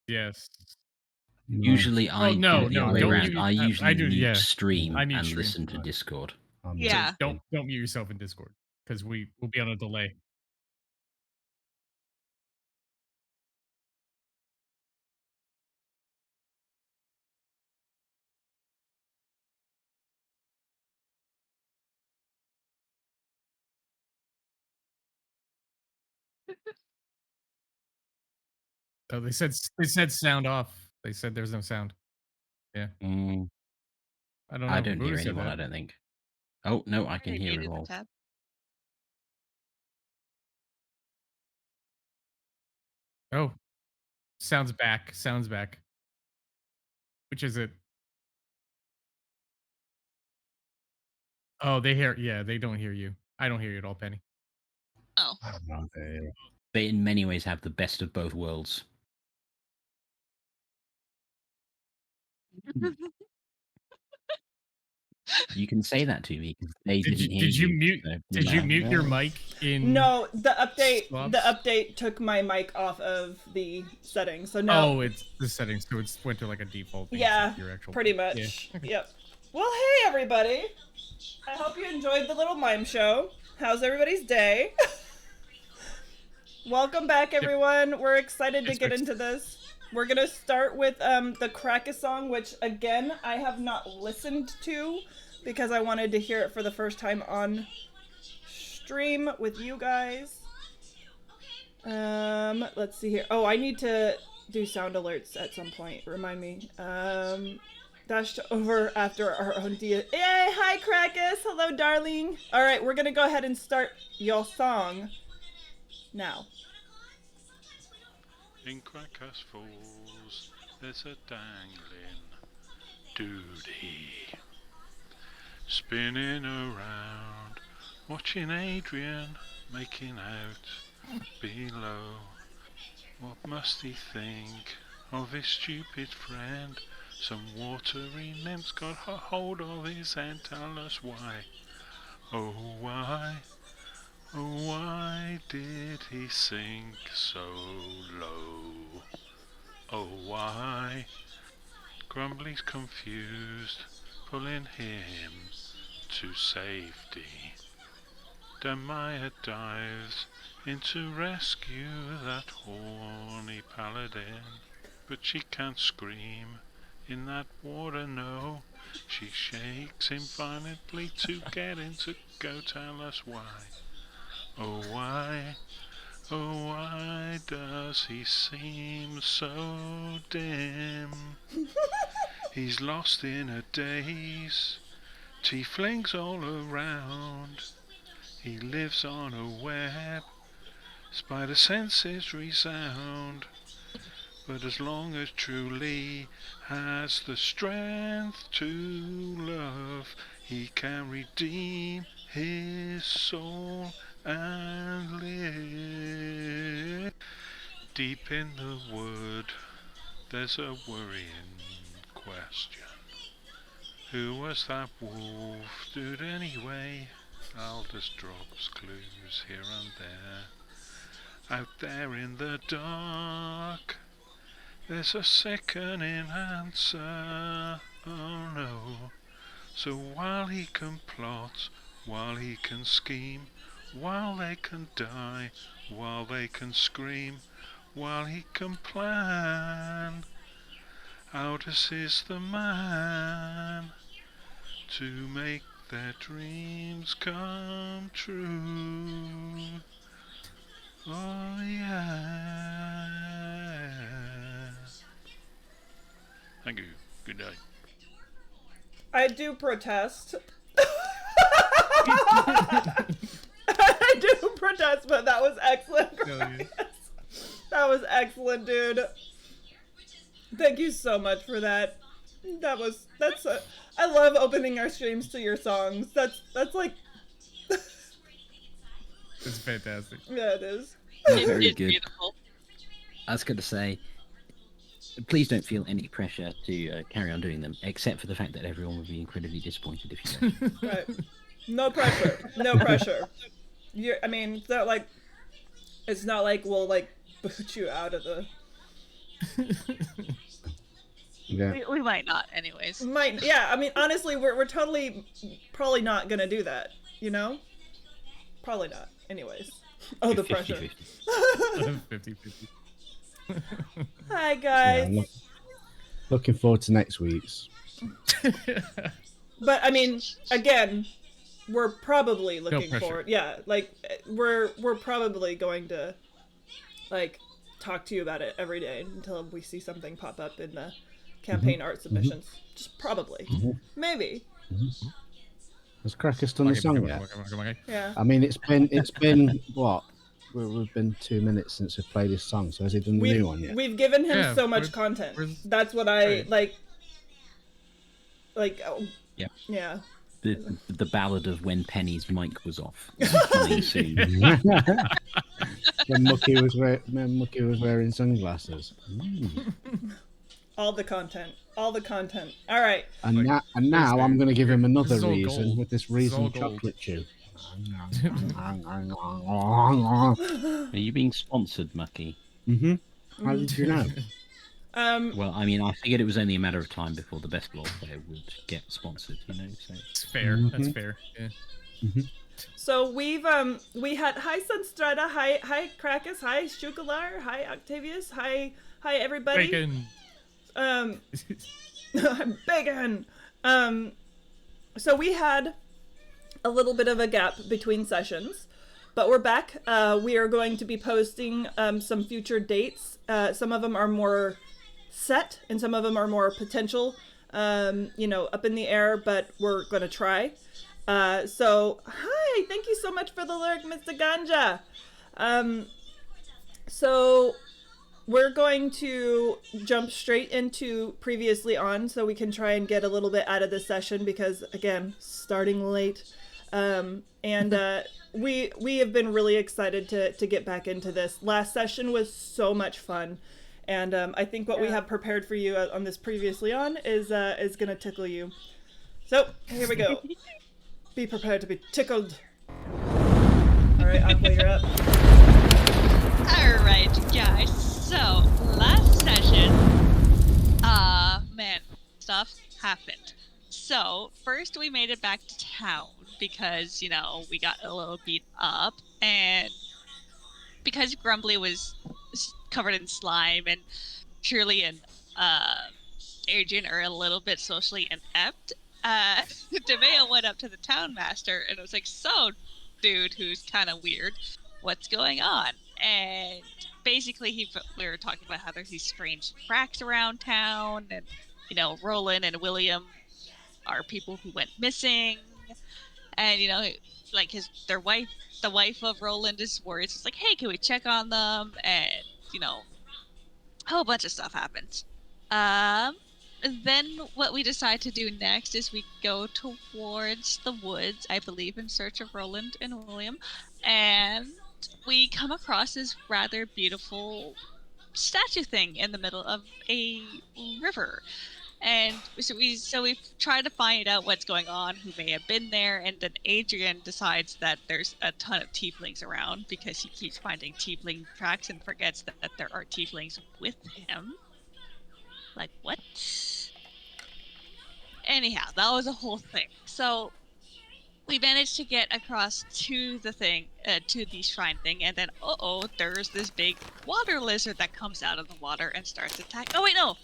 Yes. Usually Oh, I do no, it the other no, way don't around. mute. I I usually do, mute yeah. stream I mute and stream. listen to Discord. So Yeah. don't mute yourself in Discord because we'll be on a delay. Oh, they said sound off. They said there's no sound. Yeah. Mm, I don't I know. don't Buddha hear said anyone, that. I don't think. Oh, no, I I can heard hear mute is a Evolve. tab. Oh, sounds back. Sounds back. Which is it? Oh, they hear. Yeah, they don't hear you. I don't hear you at all, Penny. Oh. Okay. They in many ways have the best of both worlds. You can say that to me because they Did you didn't hear did you you. mute So, did you mute your No. mic in No, the slots? update took my mic off of the settings. So no. Oh, it's the settings, so it's went to like a default thing. Yeah, Your actual pretty Yeah. much. Okay. Yep. Well, hey everybody. I hope you enjoyed the little mime show. How's everybody's day? Welcome back, everyone. We're excited to It's get fixed. into this. We're gonna start with the Krakus song, which again I have not listened to because I wanted to hear it for the first time on stream with you guys. Let's see here. Oh, I need to do sound alerts at some point. Remind me. Dashed over after our own dia. Yay! Hi, Krakus. Hello, darling. All right, we're gonna go ahead and start your song now. In Cracker's Falls, there's a dangling duty spinning around, watching Adrian making out below. What must he think of his stupid friend? Some watery nymph's got a hold of his hand. Tell us why. Oh why? Oh why did he sink so low? Oh why? Grumbly's confused, pulling him to safety. Demaya dives in to rescue that horny paladin, but she can't scream in that water, no. She shakes him violently to get him to go. Tell us why. Oh why? Oh why does he seem so dim? He's lost in a daze, tieflings all around. He lives on a web, spider senses resound. But as long as truly has the strength to love, he can redeem his soul and live. Deep in the wood, there's a worrying question. Who was that wolf dude anyway? Aldous drops clues here and there. Out there in the dark, there's a sickening answer. Oh no. So while he can plot, while he can scheme, while they can die, while they can scream, while he can plan, Aldous is the man to make their dreams come true. Oh yeah. Thank you. Good night. I do protest. I do protest, but that was excellent. yeah. That was excellent, dude. Thank you so much for that. I love opening our streams to your songs. That's like It's fantastic. yeah, it is. Very It's good. beautiful. I was going to say, please don't feel any pressure to carry on doing them, except for the fact that everyone would be incredibly disappointed if you don't. Right. No pressure. No pressure. I mean, it's not like we'll like boot you out of the Yeah. We might not, anyways. Might, yeah. I mean, honestly, we're totally probably not gonna do that. You know, probably not. Anyways. Oh, the pressure. 50-50. 50-50. Hi Yeah, guys. I'm looking forward to next week's. But I mean, again, we're probably looking pressure. forward. Yeah, like we're probably going to like talk to you about it every day until we see something pop up in the campaign art submissions. Just probably, maybe. Has Crackers done the song yet? Yeah. I mean, it's been what? We've been 2 minutes since we've played his song. So has he done the new one yet? We've given him Yeah, so much where's- content. where's- That's what I right. like. Like, oh, Yep. yeah. The ballad of when Penny's mic was off. Coming soon. when Mucky was wearing sunglasses. All the content. All the content. All right. And Like, now I'm going to give him another This is all reason gold. with this This is reason all gold. chocolate chew. Are you being sponsored, Mucky? How did you know? Well, I mean, I figured it was only a matter of time before the best role player would get sponsored, you know. So It's fair. That's fair. Yeah. So we had hi Sunstrata, hi Krakus, hi Shukalar, hi Octavius, hi everybody. Bacon. I'm bacon. So we had a little bit of a gap between sessions, but we're back. We are going to be posting some future dates. Some of them are more set, and some of them are more potential. Up in the air, but we're gonna try. So hi, thank you so much for the lyric, Mr. Ganja. So we're going to jump straight into previously on so we can try and get a little bit out of this session because, again, starting late. We have been really excited to get back into this. Last session was so much fun. And I think what we have prepared for you on this previously on is going to tickle you. So, here we go. Be prepared to be tickled. All right, Aqua, you're up. Alright, guys. So, last session, man, stuff happened. So, first we made it back to town because, we got a little beat up, and because Grumbly was covered in slime, and Shirley and Adrian are a little bit socially inept, DeMeo went up to the town master and was like, "So, dude, who's kind of weird, what's going on?" And basically, we were talking about how there's these strange cracks around town, and Roland and William are people who went missing, and the wife of Roland is worried. So it's like, "Hey, can we check on them?" And a whole bunch of stuff happens. Then what we decide to do next is we go towards the woods, I believe, in search of Roland and William, and we come across this rather beautiful statue thing in the middle of a river. And so we try to find out what's going on, who may have been there, and then Adrian decides that there's a ton of tieflings around because he keeps finding tiefling tracks and forgets that there are tieflings with him. Like, what? Anyhow, that was a whole thing. So we managed to get across to the thing, to the shrine thing, and then, there's this big water lizard that comes out of the water and starts attacking. Oh, wait, no.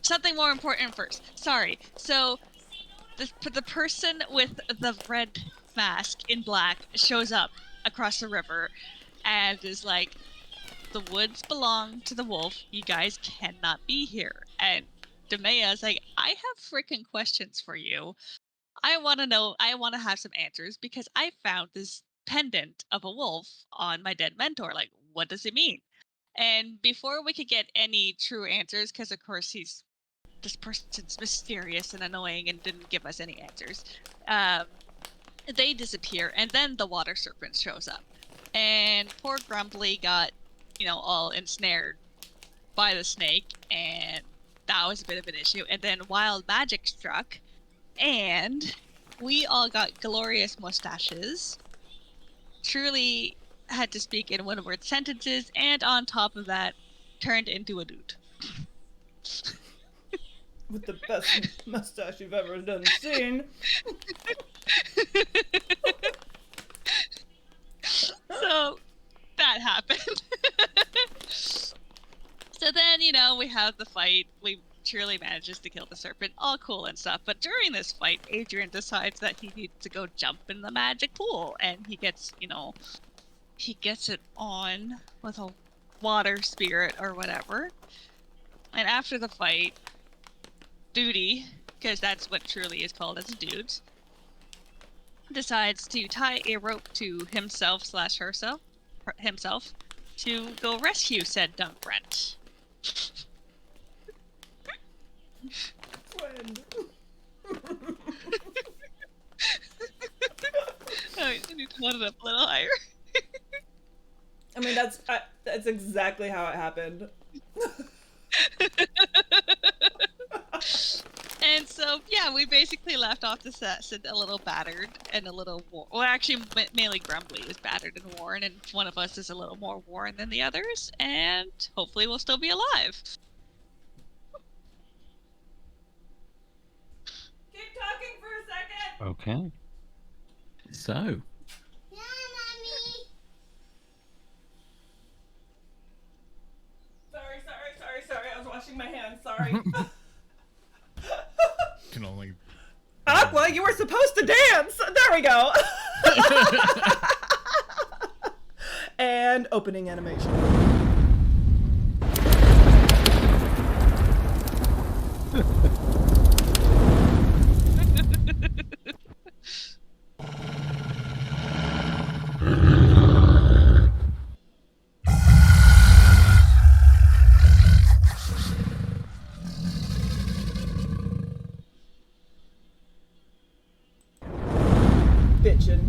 Something more important first. Sorry. So the person with the red mask in black shows up across the river and is like, "The woods belong to the wolf. You guys cannot be here." And Demea is like, "I have freaking questions for you. I want to know, I want to have some answers because I found this pendant of a wolf on my dead mentor. Like, what does it mean?" And before we could get any true answers, because of course this person's mysterious and annoying and didn't give us any answers, they disappear, and then the water serpent shows up. And poor Grumbly got, all ensnared by the snake, and that was a bit of an issue. And then wild magic struck, and we all got glorious mustaches. Truly had to speak in one-word sentences, and on top of that, turned into a dude. With the best mustache you've ever done seen. So that happened. So then, you know, we have the fight. Shirley manages to kill the serpent, all cool and stuff. But during this fight, Adrian decides that he needs to go jump in the magic pool, and he gets, you know, he gets it on with a water spirit or whatever. And after the fight, Duty, because that's what Shirley is called as a dude, decides to tie a rope to himself to go rescue said dumb Brent. Friend. I need to hold it up a little higher. I mean, that's exactly how it happened. And so, yeah, we basically left off the set a little battered and a little well, actually, mainly Grumbly is battered and worn, and one of us is a little more worn than the others, and hopefully we'll still be alive. Keep talking for a second. Okay. So, Sorry. I was washing my hands. Sorry. Can only. Aqua, you were supposed to dance. There we go. And opening animation. Bitchin'.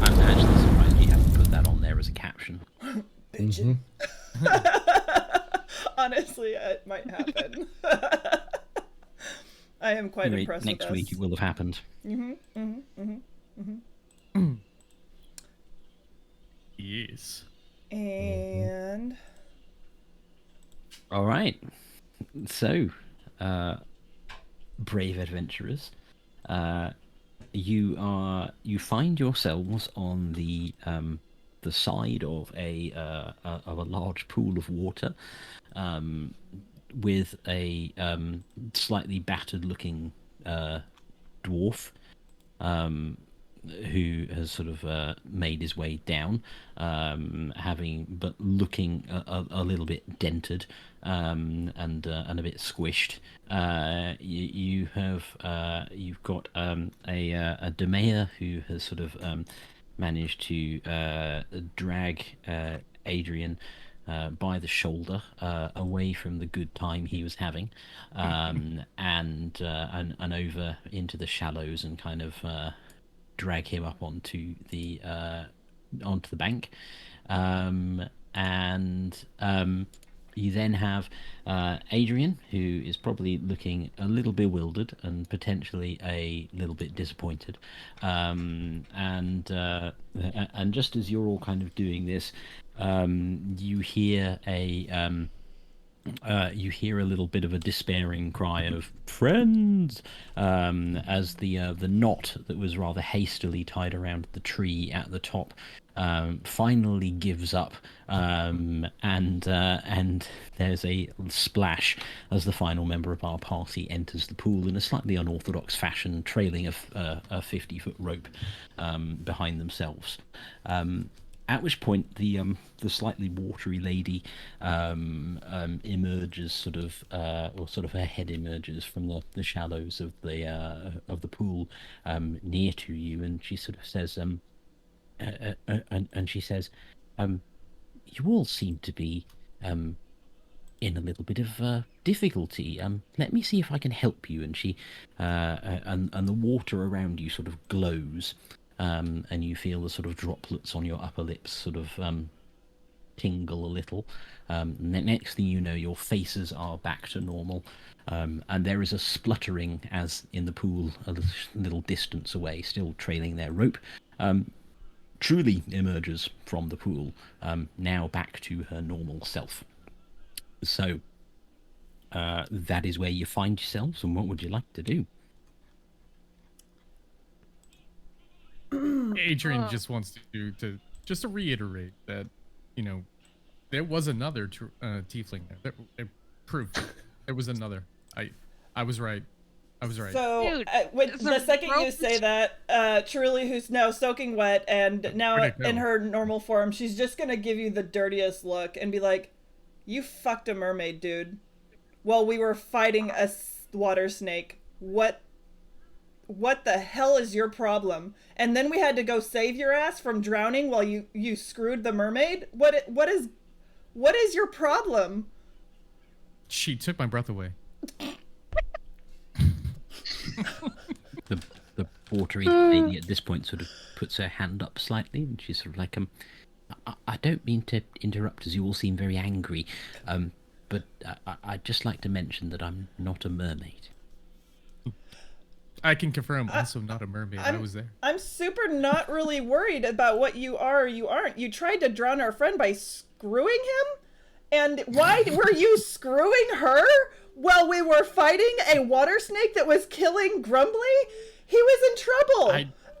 I'm actually surprised you haven't put that on there as a caption. Bitchin'. Honestly, it might happen. I am quite Anyway, impressed next with week it will have happened. Yes. And All right. So, brave adventurers, you find yourselves on the side of a large pool of water, with a slightly battered-looking dwarf, who has sort of made his way down, but looking a little bit dented, and a bit squished. You've got a Demea who has sort of managed to drag Adrian by the shoulder away from the good time he was having, and over into the shallows, and kind of drag him up onto the bank, and you then have Adrian, who is probably looking a little bewildered and potentially a little bit disappointed, and just as you're all kind of doing this, you hear a little bit of a despairing cry of "friends," as the knot that was rather hastily tied around the tree at the top finally gives up, and there's a splash as the final member of our party enters the pool in a slightly unorthodox fashion, trailing a 50-foot rope behind themselves. At which point the slightly watery lady emerges, or her head emerges from the shallows of the pool, near to you, and she sort of says, "You all seem to be in a little bit of difficulty. Let me see if I can help you." And she and the water around you sort of glows. And you feel the sort of droplets on your upper lips sort of tingle a little. Next thing you know, your faces are back to normal, and there is a spluttering as in the pool a little distance away, still trailing their rope. truly emerges from the pool, now back to her normal self. So that is where you find yourselves, and what would you like to do? Adrian just wants to just to reiterate that, you know, there was another tiefling there. Proof. There was another. I was right. I was right. So, Dude, when, the the second you rope say is- that, Truly, who's now soaking wet and now Where'd it go? in her normal form, she's just gonna give you the dirtiest look and be like, "You fucked a mermaid, dude. While we were fighting a water snake. What the hell is your problem? And then we had to go save your ass from drowning while you screwed the mermaid? What is your problem?" She took my breath away. The watery lady at this point sort of puts her hand up slightly, and she's sort of like, I don't mean to interrupt, as you all seem very angry, but I'd just like to mention that I'm not a mermaid. I can confirm, also not a mermaid. I was there. I'm super not really worried about what you are or you aren't. You tried to drown our friend by screwing him? And why were you screwing her while we were fighting a water snake that was killing Grumbly? He was in trouble.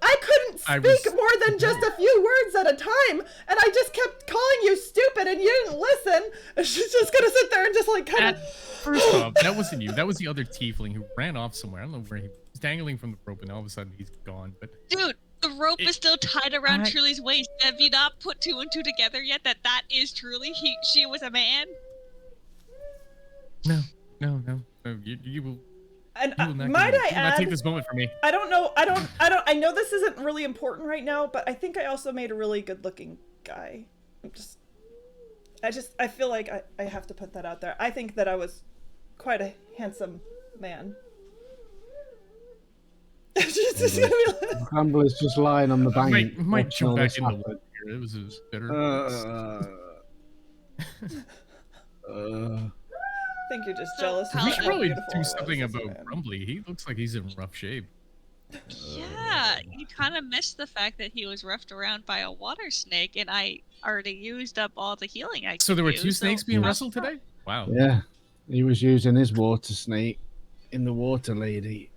I couldn't speak more than just a few words at a time, and I just kept calling you stupid, and you didn't listen. She's just gonna sit there and just like kind of. First off, that wasn't you. That was the other tiefling who ran off somewhere. I don't know where he was dangling from the rope, and all of a sudden he's gone. But Dude, the rope is still tied around Truly's waist. Have you not put two and two together yet? That is Truly. She was a man. no. You will. And You will not might get it. I You will not add? take this moment from me. I don't know. I know this isn't really important right now, but I think I also made a really good-looking guy. I feel like I have to put that out there. I think that I was quite a handsome man. She's just gonna be like, Grumbly's just lying on the bank. Might watching all jump back this in the happen. water here. It was better. I think you're just So, jealous. of We how should probably beautiful I do was something as a about man. Grumbly. He looks like he's in rough shape. Yeah, you kind of missed the fact that he was roughed around by a water snake, and I already used up all the healing I could So there were use, two snakes being Yeah. wrestled today? Wow. Yeah, he was using his water snake in the water lady.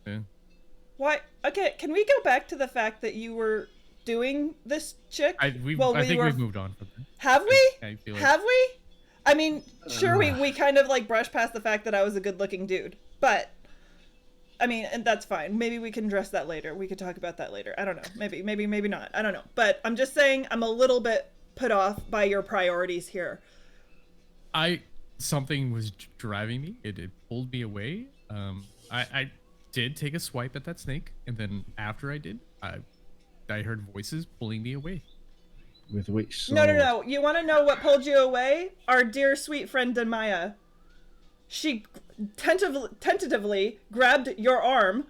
Yeah. Why? Okay, can we go back to the fact that you were doing this chick? I while think were... we've moved on from that. Have we? I feel like Have we? I mean, sure, we kind of like brushed past the fact that I was a good-looking dude, but I mean, and that's fine. Maybe we can address that later. We could talk about that later. I don't know. Maybe not. I don't know. But I'm just saying, I'm a little bit put off by your priorities here. something was driving me. It pulled me away. I did take a swipe at that snake, and then after I did, I heard voices pulling me away. With which sword? No. You want to know what pulled you away? Our dear sweet friend Demaya. She tentatively grabbed your arm,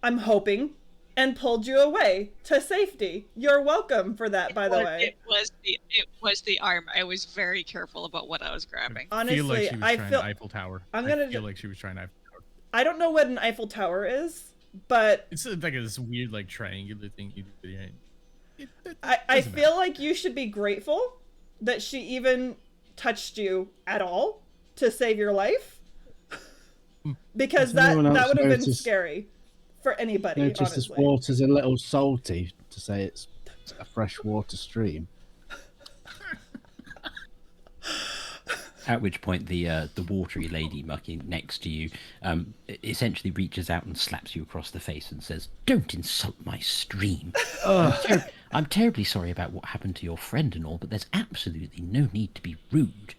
I'm hoping, and pulled you away to safety. You're welcome for that, by the way. It was the arm. I was very careful about what I was grabbing. I feel like Honestly, she was I trying feel Eiffel Tower. I'm I gonna feel like she was trying Eiffel Tower. I don't know what an Eiffel Tower is, but It's like this weird like triangular thing you do with your hand. I feel like you should be grateful that she even touched you at all to save your life, because Has that anyone else would have been noticed- scary for anybody. Notice this Honestly, water's a little salty, to say it's a freshwater stream. At which point the watery lady mucking next to you essentially reaches out and slaps you across the face and says, "Don't insult my stream. I'm terribly sorry about what happened to your friend and all, but there's absolutely no need to be rude."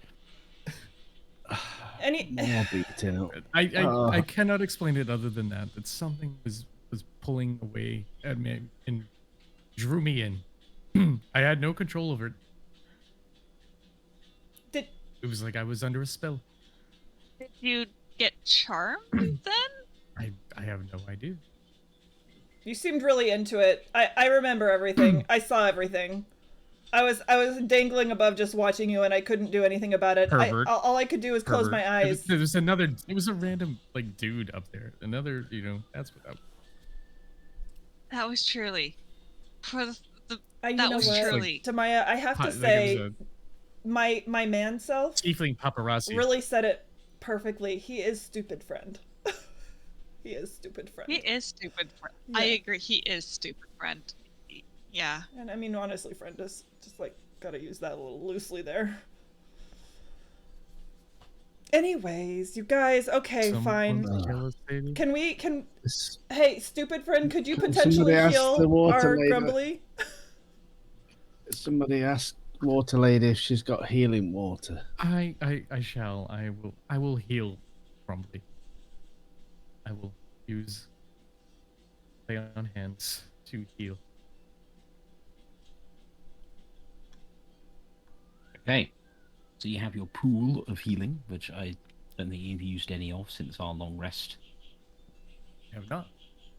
More beating up. I cannot explain it other than that. That something was pulling away at me and drew me in. I had no control over it. It was like I was under a spell. Did you get charmed then? I have no idea. you seemed really into it. I remember everything. I saw everything. I was dangling above just watching you, and I couldn't do anything about it. Pervert. All I could do was close Pervert. my eyes. There was another. It was a random like dude up there. Another. That's what. That was Truly. For the You that know was what, truly Tamaya, I have to Like, it was say, a my man self tiefling paparazzi. really said it perfectly. He is stupid friend. He is stupid friend. he is stupid friend. I Yeah. agree. He is stupid friend. Yeah. And I mean, honestly, friend is just like gotta use that a little loosely there. Anyways, you guys, okay, Someone fine. devastated. Can This- hey, stupid friend, could you Somebody potentially ask heal the water our lady. Grumbly? Somebody asked water lady if she's got healing water. I shall. I will heal Grumbly. I will use lay on hands to heal. Okay. So you have your pool of healing, which I don't think you've used any of since our long rest. I have not.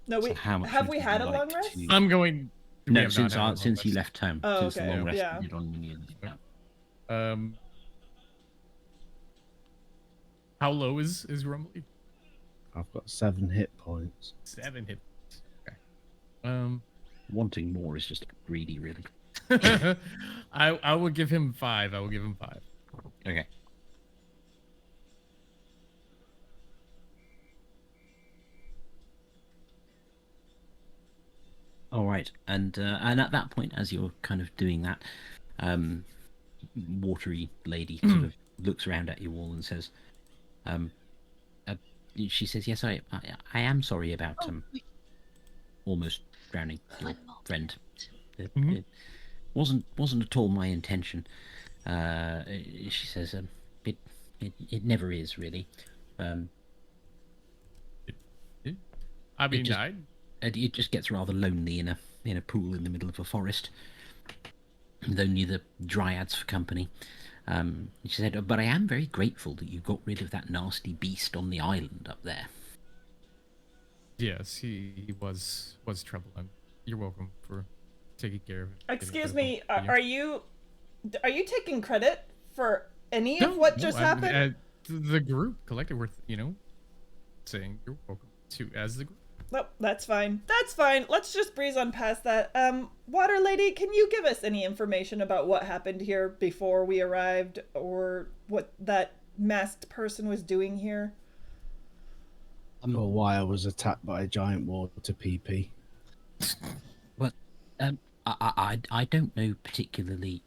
No, So we how much have would we you had a like long rest? to- I'm going. we No, have not had a long since you rest. left home. Oh, Since the okay, long rest yeah. you did on New Year's. Yeah. How low is Grumbly? I've got 7 hit points. 7 hit. Okay. Wanting more is just greedy, really. I will give him 5. I will give him 5. Okay. All right, and at that point, as you're kind of doing that, watery lady sort of looks around at you all and says, she says, "Yes, I am sorry about almost drowning your friend. It wasn't at all my intention." She says, "It never is really. I mean, just- I It just gets rather lonely in a pool in the middle of a forest, with only the dryads for company." She said, "But I am very grateful that you got rid of that nasty beast on the island up there." yes, he was trouble. And you're welcome for taking care of it. Excuse me, are you taking credit for any of No, what no, just I'm- happened? the group collective were, saying you're welcome to as the group. Nope, that's fine. That's fine. Let's just breeze on past that. Water Lady, can you give us any information about what happened here before we arrived, or what that masked person was doing here? Or why I was attacked by a giant water PP. Well, I don't know particularly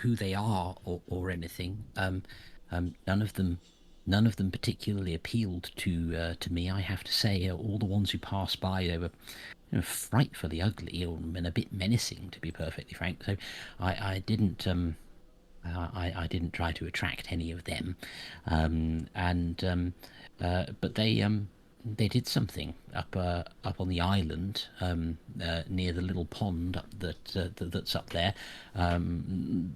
who they are or anything. None of them particularly appealed to me. I have to say, all the ones who passed by, they were frightfully ugly and a bit menacing, to be perfectly frank. So I didn't I didn't try to attract any of them, but they did something up on the island near the little pond that's up there,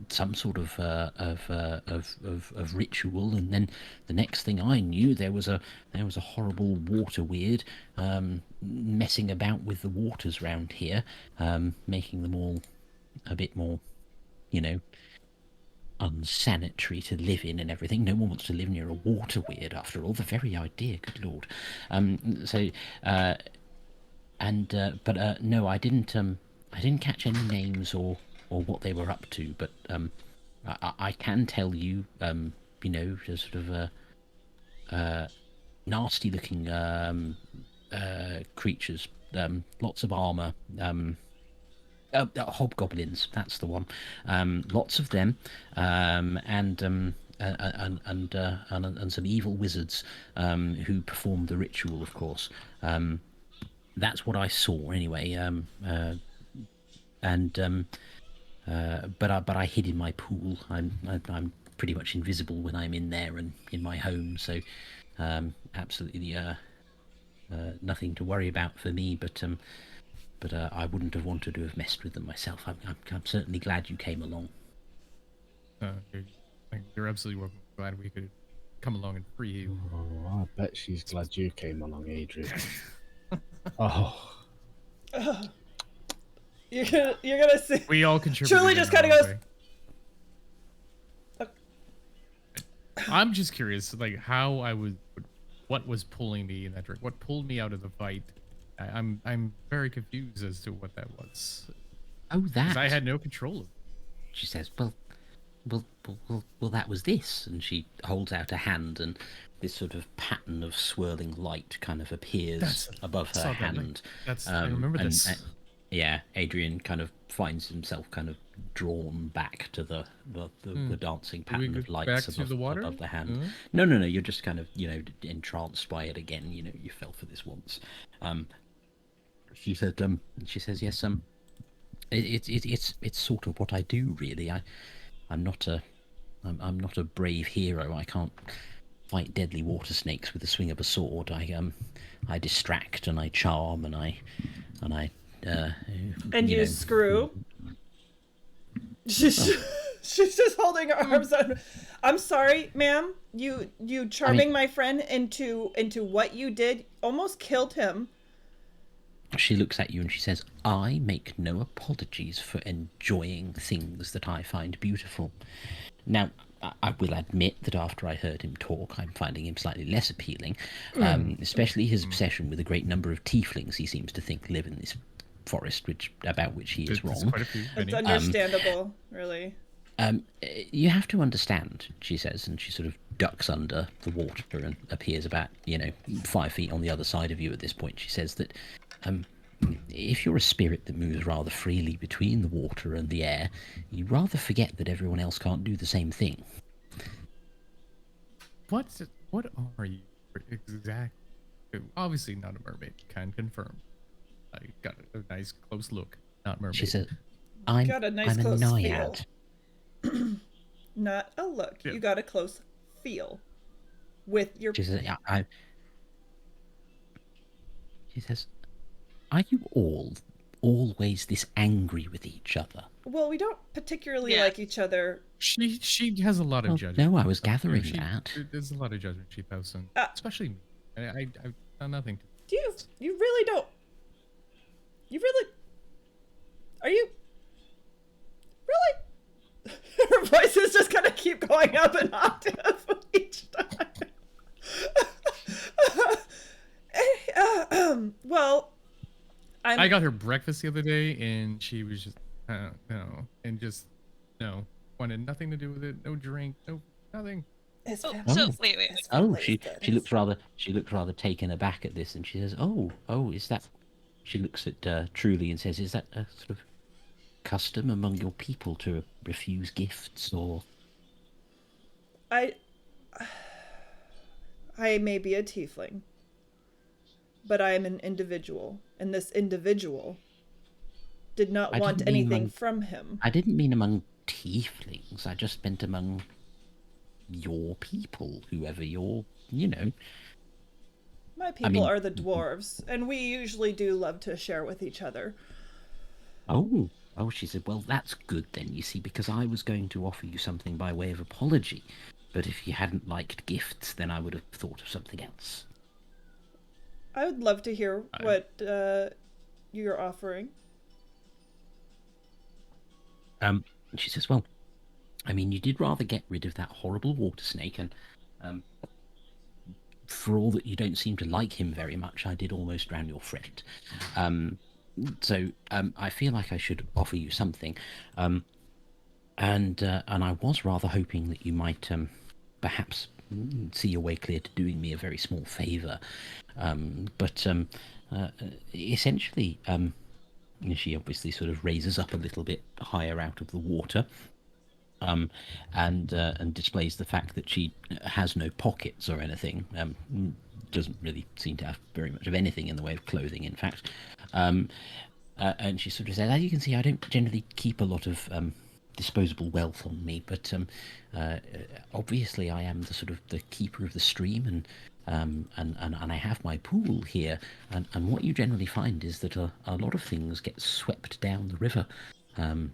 some sort of ritual, and then the next thing I knew, there was a horrible water weird messing about with the waters round here, making them all a bit more, unsanitary to live in and everything. No one wants to live near a water weird, after all. The very idea, good lord. No, I didn't catch any names or what they were up to, but I can tell you, just sort of nasty looking creatures, lots of armor, hobgoblins, that's the one. Lots of them, and some evil wizards who performed the ritual, of course. That's what I saw anyway. But I hid in my pool. I'm pretty much invisible when I'm in there and in my home, so absolutely nothing to worry about for me. But I wouldn't have wanted to have messed with them myself. I'm certainly glad you came along. You're absolutely welcome. Glad we could come along and free you. Oh, I bet she's glad you came along, Adrian. Oh, You're gonna see. We all contribute. Truly just kind of goes. I'm just curious, like how what was pulling me in that direction? What pulled me out of the fight I'm very confused as to what that was. Oh, 'Cause that. I had no control of it. She says, well, that was this. And she holds out a hand, and this sort of pattern of swirling light kind of appears That's- above I her saw that light. hand. I remember and, this. yeah, Adrian kind of finds himself kind of drawn back to the dancing Do we pattern go of lights back to above the water? above the hand. Uh-huh. No, you're just kind of, entranced by it again. You fell for this once. She said, she says, yes, it's sort of what I do, really. I'm not a brave hero. I can't fight deadly water snakes with the swing of a sword. I distract and I charm and I And you screw. She's just holding her arms out. I'm sorry, ma'am. You charming my friend into what you did, almost killed him. She looks at you and she says, I make no apologies for enjoying things that I find beautiful. Now, I will admit that after I heard him talk, I'm finding him slightly less appealing, especially his obsession with a great number of tieflings he seems to think live in this forest, about which he is There's wrong. quite a few. It's Many. understandable, really. You have to understand, she says, and she sort of ducks under the water and appears about, 5 feet on the other side of you at this point. She says that if you're a spirit that moves rather freely between the water and the air, you rather forget that everyone else can't do the same thing. What are you exactly? Obviously not a mermaid. Can confirm. I got a nice close look. Not mermaid. She says, I'm Got a nice a close naiad. feel. Not a look. Yeah. You got a close feel with your. She says, She says, are you all always this angry with each other? Well, we don't particularly Yeah. like each other. She has a lot of Well, judgment. no, I was gathering that. There's a lot of judgment she posts on, especially me. I've done nothing. Do you really don't? You really? Are you? Really? Her voices just kind of keep going up an octave each time. Well, I got her breakfast the other day, and she was just, and just, wanted nothing to do with it. No drink, no nothing. His Oh, family- so Oh. wait. his Oh, family she is good. looks rather taken aback at this, and she says, "Oh, is that?" She looks at Truly and says, "Is that a sort of custom among your people to refuse gifts, or?" I may be a tiefling, but I am an individual, and this individual did not I want didn't mean anything among- from him. I didn't mean among tieflings. I just meant among your people, whoever you're, My people mean- are the dwarves, and we usually do love to share with each other. Oh, she said, well, that's good then, you see, because I was going to offer you something by way of apology. But if you hadn't liked gifts, then I would have thought of something else. I would love to hear what you're offering. She says, well, I mean, you did rather get rid of that horrible water snake, and for all that you don't seem to like him very much, I did almost drown your friend. So I feel like I should offer you something. And I was rather hoping that you might perhaps see your way clear to doing me a very small favour. But essentially, she obviously sort of raises up a little bit higher out of the water, and displays the fact that she has no pockets or anything. Doesn't really seem to have very much of anything in the way of clothing, in fact. And she sort of says, as you can see, I don't generally keep a lot of disposable wealth on me, but obviously I am the sort of the keeper of the stream, and I have my pool here, and what you generally find is that a lot of things get swept down the river,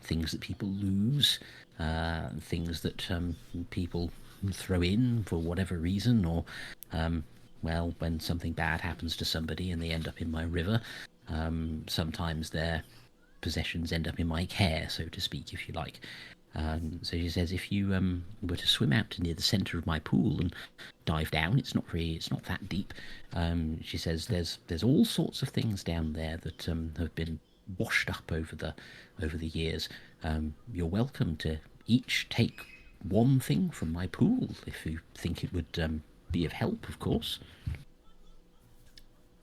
things that people lose, things that people throw in for whatever reason, or well, when something bad happens to somebody and they end up in my river, sometimes their possessions end up in my care, so to speak, if you like. So she says, if you were to swim out to near the centre of my pool and dive down, it's not that deep. She says there's all sorts of things down there that have been washed up over the years. You're welcome to each take one thing from my pool if you think it would be of help, of course.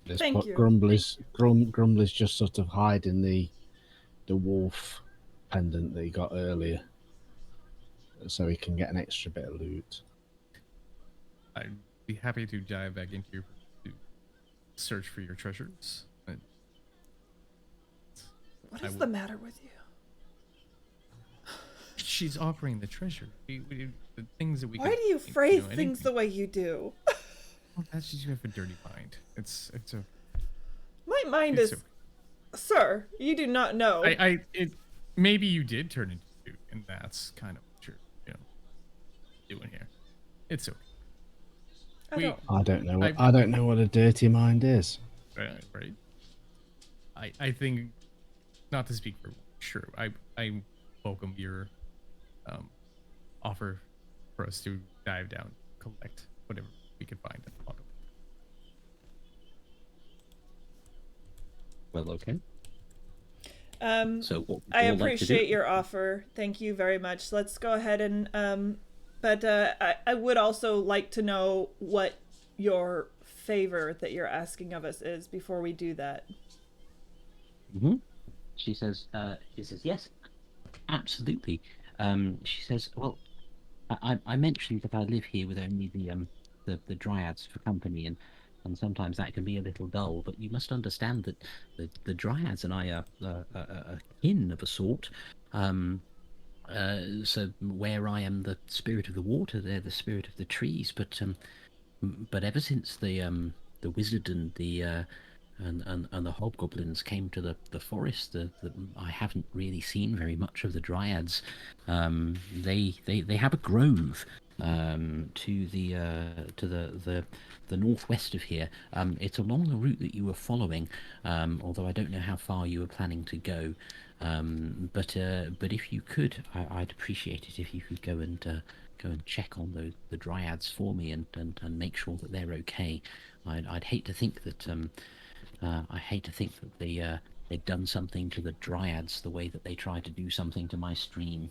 This Thank point, you. Grumbly's just sort of hiding the wolf pendant that he got earlier, so he can get an extra bit of loot. I'd be happy to dive back into your to search for your treasures. What I is will- the matter with you? She's offering the treasure. The things that we. Why could, do you know, phrase things anything. the way you do? Well, that's just you have a dirty mind. It's a. My mind It's is, sir. You do not know. Maybe you did turn into food, and that's kind of what you're, doing here. It's okay. I don't. I don't know what a dirty mind is. Right. I think, not to speak for sure. I welcome your offer for us to dive down, collect whatever we can find at the bottom. Well, okay. So what would I you all like to do? appreciate your offer. Thank you very much. Let's go ahead and but I would also like to know what your favor that you're asking of us is before we do that. She says, yes, absolutely. She says, well, I mentioned that I live here with only the dryads for company, and sometimes that can be a little dull. But you must understand that the dryads and I are a kin of a sort. So where I am the spirit of the water, they're the spirit of the trees. But ever since the wizard and the hobgoblins came to the forest, I haven't really seen very much of the dryads. They have a grove to the northwest of here. It's along the route that you were following, although I don't know how far you were planning to go. But if you could, I'd appreciate it if you could go and check on the dryads for me and make sure that they're okay. I'd hate to think that they'd done something to the dryads the way that they tried to do something to my stream.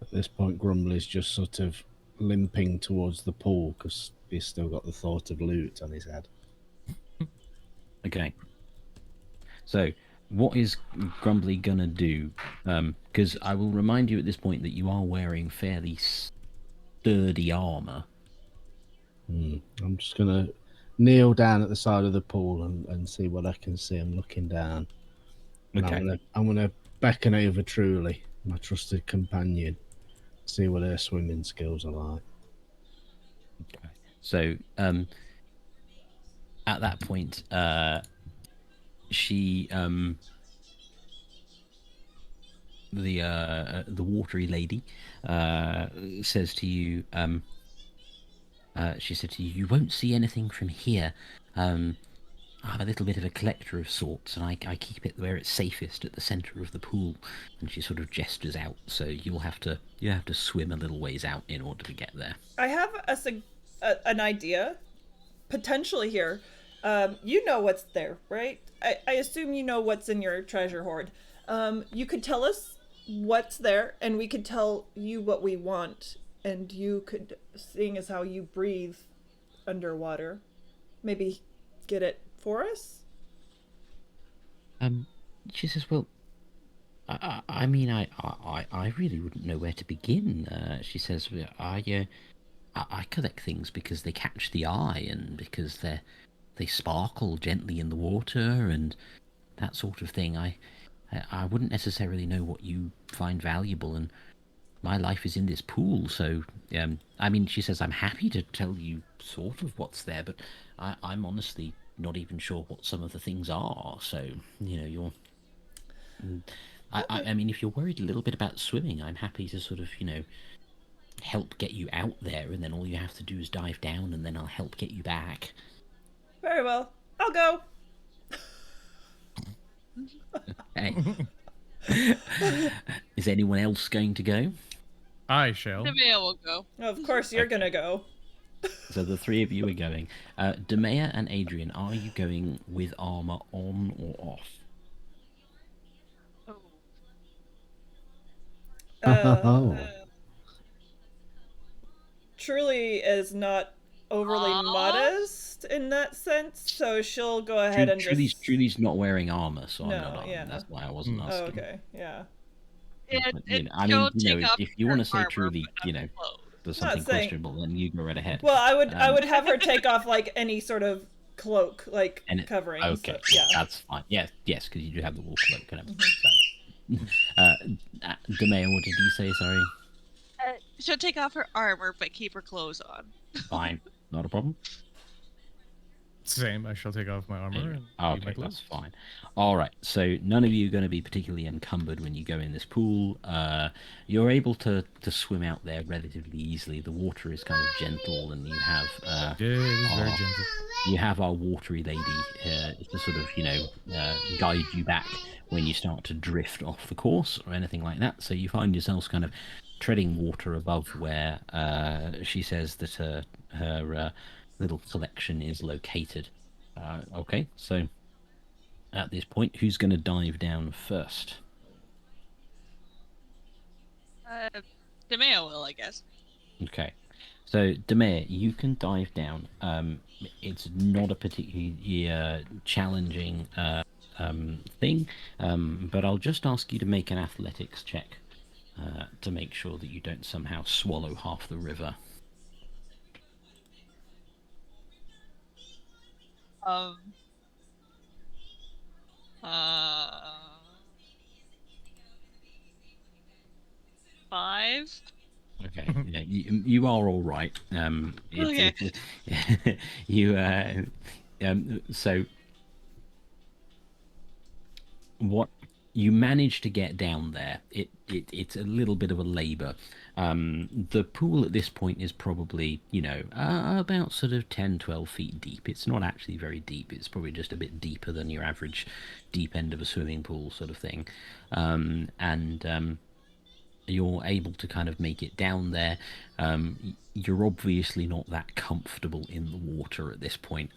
At this point, Grumbly's just sort of limping towards the pool because he's still got the thought of loot on his head. Okay. So, what is Grumbly gonna do? Because I will remind you at this point that you are wearing fairly sturdy armor. I'm just gonna kneel down at the side of the pool and see what I can see. I'm looking down. And Okay. I'm gonna beckon over Truly, my trusted companion, see what her swimming skills are like. So, at that point, she the watery lady says to you, she said to you, you won't see anything from here. I'm a little bit of a collector of sorts, and I keep it where it's safest at the centre of the pool. And she sort of gestures out, so you have to swim a little ways out in order to get there. I have an idea, potentially here. You know what's there, right? I assume you know what's in your treasure hoard. You could tell us what's there, and we could tell you what we want, and you could, seeing as how you breathe underwater, maybe get it for us. She says, well, I mean, I really wouldn't know where to begin. She says, I collect things because they catch the eye and because they sparkle gently in the water and that sort of thing. I wouldn't necessarily know what you find valuable, and my life is in this pool, so I mean, she says I'm happy to tell you sort of what's there, but I'm honestly not even sure what some of the things are. So you're. I mean, if you're worried a little bit about swimming, I'm happy to sort of help get you out there, and then all you have to do is dive down, and then I'll help get you back. Very well. I'll go. Hey. Is anyone else going to go? I shall. Nemea will go. Of course, you're gonna go. So the three of you are going. Demea and Adrian, are you going with armor on or off? Oh. Oh. Truly is not overly Aw. modest in that sense, so she'll go ahead and just. Truly's not wearing armor, so I'm No, not asking. yeah. That's why I wasn't Mm. Oh, asking. okay, yeah. It, But, it, I she'll mean, take off if you her want to say armor, Truly, but not clothes. there's Not something saying- questionable, then you go right ahead. Well, I Um, would have her take off like any sort of cloak, like covering. Okay, So, yeah. that's fine. Yes, because you do have the wolf cloak and everything. Mm-hmm. So, Demea, what did you say? Sorry. She'll take off her armor, but keep her clothes on. Fine, not a problem. Same. I shall take off my armor and leave my Okay, clothes. that's fine. All right, so none of you are going to be particularly encumbered when you go in this pool. You're able to swim out there relatively easily. The water is kind of gentle, and you have Yeah, it is very our- gentle. you have our watery lady to sort of guide you back when you start to drift off the course or anything like that. So you find yourselves kind of treading water above where she says that her little collection is located. Okay, so at this point, who's going to dive down first? Nemea will, I guess. Okay, so Demir, you can dive down. It's not a particularly challenging thing, but I'll just ask you to make an athletics check to make sure that you don't somehow swallow half the river. Uh, 5. Okay, yeah, you are all right. You so what you manage to get down there? It's a little bit of a labor. The pool at this point is probably about sort of 10-12 feet deep. It's not actually very deep. It's probably just a bit deeper than your average deep end of a swimming pool sort of thing, and you're able to kind of make it down there. You're obviously not that comfortable in the water at this point,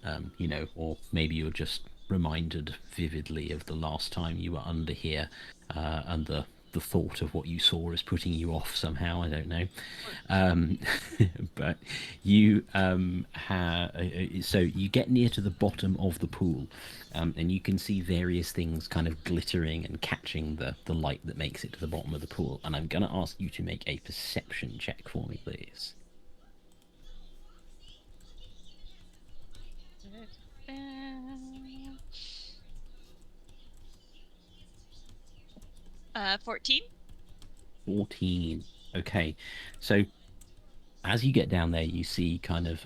or maybe you're just reminded vividly of the last time you were under here, and the thought of what you saw is putting you off somehow. I don't know, but you so you get near to the bottom of the pool, and you can see various things kind of glittering and catching the light that makes it to the bottom of the pool. And I'm going to ask you to make a perception check for me, please. 14. 14. Okay, so as you get down there, you see kind of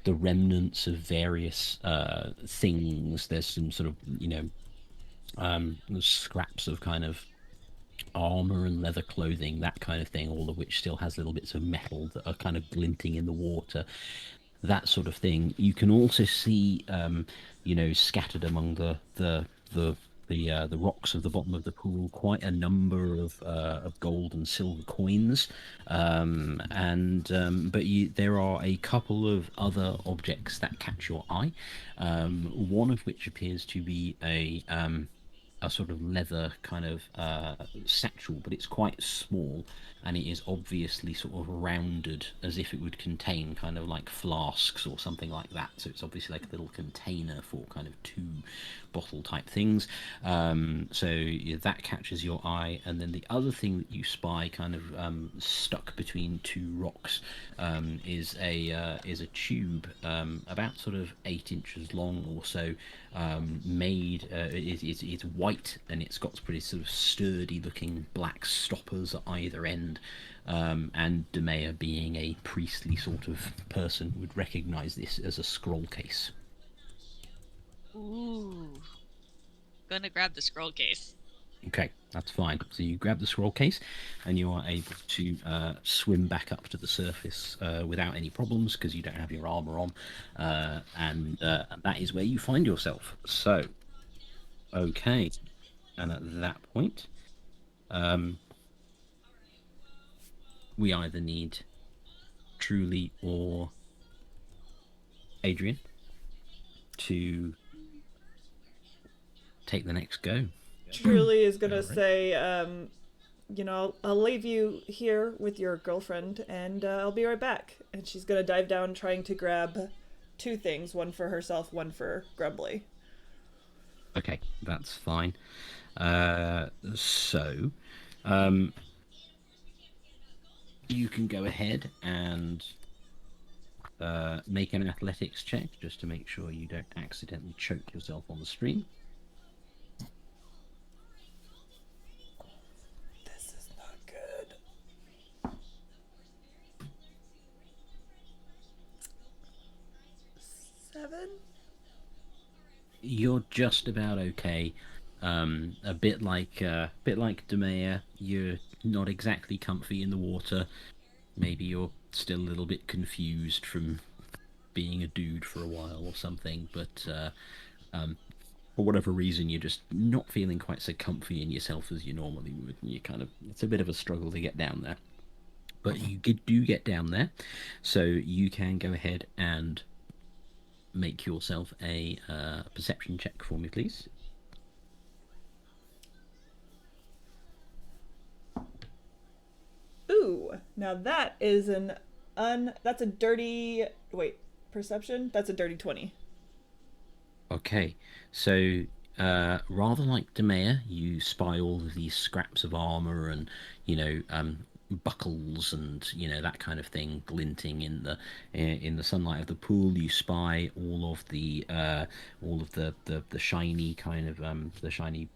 the remnants of various things. There's some sort of scraps of kind of armor and leather clothing, that kind of thing, all of which still has little bits of metal that are kind of glinting in the water, that sort of thing. You can also see scattered among the rocks of the bottom of the pool quite a number of gold and silver coins, but there are a couple of other objects that catch your eye, one of which appears to be a sort of leather kind of satchel, but it's quite small, and it is obviously sort of rounded as if it would contain kind of like flasks or something like that. So it's obviously like a little container for kind of 2 bottle type things. That catches your eye, and then the other thing that you spy kind of stuck between 2 rocks is a tube about sort of 8 inches long or so, made it's white, and it's got pretty sort of sturdy looking black stoppers at either end, and Demea, being a priestly sort of person, would recognize this as a scroll case. Ooh. Gonna grab the scroll case. Okay, that's fine. So you grab the scroll case, and you are able to swim back up to the surface without any problems, because you don't have your armor on, and that is where you find yourself. So, okay, and at that point, We either need Truly or Adrian to take the next go. Truly is gonna Alright. say, you know, I'll leave you here with your girlfriend, and I'll be right back. And she's gonna dive down, trying to grab 2 things, one for herself, one for Grumbly. Okay, that's fine. So, you can go ahead and make an athletics check just to make sure you don't accidentally choke yourself on the stream. This is not good. 7? You're just about okay. A bit like Demea, you're not exactly comfy in the water. Maybe you're still a little bit confused from being a dude for a while or something, but for whatever reason, you're just not feeling quite so comfy in yourself as you normally would. And it's a bit of a struggle to get down there. But you do get down there, so you can go ahead and make yourself a perception check for me, please. Ooh, now that is that's a dirty, perception? That's a dirty 20. Okay, so rather like Demea, you spy all of these scraps of armor and buckles and that kind of thing glinting in the sunlight of the pool. You spy all of the shiny kind of the shiny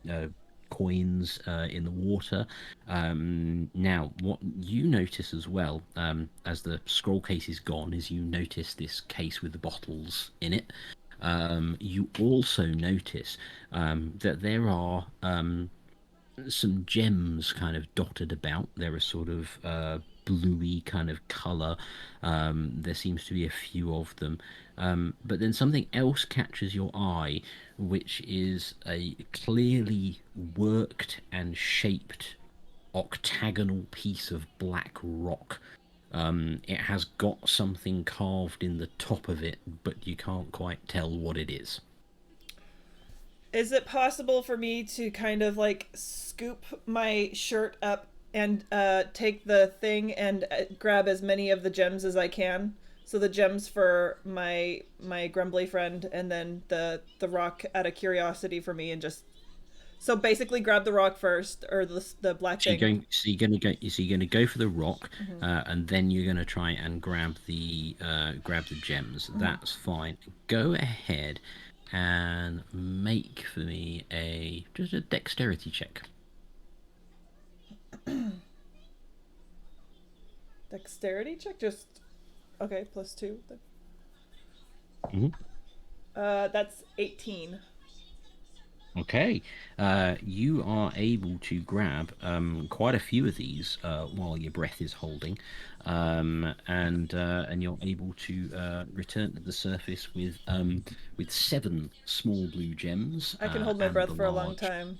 coins in the water. Now, what you notice as well, as the scroll case is gone, is you notice this case with the bottles in it. You also notice that there are some gems kind of dotted about. They're a sort of bluey kind of color. There seems to be a few of them. But then something else catches your eye, which is a clearly worked and shaped octagonal piece of black rock. It has got something carved in the top of it, but you can't quite tell what it is. Is it possible for me to kind of like scoop my shirt up and take the thing and grab as many of the gems as I can? So the gems for my Grumbly friend, and then the rock out of curiosity for me, and just so basically grab the rock first, or the black thing. You're gonna go for the rock, and then you're gonna try and grab the gems. That's fine. Go ahead and make for me just a dexterity check. Dexterity check, just okay, +2. Mhm. That's 18. Okay, you are able to grab quite a few of these while your breath is holding, and you're able to return to the surface with 7 small blue gems. I can hold my and breath the for a long large time.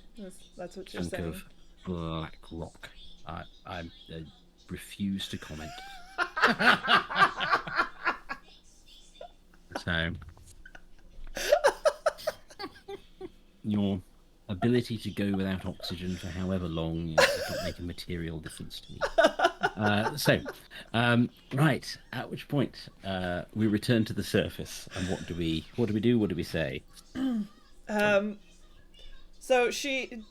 That's what you're chunk saying. of black rock. I refuse to comment. So. Your ability to go without oxygen for however long does not make a material difference to me. Right, at which point we return to the surface, and what do we do? What do we say? So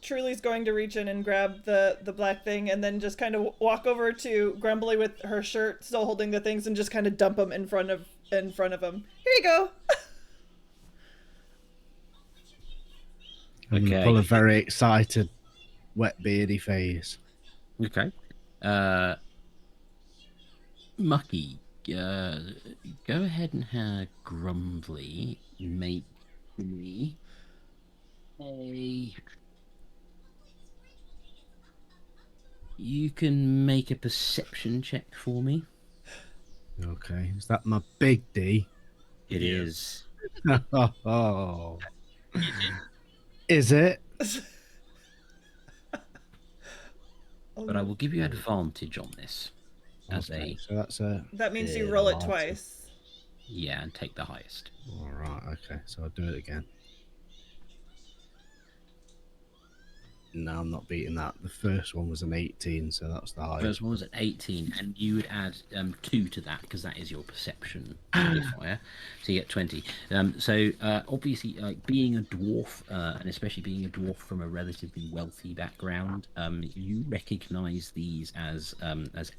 Truly's going to reach in and grab the black thing, and then just kind of walk over to Grumbly with her shirt still holding the things, and just kind of dump them in front of him. Here you go. And Okay. pull a very excited, wet beardy face. Okay. Mucky, go ahead and have Grumbly make me You can make a perception check for me. Okay, is that my big D? It is. Is it? but I will give you advantage on this as Okay, so that's a. That means you Yeah, roll it lots of- twice. yeah, and take the highest. All right. Okay, so I'll do it again. No, I'm not beating that. The first one was an 18, so that's the highest. First one was at 18, and you would add 2 to that because that is your perception modifier. So you get 20. Obviously, like being a dwarf, and especially being a dwarf from a relatively wealthy background, you recognise these as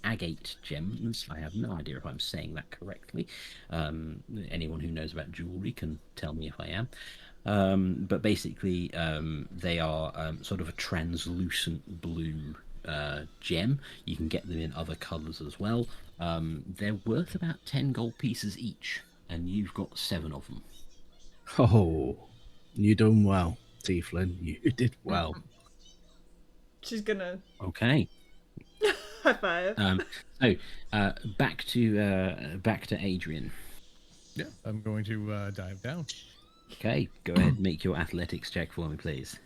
agate gems. I have no idea if I'm saying that correctly. Anyone who knows about jewellery can tell me if I am. But basically, they are sort of a translucent blue gem. You can get them in other colours as well. They're worth about 10 gold pieces each, and you've got 7 of them. Oh, you done well, Tieflin. You did well. She's gonna Okay. high five. Back to Adrian. Yeah, I'm going to dive down. Okay, go ahead and make your athletics check for me, please.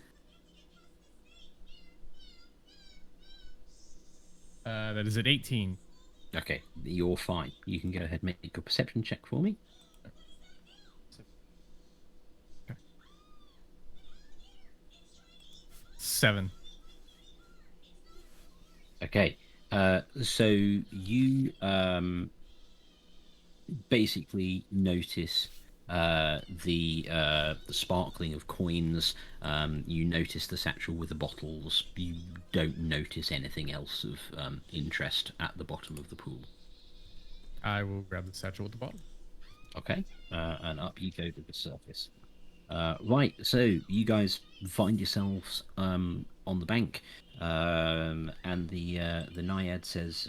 That is at 18. Okay, you're fine. You can go ahead and make your perception check for me. Okay. 7. Okay, so you basically notice the sparkling of coins. You notice the satchel with the bottles. You don't notice anything else of interest at the bottom of the pool. I will grab the satchel at the bottom. Okay, and up you go to the surface. Right, so you guys find yourselves on the bank, and the naiad says,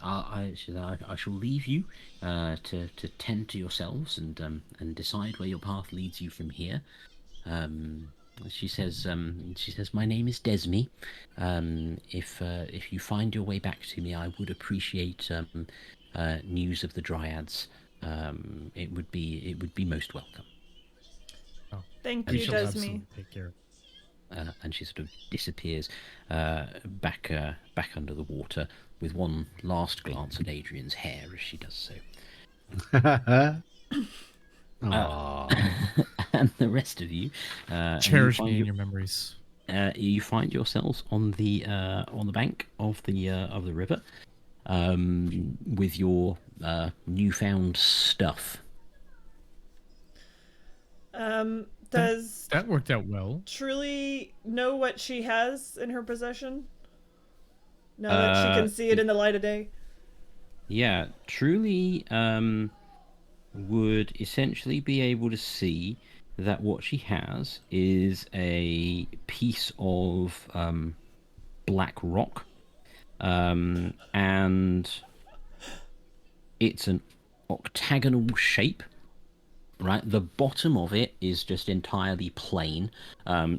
I shall leave you to tend to yourselves and decide where your path leads you from here. She says, my name is Desmi. If you find your way back to me, I would appreciate news of the dryads. It would be most welcome. Oh, Thank we you, shall Desmi. absolutely take care. And she sort of disappears back under the water with one last glance at Adrian's hair as she does so. And the rest of you, Cherish me in your memories. you find yourselves on the bank of the river, with your newfound stuff. Does That worked out well. Truly know what she has in her possession? Now that she can see it in the light of day? Yeah, Truly would essentially be able to see that what she has is a piece of black rock, and it's an octagonal shape. Right, the bottom of it is just entirely plain,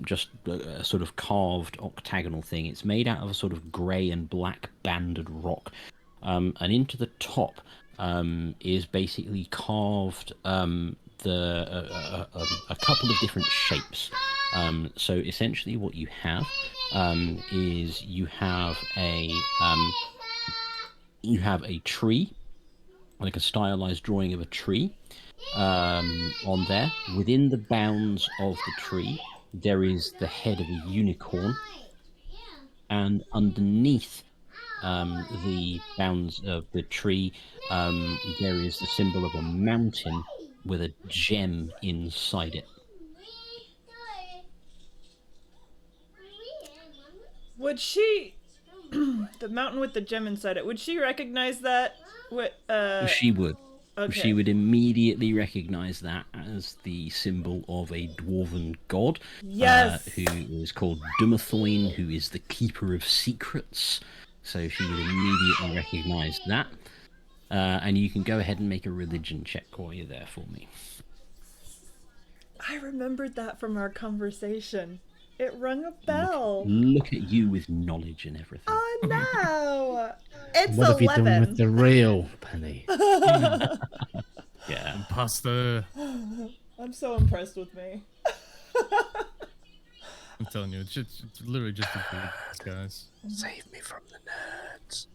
just a sort of carved octagonal thing. It's made out of a sort of grey and black banded rock, and into the top is basically carved a couple of different shapes. So essentially, what you have is you have a tree, like a stylized drawing of a tree. On there, within the bounds of the tree, there is the head of a unicorn, and underneath the bounds of the tree, there is the symbol of a mountain with a gem inside it. Would she... the mountain with the gem inside it, would she recognize that? She would. Okay. She would immediately recognize that as the symbol of a dwarven god. Yes! Who is called Dumathoin, who is the keeper of secrets. So she would immediately recognize that. And you can go ahead and make a religion check while you're there for me. I remembered that from our conversation. It rung a bell. Look at you with knowledge and everything. Oh no! It's What have you 11. done with the real Penny? Yeah. Pasta. I'm so impressed with me. I'm telling you, it's literally just a dude, these guys. Save me from the nerds.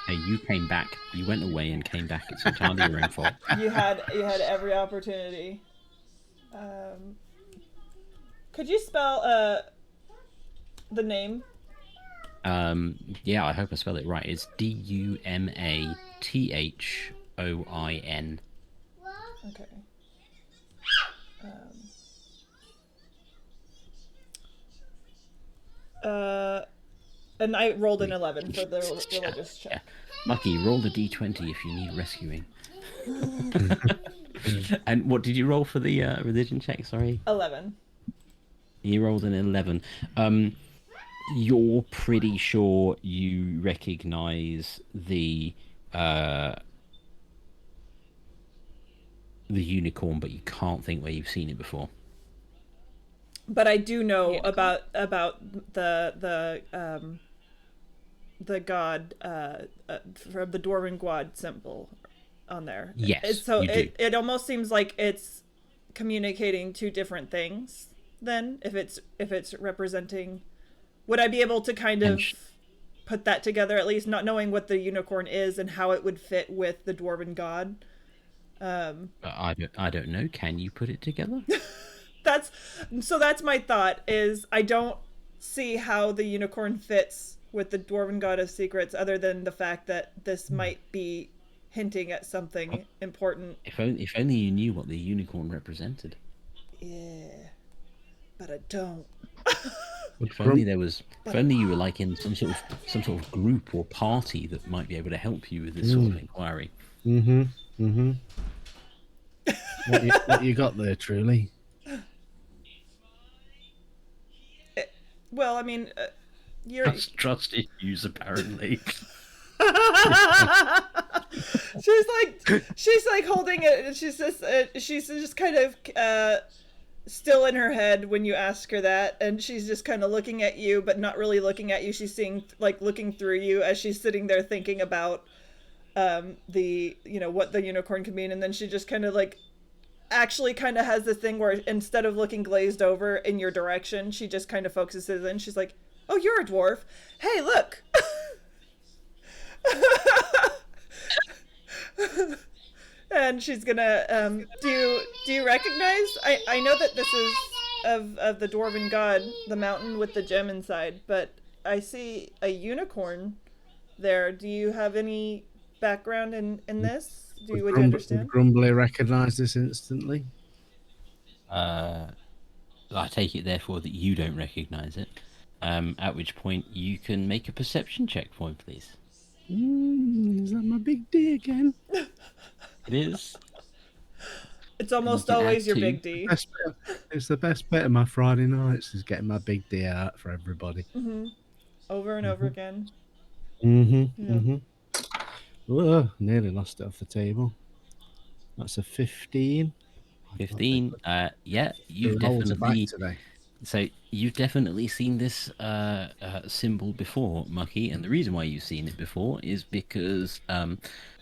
Hey, you came back. You went away and came back. It's entirely your own fault. You had every opportunity. Could you spell the name? Yeah, I hope I spell it right. It's Dumathon. Okay. And I rolled an 11 for the religious check. Yeah. Mucky, roll the d20 if you need rescuing. And what did you roll for the religion check? Sorry. 11. You rolled an 11. You're pretty sure you recognize the unicorn, but you can't think where you've seen it before. But I do know Unicorn. about the god from the Dwarven god symbol on there. Yes, So you do. it almost seems like it's communicating two different things. Then, if it's representing, would I be able to kind of put that together, at least not knowing what the unicorn is and how it would fit with the Dwarven god? I don't know. Can you put it together? That's my thought, is I don't see how the unicorn fits with the Dwarven god of secrets, other than the fact that this might be hinting at something important. If only you knew what the unicorn represented. Yeah, but I don't. If only you were like in some sort of group or party that might be able to help you with this sort of inquiry. What you got there, truly? Well, I mean, you're. Trust issues, apparently. she's like holding it, and she's just kind of still in her head when you ask her that, and she's just kind of looking at you, but not really looking at you. She's seeing, like, looking through you as she's sitting there thinking about the, you know, what the unicorn could mean, and then she just kind of like actually kind of has this thing where instead of looking glazed over in your direction, she just kind of focuses in. She's like, "Oh, you're a dwarf. Hey, look." And she's gonna do you recognize, I know that this is of the Dwarven god, the mountain with the gem inside, but I see a unicorn there. Do you have any background in this? Would you understand? Would Grumbly recognise this instantly? I take it, therefore, that you don't recognise it. At which point you can make a perception check for him, please. Is that my big D again? It is. It's almost You can always add your two. big D. It's the best bit of my Friday nights, is get my big D out for everybody. Over and over again. Oh, nearly lost it off the table. That's a 15. 15. Yeah, you've Who holds it back definitely. today? So you've definitely seen this symbol before, Mucky, and the reason why you've seen it before is because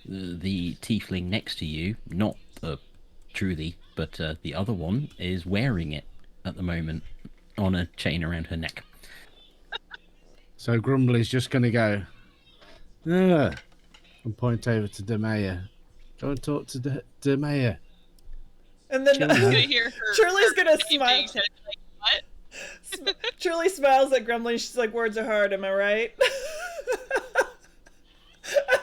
the tiefling next to you, not Truly, but the other one, is wearing it at the moment on a chain around her neck. So Grumbly's just going to go, and point over to Demea. Go and talk to Demea. And then You're gonna hear her. Shirley's gonna her smile. being said, like, what? Shirley smiles at Grumbly. She's like, "Words are hard, am I right?"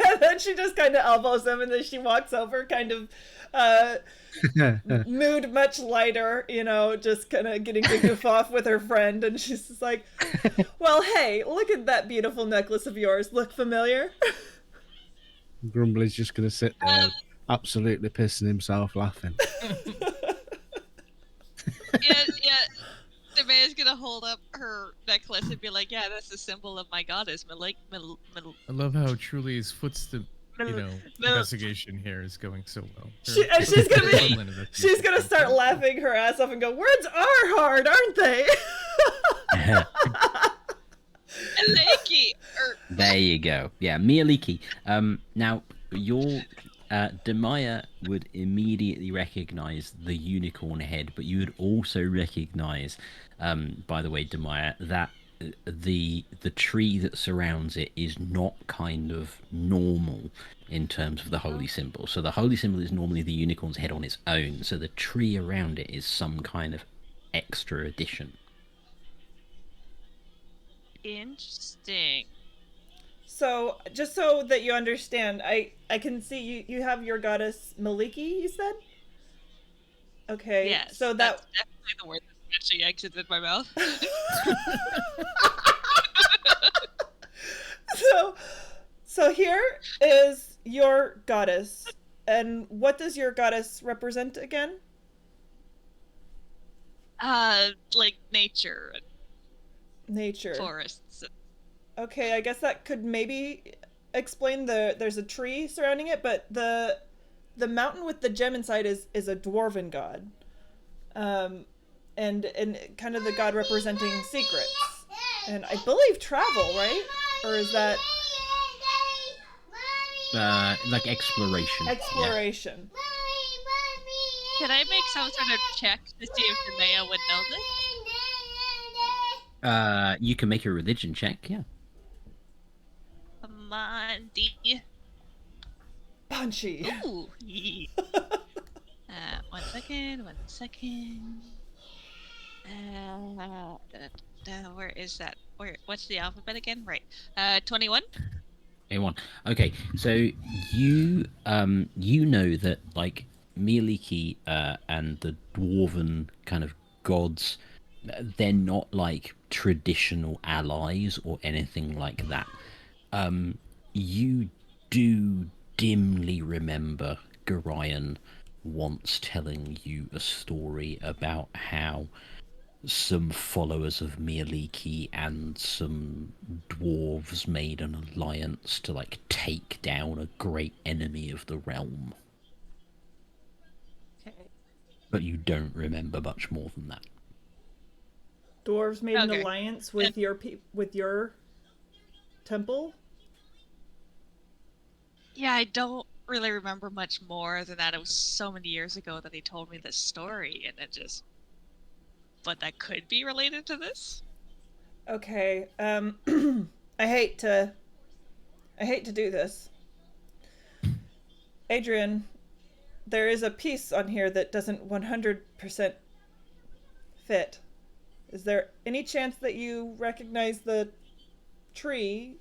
And then she just kind of elbows him, and then she walks over, kind of mood much lighter, you know, just kind of getting to goof off with her friend. And she's just like, "Well, hey, look at that beautiful necklace of yours. Look familiar?" Grumbly's just going to sit there, absolutely pissing himself laughing. Yeah. The man's gonna hold up her necklace and be like, "Yeah, that's the symbol of my goddess." I love how Truly's investigation here is going so well. She's gonna start laughing her ass off and go, "Words are hard, aren't they?" Leaky. There you go. Yeah, Mia Leakey. Now, Demaya would immediately recognize the unicorn head, but you would also recognize, by the way, Demaya, that the tree that surrounds it is not kind of normal in terms of the holy symbol. So the holy symbol is normally the unicorn's head on its own. So the tree around it is some kind of extra addition. Interesting. So, just so that you understand, I can see you have your goddess Maliki, you said? Okay. Yes. So that's that definitely the word that actually exited my mouth. so here is your goddess. And what does your goddess represent again? Like nature and Nature. forests. Okay, I guess that could maybe explain there's a tree surrounding it, but the mountain with the gem inside is a dwarven god. And kind of the god representing secrets. And I believe travel, right? Or is that Like exploration. exploration? Can I make some sort of check to see if Demea would know this? You can make a religion check, yeah. Come on, D. Punchy. Ooh. Yee. 1 second. 1 second. Where is that? What's the alphabet again? Right. 21. A1. Okay, so you know that like Mieliki and the dwarven kind of gods, they're not like traditional allies or anything like that. You do dimly remember Gorion once telling you a story about how some followers of Mieliki and some dwarves made an alliance to like take down a great enemy of the realm. Okay. But you don't remember much more than that. Dwarves made an Okay. alliance with your temple. Yeah, I don't really remember much more than that. It was so many years ago that he told me this story, and it just. But that could be related to this. Okay. I hate to do this. Adrian, there is a piece on here that doesn't 100% fit. Is there any chance that you recognize the tree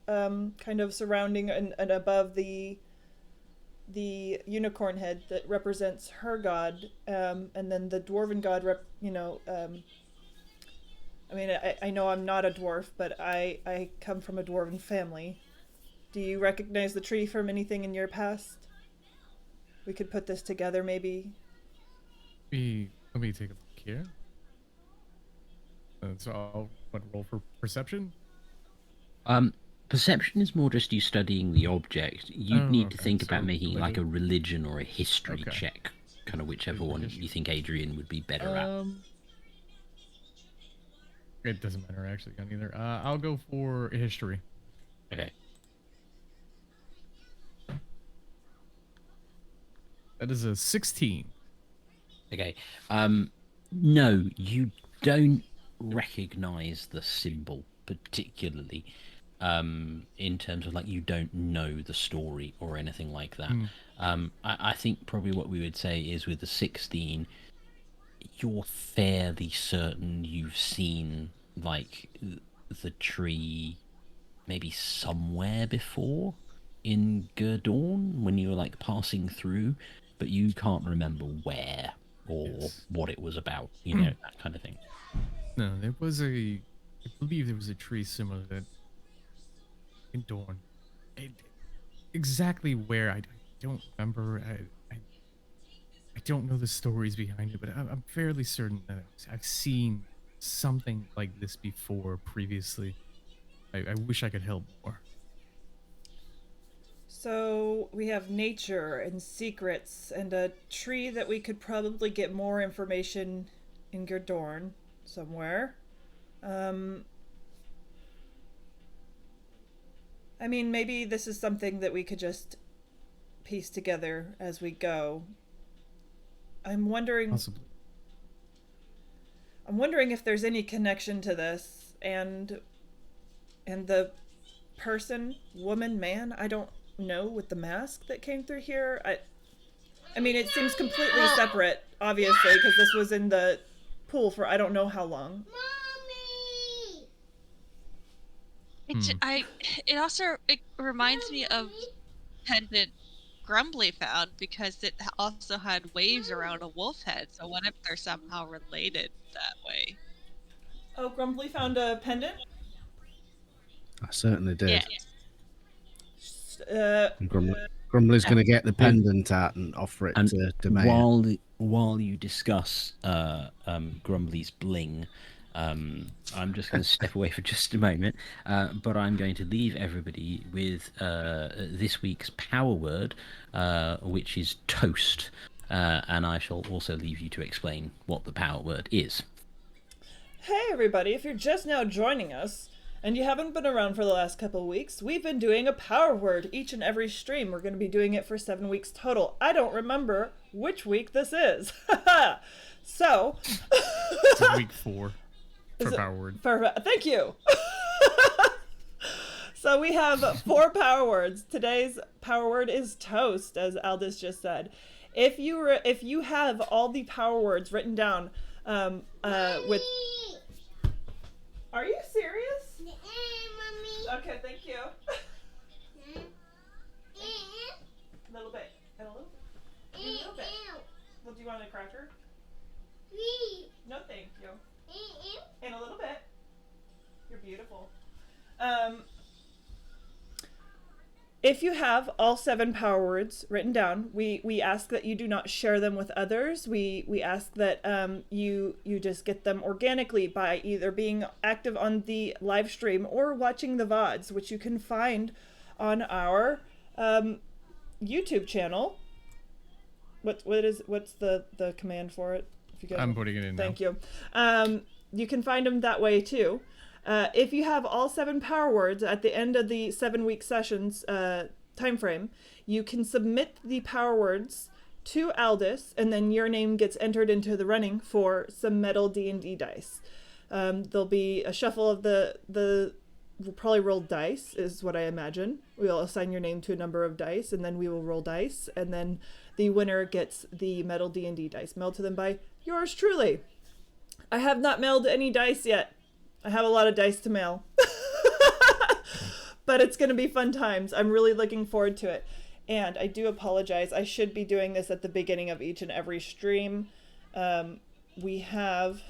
kind of surrounding and above the unicorn head that represents her god, and then the dwarven god I mean, I know I'm not a dwarf, but I come from a dwarven family. Do you recognize the tree from anything in your past? We could put this together, maybe. Let me take a look here. So I'll roll for perception. Perception is more just you studying the object. You'd need to okay, think about so making like a religion. religion or a history Okay. check, kind of whichever Religion or one history. you think Adrian would be better at. It doesn't matter actually on either. I'll go for history. Okay. That is a 16. Okay. No, you don't recognize the symbol particularly. In terms of like you don't know the story or anything like that. I think probably what we would say is with the 16, you're fairly certain you've seen like the tree maybe somewhere before in Gurdorn when you were like passing through, but you can't remember where or Yes. what it was about, you know, that kind of thing. No, there was I believe there was a tree similar that in Dorn. Exactly where I don't remember. I don't know the stories behind it, but I'm fairly certain that I've seen something like this before previously. I wish I could help more. So we have nature and secrets and a tree that we could probably get more information in Gerdorn somewhere. I mean, maybe this is something that we could just piece together as we go. I'm wondering Possibly. if there's any connection to this and the person, woman, man, I don't know, with the mask that came through here. I mean, it seems completely separate, obviously, because this was in the pool for I don't know how long. It reminds me of pendant Grumbly found, because it also had waves around a wolf head. So what if they're somehow related that way? Oh, Grumbly found a pendant? I certainly did. Uh, Grumbly's going to get the pendant out and offer it And to Demea. while you discuss Grumbly's bling, I'm just going to step away for just a moment, but I'm going to leave everybody with this week's power word, which is toast, and I shall also leave you to explain what the power word is. Hey everybody, if you're just now joining us, and you haven't been around for the last couple of weeks, we've been doing a power word each and every stream. We're going to be doing it for 7 weeks total. I don't remember which week this is. So... It's week 4 for power word. Thank you! So we have 4 power words. Today's power word is toast, as Aldous just said. If you have all the power words written down with... Are you serious? Okay, thank you. A little bit. And a little bit. A little bit. Well, do you want a cracker? No, thank you. And a little bit. You're beautiful. If you have all 7 power words written down, we ask that you do not share them with others. We ask that you just get them organically by either being active on the live stream or watching the VODs, which you can find on our YouTube channel. What's the command for it? If you guys I'm putting it in now. Thank you. You can find them that way too. If you have all 7 power words at the end of the 7-week sessions time frame, you can submit the power words to Aldous, and then your name gets entered into the running for some metal D&D dice. There'll be a shuffle of the we'll probably roll dice, is what I imagine. We'll assign your name to a number of dice, and then we will roll dice, and then the winner gets the metal D&D dice mailed to them by yours truly. I have not mailed any dice yet. I have a lot of dice to mail. But it's going to be fun times. I'm really looking forward to it. And I do apologize. I should be doing this at the beginning of each and every stream. We have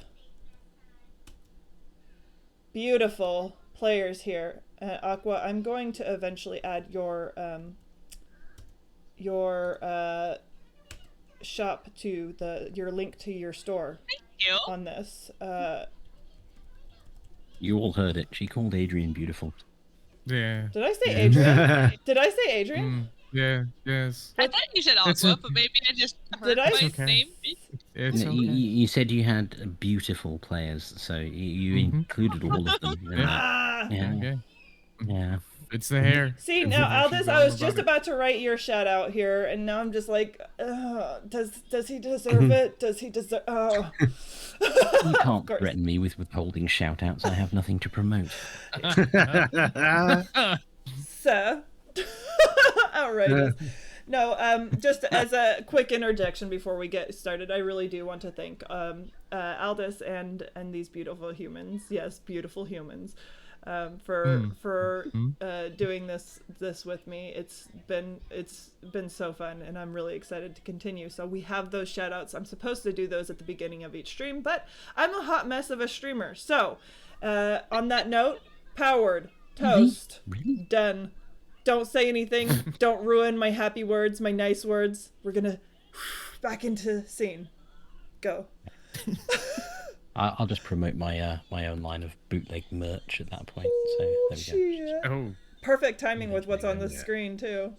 beautiful players here. Aqua, I'm going to eventually add your shop to your link to your store. Thank you. On this. You all heard it. She called Adrian beautiful. Yeah. Did I say Adrian? Did I say Adrian? Yeah. Yes. I thought you said It's Aqua, okay. but maybe I just heard Did I? my It's okay. name. It's okay. You said you had beautiful players, so you included all of them. in that. Ah! Yeah, Okay. yeah. It's the hair. See, It's now the Aldous, she's I all was just it. about to write your shout out here, and now I'm just like, does he deserve it? Does he deserve? Oh. You can't course. threaten me with withholding shout-outs. I have nothing to promote. So, outrageous. No, just as a quick interjection before we get started, I really do want to thank Aldous and these beautiful humans. Yes, beautiful humans. For doing this with me. It's been so fun, and I'm really excited to continue. So we have those shout outs. I'm supposed to do those at the beginning of each stream, but I'm a hot mess of a streamer. So on that note, powered, toast, Really? done. Don't say anything. Don't ruin my happy words, my nice words. We're gonna back into scene. Go. I'll just promote my my own line of bootleg merch at that point. So there we go. Yeah. Oh. Perfect timing with what's on the screen too.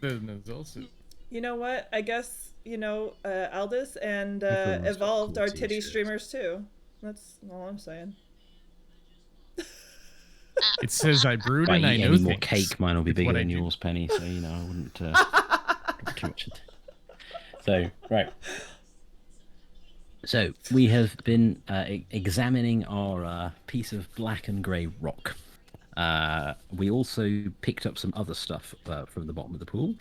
There's also. You know what? I guess, Aldous and Everyone's got Evolved cool are titty t-shirts. streamers too. That's all I'm saying. It says I brewed If I and I eat know any more things. cake, mine will be It's what bigger I than do. yours, Penny. So I wouldn't drink too much. So right. So we have been examining our piece of black and grey rock. We also picked up some other stuff from the bottom of the pool.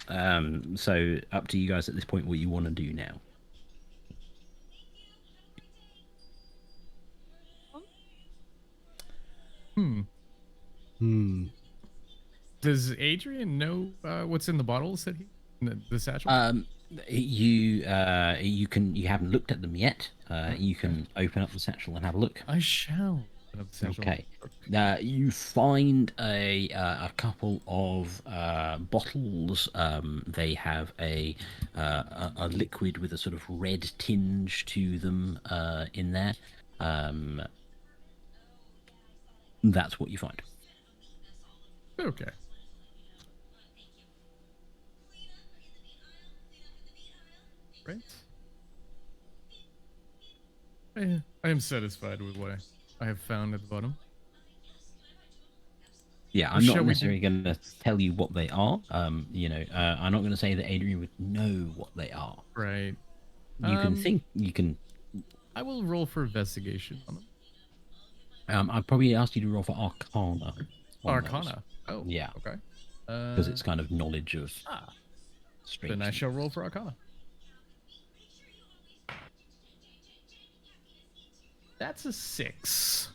So up to you guys at this point what you want to do now. Does Adrian know what's in the bottles that the satchel? You haven't looked at them yet. You can open up the satchel and have a look. I shall. Open up the satchel. Okay. You find a couple of bottles. They have a liquid with a sort of red tinge to them in there. That's what you find. Okay. Right. I am satisfied with what I have found at the bottom. Yeah, I'm Shall not we necessarily going to tell you what they are. I'm not going to say that Adrian would know what they are. Right. You can think. You can. I will roll for investigation on them. I'd probably ask you to roll for Arcana. Arcana. Oh. Yeah. Okay. Because it's kind of knowledge of. Strange. Then I shall roll for Arcana. That's a 6.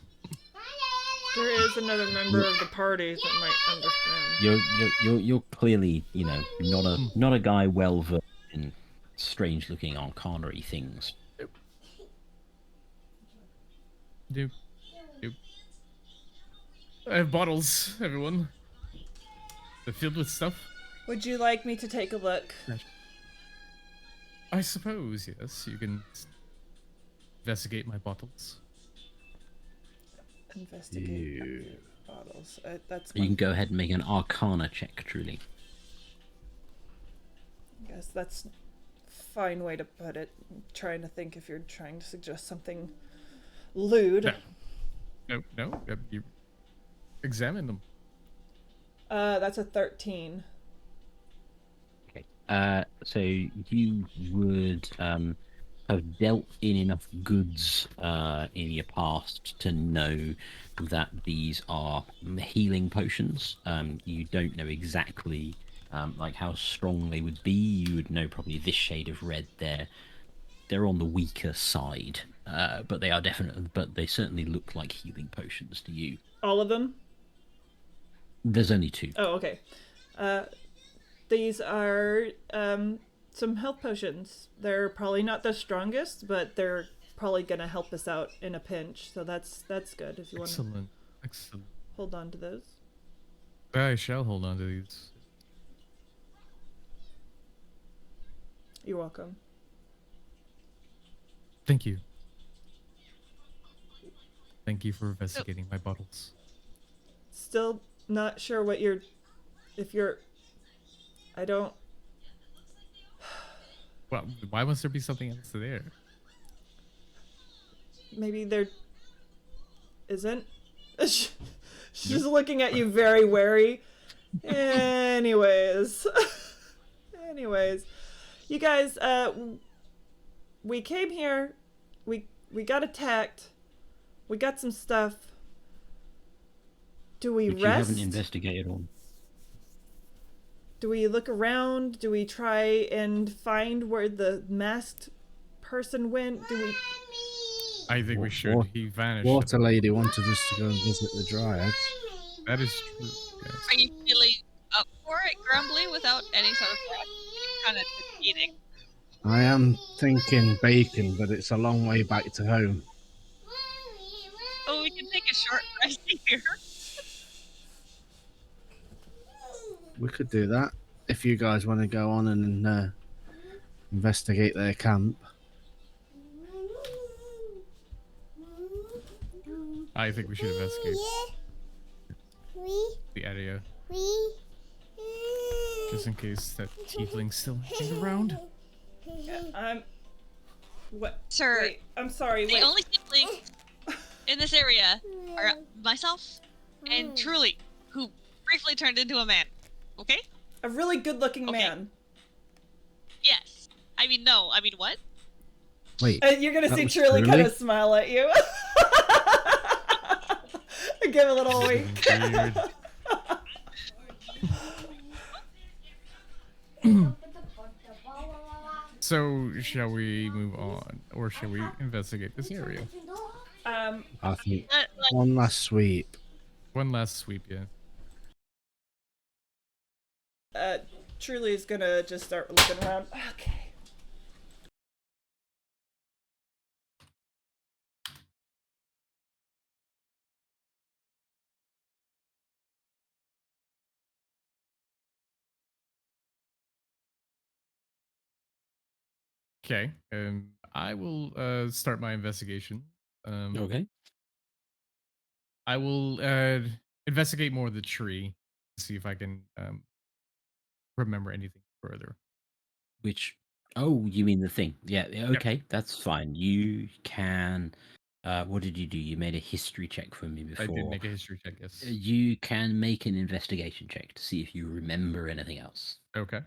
There is another member of the party that might understand. You're clearly, not a guy well versed in strange looking arcana-y things. Do. I have bottles, everyone. They're filled with stuff. Would you like me to take a look? I suppose, yes. You can investigate my bottles. Investigate bottles. That's. You can go ahead and make an arcana check, truly. I guess that's a fine way to put it. I'm trying to think if you're trying to suggest something lewd. No. You examine them. That's a 13. Okay. So you would have dealt in enough goods in your past to know that these are healing potions. You don't know exactly like how strong they would be. You would know probably this shade of red. They're on the weaker side, but they are definitely. But they certainly look like healing potions to you. All of them? There's only 2. Oh, okay. These are some health potions. They're probably not the strongest, but they're probably gonna help us out in a pinch. So that's good if you want to Excellent. hold on to those. I shall hold on to these. You're welcome. Thank you. Thank you for investigating my bottles. Still not sure what I don't. Well, why must there be something else there? Maybe there isn't. She's looking at you very wary. Anyways, you guys, we came here. We got attacked. We got some stuff. Do we Which you rest? haven't investigated on. Do we look around? Do we try and find where the masked person went? Do we? I think we should. He vanished. Water Lady wanted us to go and visit the Dryads. That is true. Yes. Are you feeling up for it, Grumbly, without any sort of kind of eating? I am thinking bacon, but it's a long way back to home. Oh, we can take a short rest here. We could do that if you guys want to go on and investigate their camp. I think we should investigate the area. Just in case that tiefling's still hanging around. What? Sir, Wait, I'm sorry. the Wait. only tiefling in this area are myself, and truly, who briefly turned into a man. Okay? A really good-looking Okay. man. Yes. I mean, no. I mean, what? Wait, You're gonna that see was Truly kind Truly? of smile at you. Give a little This is wink. weird. So, shall we move on, or shall we investigate this area? I think Like, one last sweep. One last sweep, yeah. Truly is gonna just start looking around. Okay. Okay. I will start my investigation. Okay. I will investigate more of the tree, see if I can remember anything further. Which, oh, you mean the thing? Yeah. Okay, that's fine. You can. What did you do? You made a history check for me before. I did make a history check, yes. You can make an investigation check to see if you remember anything else. Okay.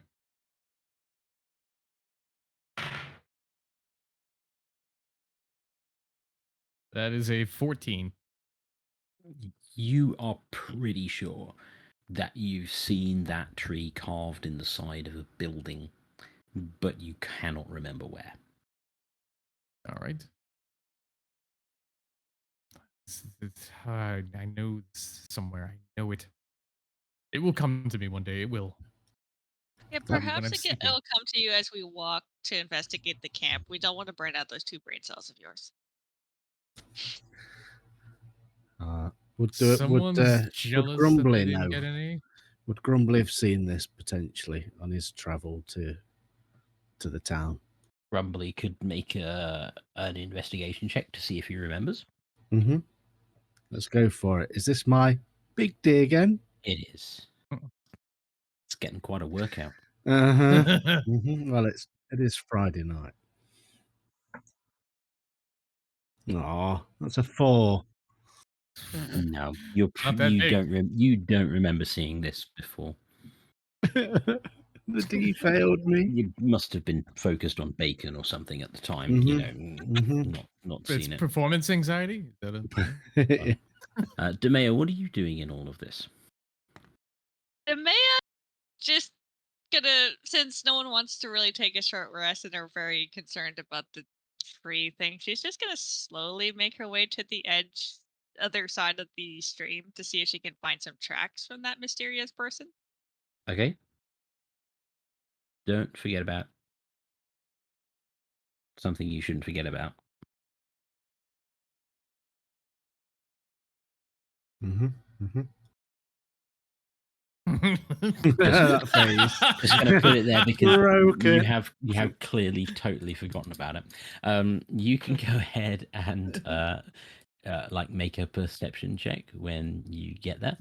That is a 14. You are pretty sure that you've seen that tree carved in the side of a building, but you cannot remember where. All right. I know this somewhere. I know it. It will come to me one day. It will. yeah, When perhaps I'm sleeping. it'll come to you as we walk to investigate the camp. We don't want to burn out those 2 brain cells of yours. Someone's would jealous that Grumbly they didn't know? get any. Would Grumbly have seen this potentially on his travel to the town? Grumbly could make an investigation check to see if he remembers. Mm-hmm. Let's go for it. Is this my big day again? It is. It's getting quite a workout. Uh-huh. Mm-hmm. Well, it is Friday night. Aw, that's a 4. No, you Not that big. don't remember seeing this before. The D failed me. You must have been focused on bacon or something at the time. You know, Mm-hmm. not It's seen it. performance anxiety. Is that a thing? Demea, what are you doing in all of this? The Maya just gonna, since no one wants to really take a short rest and are very concerned about the tree thing, she's just gonna slowly make her way to the other side of the stream to see if she can find some tracks from that mysterious person. Okay. Don't forget about something you shouldn't forget about. Mm-hmm. Mm-hmm. Just- That phase. Just going to put it there because Broke you it. have clearly totally forgotten about it. You can go ahead and like make a perception check when you get there.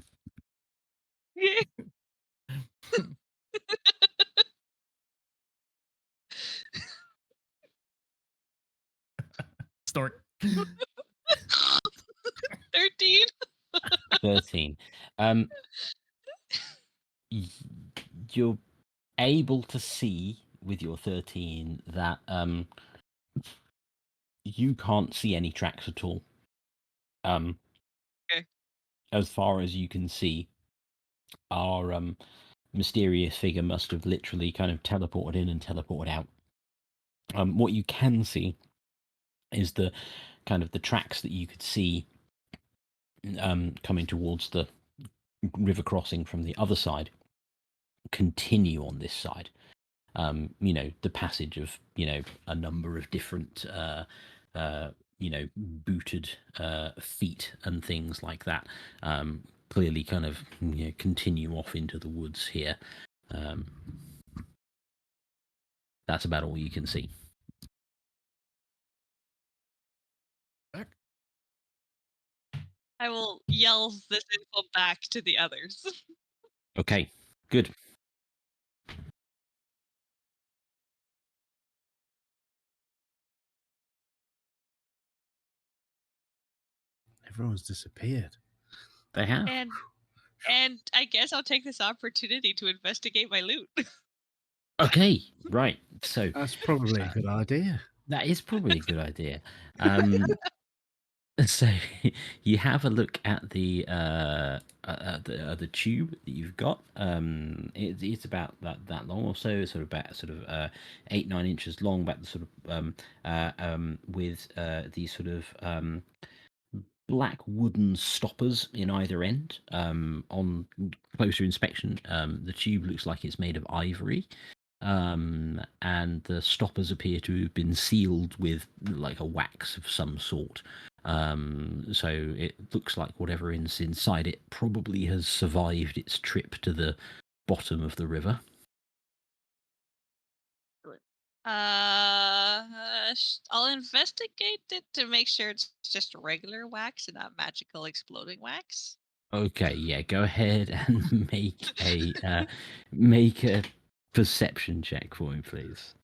Start. 13. 13. You're able to see with your 13 that you can't see any tracks at all. Okay. As far as you can see, our mysterious figure must have literally kind of teleported in and teleported out. What you can see is the kind of the tracks that you could see coming towards the river crossing from the other side continue on this side. The passage of a number of different booted feet and things like that clearly kind of continue off into the woods here. That's about all you can see. I will yell this info back to the others. Okay, good. Everyone's disappeared. They have. And I guess I'll take this opportunity to investigate my loot. Okay, right. So That's probably a good idea. that is probably a good idea. So you have a look at the tube that you've got. It's about that long or so, sort of about 8-9 inches long, about the sort of with these sort of black wooden stoppers in either end. On closer inspection, the tube looks like it's made of ivory, and the stoppers appear to have been sealed with like a wax of some sort. So it looks like whatever is inside it probably has survived its trip to the bottom of the river. I'll investigate it to make sure it's just regular wax and not magical exploding wax. Okay, yeah, go ahead and make a perception check for me, please.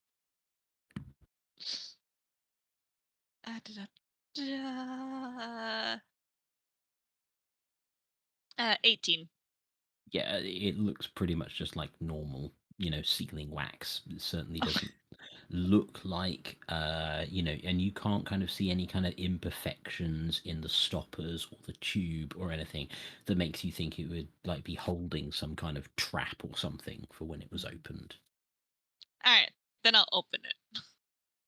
Da-da-da. 18. Yeah, it looks pretty much just like normal, sealing wax. It certainly doesn't look like, and you can't kind of see any kind of imperfections in the stoppers or the tube or anything that makes you think it would like be holding some kind of trap or something for when it was opened. All right, then I'll open it.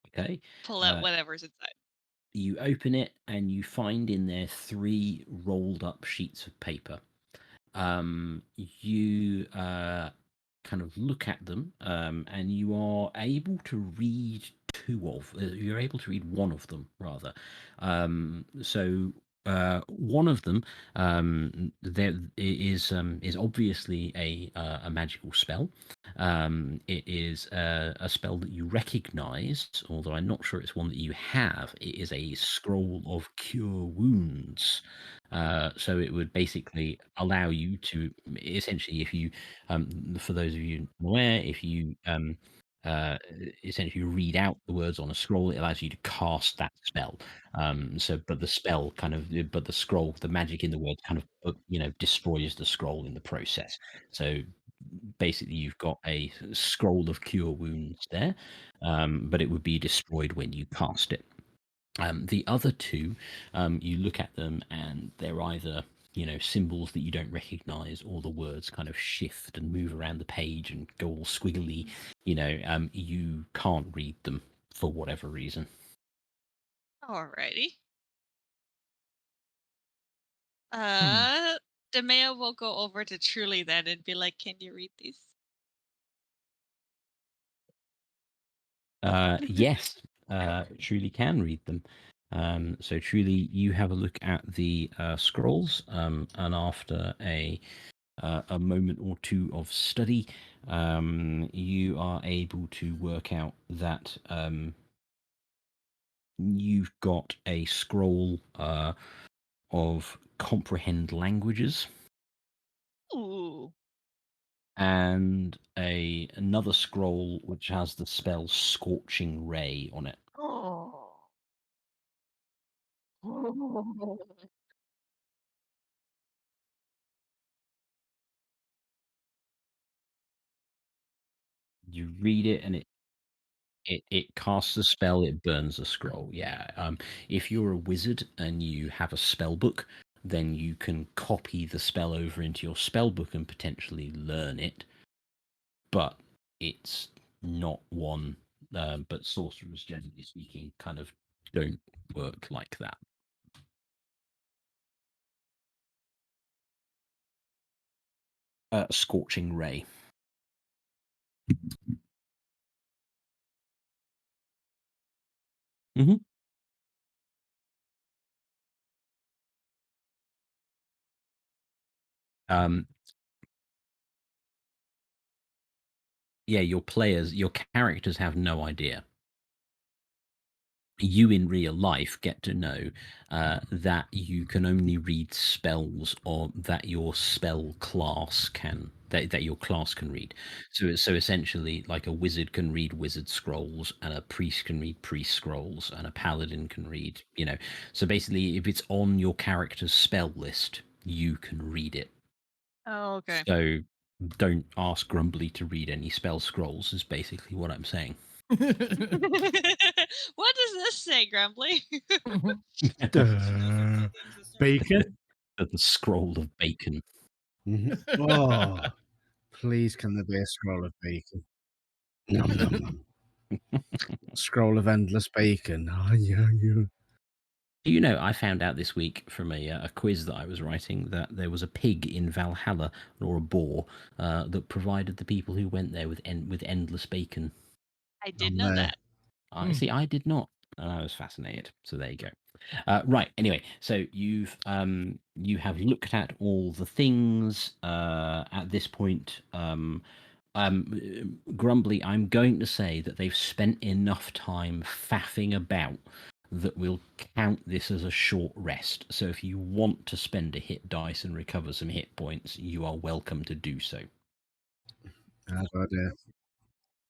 Okay. Pull out whatever's inside. You open it and you find in there 3 rolled up sheets of paper. You kind of look at them, and you are able to read you're able to read one of them rather. So one of them, there is obviously a magical spell. It is a spell that you recognize, although I'm not sure it's one that you have. It is a scroll of cure wounds. So it would basically allow you to essentially, if you, for those of you aware, if you essentially read out the words on a scroll, it allows you to cast that spell. But the spell but the scroll, the magic in the word kind of, destroys the scroll in the process. So basically, you've got a scroll of cure wounds there, but it would be destroyed when you cast it. The other 2, you look at them and they're either symbols that you don't recognize, or the words kind of shift and move around the page and go all squiggly. You can't read them for whatever reason. Alrighty. Demea will go over to Truly then and be like, "Can you read these?" Yes, Truly can read them. So Truly, you have a look at the scrolls, and after a moment or 2 of study, you are able to work out that you've got a scroll of comprehend languages. Ooh. And another scroll which has the spell Scorching Ray on it. Oh. You read it and it casts a spell, it burns a scroll. Yeah. If you're a wizard and you have a spell book, then you can copy the spell over into your spell book and potentially learn it. But it's not one. But sorcerers, generally speaking, kind of don't work like that. Scorching Ray. Mm-hmm. Yeah, your characters have no idea. You in real life get to know that you can only read spells, or that your spell class can that your class can read. So essentially, like a wizard can read wizard scrolls, and a priest can read priest scrolls, and a paladin can read. So basically, if it's on your character's spell list, you can read it. Oh, okay. So don't ask Grumbly to read any spell scrolls, is basically what I'm saying. What does this say, Grumbly? Duh. Bacon. The scroll of bacon. Oh, please, can there be a scroll of bacon? Nom nom nom. Scroll of endless bacon. Oh, yeah, yeah. Do you know, I found out this week from a quiz that I was writing that there was a pig in Valhalla, or a boar, that provided the people who went there with endless bacon. I did I'm know there. that. I see. I did not, and I was fascinated. So there you go. Right. Anyway, so you have looked at all the things at this point. Grumbly, I'm going to say that they've spent enough time faffing about that we'll count this as a short rest. So if you want to spend a hit dice and recover some hit points, you are welcome to do so. How do I do?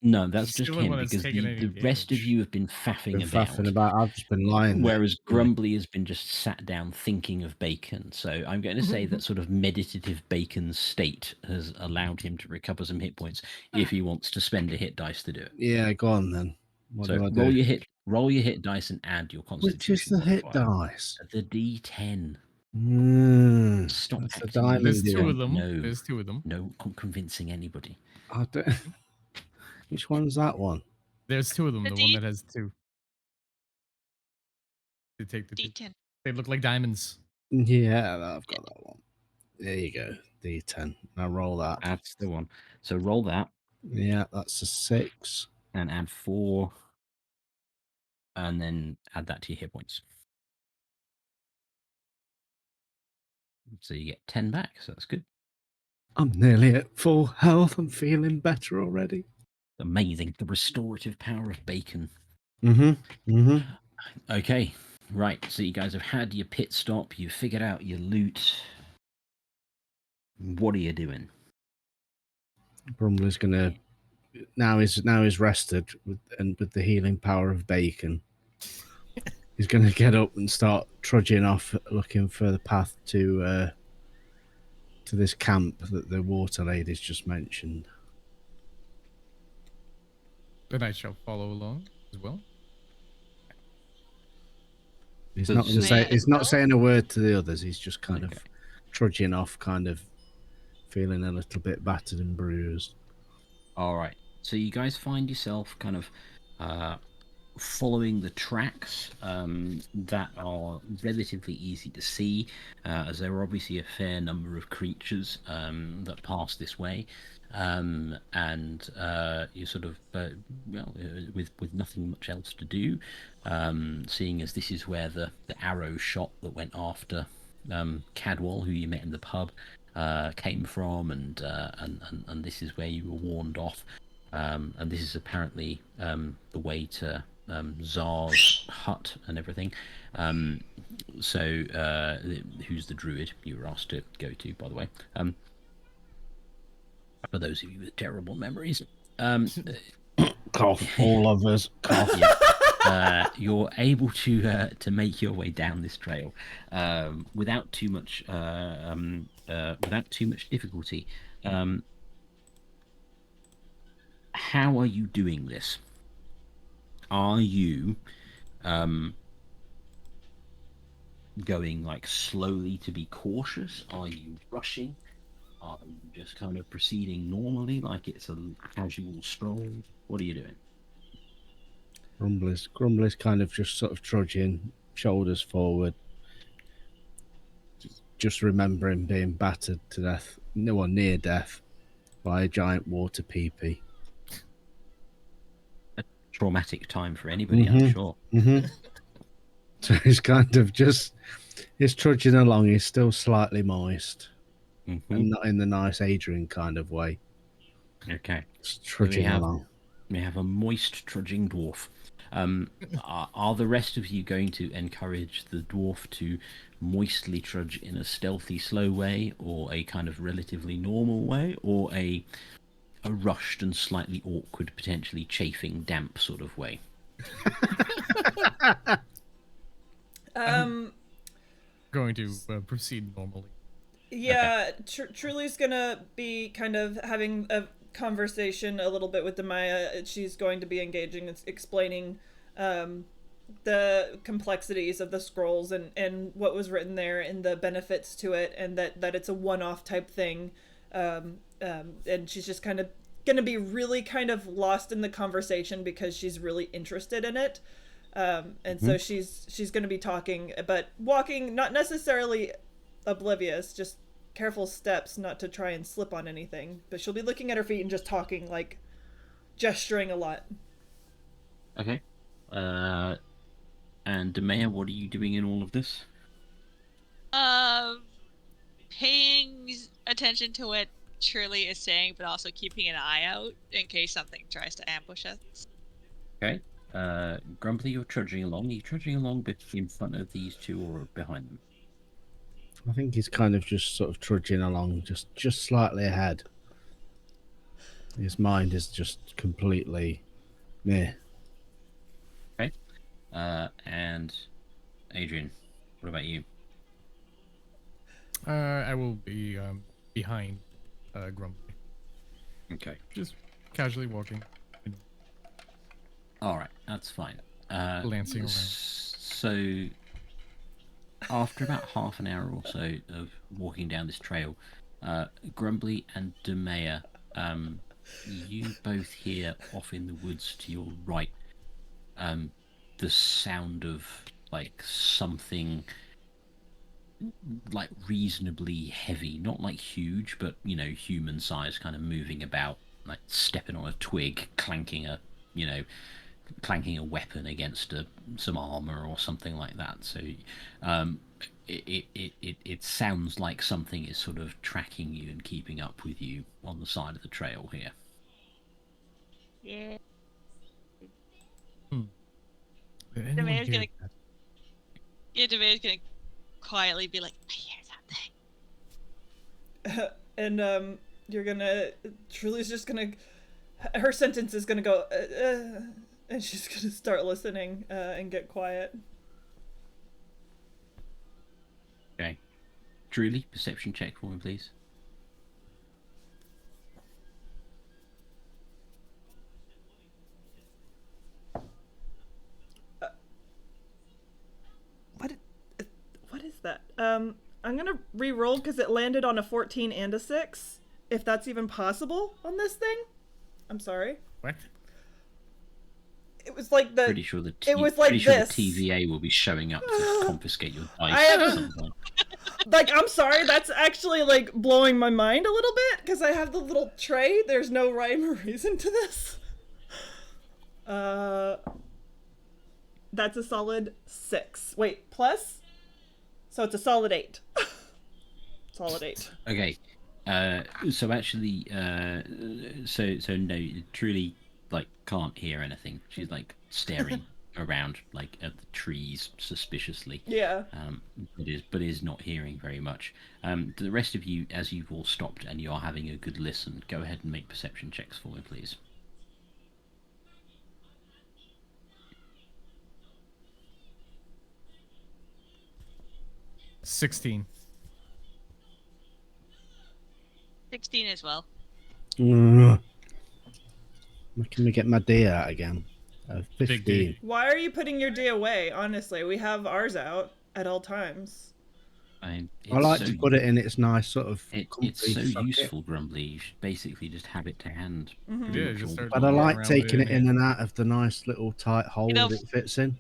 No, that's He's the just only him, one that's because taken the any rest of damage. you have been faffing Been about. faffing about. I've just been lying there. Whereas Grumbly has been just sat down thinking of bacon. So I'm going to say that sort of meditative bacon state has allowed him to recover some hit points if he wants to spend a hit dice to do it. Yeah, go on then. What So do I roll do? your hit dice and add your Which is constitution the hit modifier. dice? The D10. Stop Stop that's the acting diamond There's two one. of them. No. There's two of them. No convincing anybody. I don't... Which one's that one? There's two of them. The The one D- that has two. They take the two. D10. They look like diamonds. Yeah, I've got that one. There you go. D10. Now roll that. That's the one. So roll that Yeah, that's a 6. and add 4, and then add that to your hit points. So you get 10 back. So that's good. I'm nearly at full health. I'm feeling better already. Amazing. The restorative power of bacon. Mm-hmm. Okay, right. So you guys have had your pit stop. You've figured out your loot. What are you doing? Grumbly's gonna now he's rested with the healing power of bacon. He's gonna get up and start trudging off, looking for the path to this camp that the water lady's just mentioned. Then I shall follow along as well. He's So- not gonna so- say. He's not saying a word to the others. He's just kind Okay. of trudging off, kind of feeling a little bit battered and bruised. All right. So you guys find yourself kind of following the tracks that are relatively easy to see, as there are obviously a fair number of creatures that pass this way, and you sort of with nothing much else to do, seeing as this is where the arrow shot that went after Cadwell, who you met in the pub, came from, and this is where you were warned off, and this is apparently the way to Czar's hut and everything. So who's the druid you were asked to go to, by the way? For those of you with terrible memories, Cough, all of us. Cough. yeah. You're able to make your way down this trail without too much difficulty. How are you doing this? Are you going like slowly to be cautious? Are you rushing? Are you just kind of proceeding normally, like it's a casual stroll? What are you doing? Grumbly's kind of just sort of trudging, shoulders forward, just remembering being battered to death, no one near death, by a giant water peepee. Traumatic time for anybody, I'm sure. Mm-hmm. So he's kind of he's trudging along. He's still slightly moist, and not in the nice Adrian kind of way. Okay. Just trudging along. We have a moist, trudging dwarf. Are the rest of you going to encourage the dwarf to moistly trudge in a stealthy, slow way, or a kind of relatively normal way, or a rushed and slightly awkward, potentially chafing, damp sort of way? Going to proceed normally. Yeah, Truly's gonna be kind of having a conversation a little bit with Demaya. She's going to be engaging and explaining the complexities of the scrolls and what was written there and the benefits to it, and that it's a one-off type thing. And she's just kind of going to be really kind of lost in the conversation because she's really interested in it. And so she's going to be talking, but walking, not necessarily oblivious, just careful steps not to try and slip on anything. But she'll be looking at her feet and just talking, like gesturing a lot. Okay. And Demea, what are you doing in all of this? Paying attention to what Shirley is saying, but also keeping an eye out in case something tries to ambush us. Okay. Grumbly, you're trudging along. Are you trudging along in front of these two or behind them? I think he's kind of just sort of trudging along, just slightly ahead. His mind is just completely meh. Okay. And Adrian, what about you? I will be behind Grumbly, Okay. just casually walking, All right, that's fine. glancing around. So, after about half an hour or so of walking down this trail, Grumbly and Demea, you both hear off in the woods to your right the sound of like something like reasonably heavy, not like huge, but human size, kind of moving about, like stepping on a twig, clanking a weapon against some armor or something like that. So it sounds like something is sort of tracking you and keeping up with you on the side of the trail here. Yeah. Did anyone Demea's hear gonna- that? Yeah, Demea's gonna quietly be like, I hear something. And you're gonna Truly's just gonna her sentence is gonna go and she's gonna start listening and get quiet. Okay. Truly, perception check for me, please. What is that? I'm gonna re-roll because it landed on a 14 and a 6. If that's even possible on this thing. I'm sorry. What? It was like the Pretty sure the it was like pretty sure this. the TVA will be showing up to confiscate your dice. I have- at some point. Like, I'm sorry, that's actually like blowing my mind a little bit because I have the little tray. There's no rhyme or reason to this. That's a solid 6. Wait, plus? So it's a solid 8. Solid 8. Okay. So actually, so no, Truly like can't hear anything. She's like staring around like at the trees suspiciously. Yeah. But is not hearing very much. The rest of you, as you've all stopped and you're having a good listen, go ahead and make perception checks for me, please. — 16. 16 as well. Can we get my D out again? Big 15. D. Why are you putting your D away? Honestly, we have ours out at all times. I like to put it in its nice sort of. It's so comfy socket. useful, Grumbly. You should basically just have it to hand. Mhm. Yeah, just start But I rolling like around taking it it. in and out of the nice little tight hole know- that it fits in.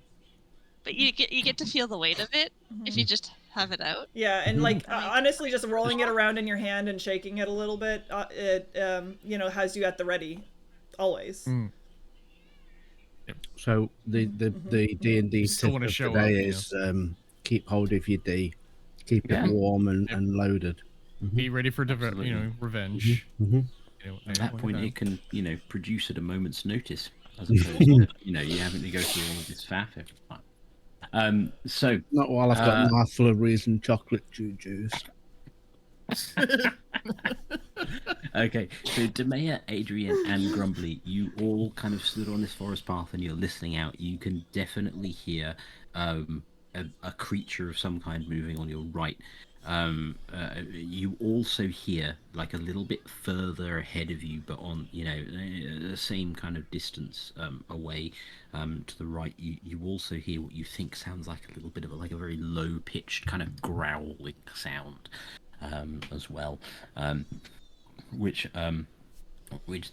But you get to feel the weight of it if you just have it out. Yeah, and Mhm. like honestly, just rolling it around in your hand and shaking it a little bit, it has you at the ready, always. Mm. So the D&D You still tip wanna of show today up, you is keep hold of your D, keep Yeah. it warm and Yep. loaded. Be ready for Absolutely. revenge. Mm-hmm. At that point, it it can, produce at a moment's notice, as opposed to, you having to go through all of this faff every time. So, Not while I've got a mouthful of raisin chocolate juice. okay, so Demea, Adrian, and Grumbly, you all kind of stood on this forest path and you're listening out. You can definitely hear a creature of some kind moving on your right. You also hear, like a little bit further ahead of you, but on the same kind of distance away to the right, you also hear what you think sounds like a little bit of a very low pitched kind of growling sound as well, which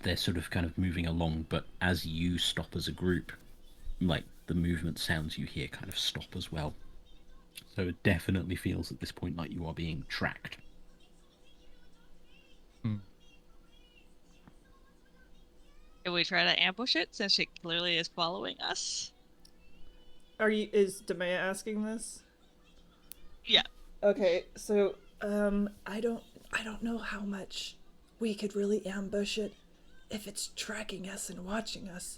they're sort of kind of moving along, but as you stop as a group, like the movement sounds you hear kind of stop as well. So it definitely feels at this point like you are being tracked. Can we try to ambush it since it clearly is following us? Is Demea asking this? Yeah. Okay, so I don't know how much we could really ambush it if it's tracking us and watching us.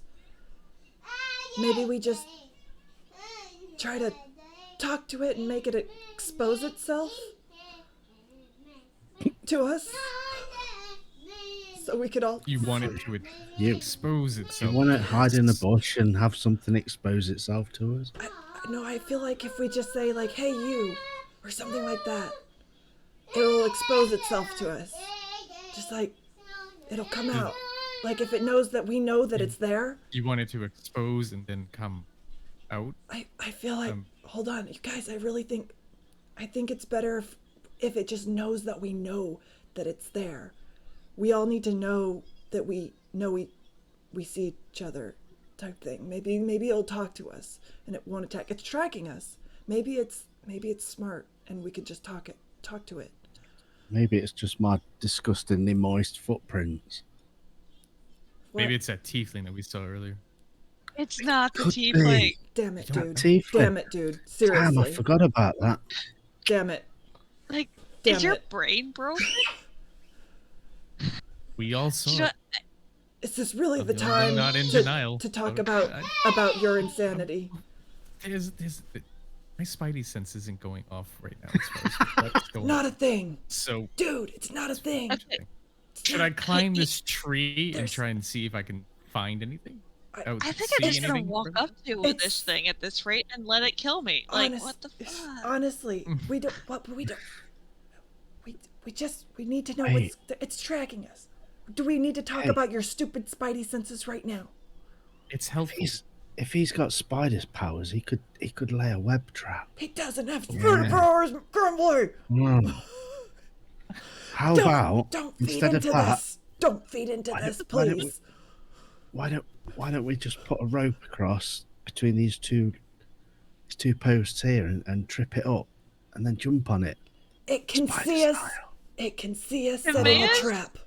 Maybe we just try to talk to it and make it expose itself to us, so we could all. You want it to expose You itself. want to hide in a bush and have something expose itself to us? No, I feel like if we just say like, "Hey, you," or something like that, it will expose itself to us. Just like it'll come out. Like if it knows that we know that it's there. You want it to expose and then come out. I feel like hold on, you guys. I think it's better if it just knows that we know that it's there. We all need to know that we see each other, type thing. Maybe it'll talk to us and it won't attack. It's tracking us. Maybe it's smart and we can just talk to it. Maybe it's just my disgustingly moist footprints. Maybe it's that tiefling that we saw earlier. It's not the Could tiefling. be. Damn it, That dude. tiefling. Damn it, dude. Seriously. Damn, I forgot about that. Damn it. Like, Damn is your it. brain broken? We all saw Should it. Is this really the I'm time not in denial. to talk Okay, about your insanity? My spidey sense isn't going off right now as far as what's going Not on. a thing. So Dude, it's not a thing. should I climb this tree and try and see if I can find anything? I would I think see I'm just gonna anything walk from up it? to It's- this thing at this rate and let it kill me. Like, what the fuck? Honestly, we don't. What we don't. We need to know Hey. it's tracking us. Do we need to talk Hey. about your stupid spidey senses right now? It's helpful. If he's got spider's powers, he could lay a web trap. He doesn't have spider powers, Grumbly. How about Don't feed instead of into that, this. Don't feed into why this, don't- why don't please. why don't we just put a rope across between these two posts here and trip it up, and then jump on it? It can Spider see us. style. It can see us The setting a man? trap.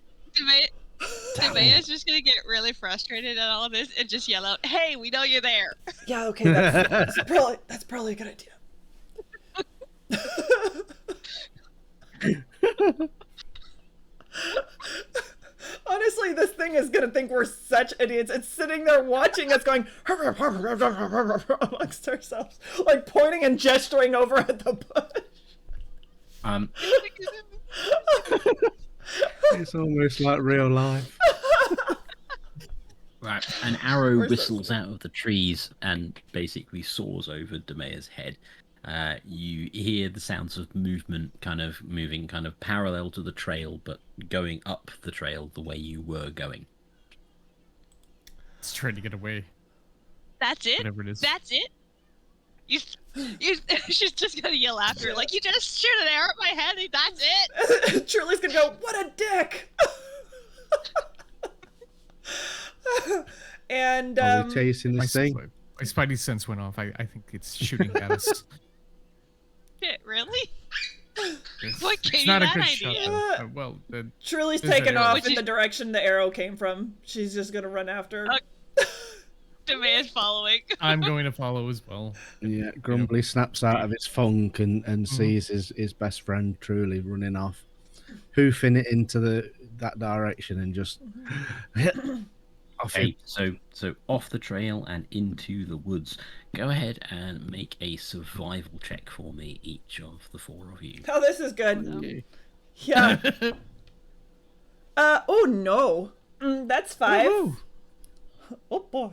Demea's just gonna get really frustrated at all this and just yell out, "Hey, we know you're there!" Yeah, okay, that's probably a good idea. Honestly, this thing is gonna think we're such idiots. It's sitting there watching us going amongst ourselves, like pointing and gesturing over at the bush. It's almost like real life. Right, an arrow Where's whistles out of the trees and basically soars over Demea's head. You hear the sounds of movement, kind of moving, kind of parallel to the trail, but going up the trail the way you were going. It's trying to get away. That's it. Whatever it is. That's it. You. She's just gonna yell after her, like, "You just shoot an arrow at my head, and that's it." Truly's gonna go, "What a dick!" And Are we chasing My, this thing? my spidey sense went off. I think it's shooting at us. Shit, really? It's, What gave it's you not a that good idea? shot. Though. Well, Truly's There's an taken arrow. off Which in is- the direction the arrow came from. She's just gonna run after. Demea's following. I'm going to follow as well. Yeah, Grumbly snaps out of its funk and sees his best friend Truly running off, hoofing it into that direction and just off him. Okay, so off the trail and into the woods. Go ahead and make a survival check for me, each of the four of you. Oh, this is good. Okay. Yeah. Oh no. That's 5. Woohoo! Oh boy.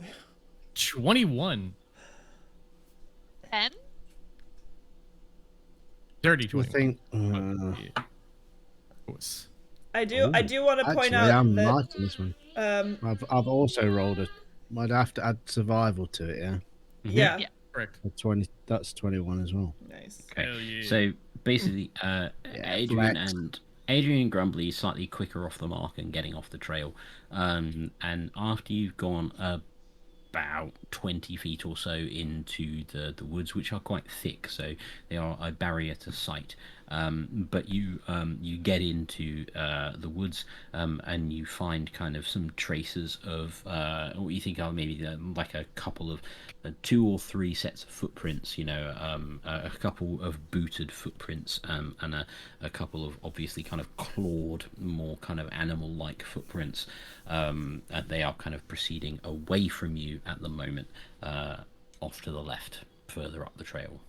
21. 10? Dirty I 21. think. But, yeah, of course. I do want to point Actually, out I'm that right on this one. I've also rolled a. I'd have to add survival to it. Yeah, yeah. Yeah. Correct. 20. That's 21 as well. Nice. Okay. Hell yeah. So basically, Adrian flex. and Grumbly slightly quicker off the mark and getting off the trail. And after you've gone about 20 feet or so into the woods, which are quite thick, so they are a barrier to sight. But you get into the woods and you find kind of some traces of what you think are maybe like a couple of 2 or 3 sets of footprints, a couple of booted footprints and a couple of obviously kind of clawed, more kind of animal-like footprints. They are kind of proceeding away from you at the moment, off to the left, further up the trail.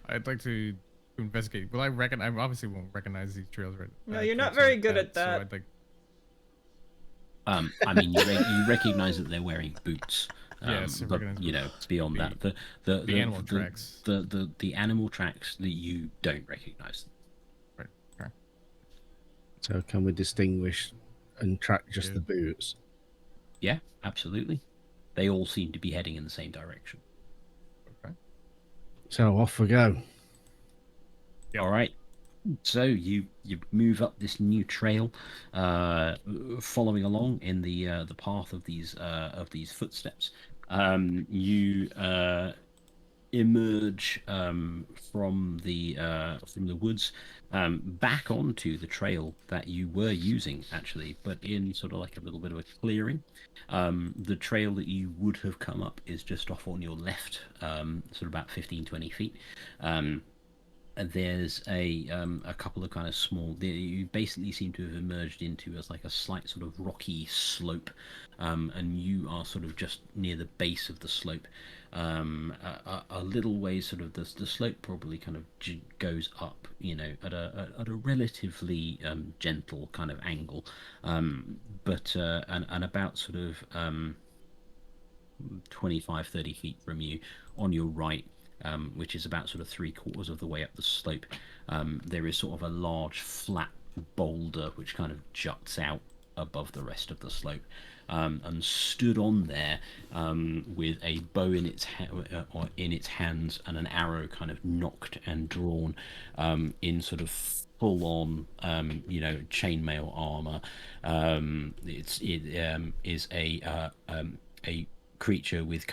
I'd like to investigate. Well, I obviously won't recognize these trails right. No, you're not trails very like good at So that. I'd like. I mean, you recognize that they're wearing boots. Yes, I but recognize beyond that, the animal tracks. the animal tracks that you don't recognize. Right. Okay. So can we distinguish and track just Yeah. the boots? Yeah, absolutely. They all seem to be heading in the same direction. Okay. So off we go. Yep. All right. So you move up this new trail, following along in the path of these footsteps. You emerge from the woods back onto the trail that you were using, actually, but in sort of like a little bit of a clearing. The trail that you would have come up is just off on your left, sort of about 15-20 feet. There's a couple of kind of small. You basically seem to have emerged into as like a slight sort of rocky slope, and you are sort of just near the base of the slope. A little ways, sort of the slope probably kind of goes up, at a relatively gentle kind of angle, but and about sort of 25-30 feet from you on your right. Which is about sort of 3/4 of the way up the slope, there is sort of a large flat boulder which kind of juts out above the rest of the slope, and stood on there with a bow in its hands and an arrow kind of knocked and drawn, in sort of full-on chainmail armor. It is a creature with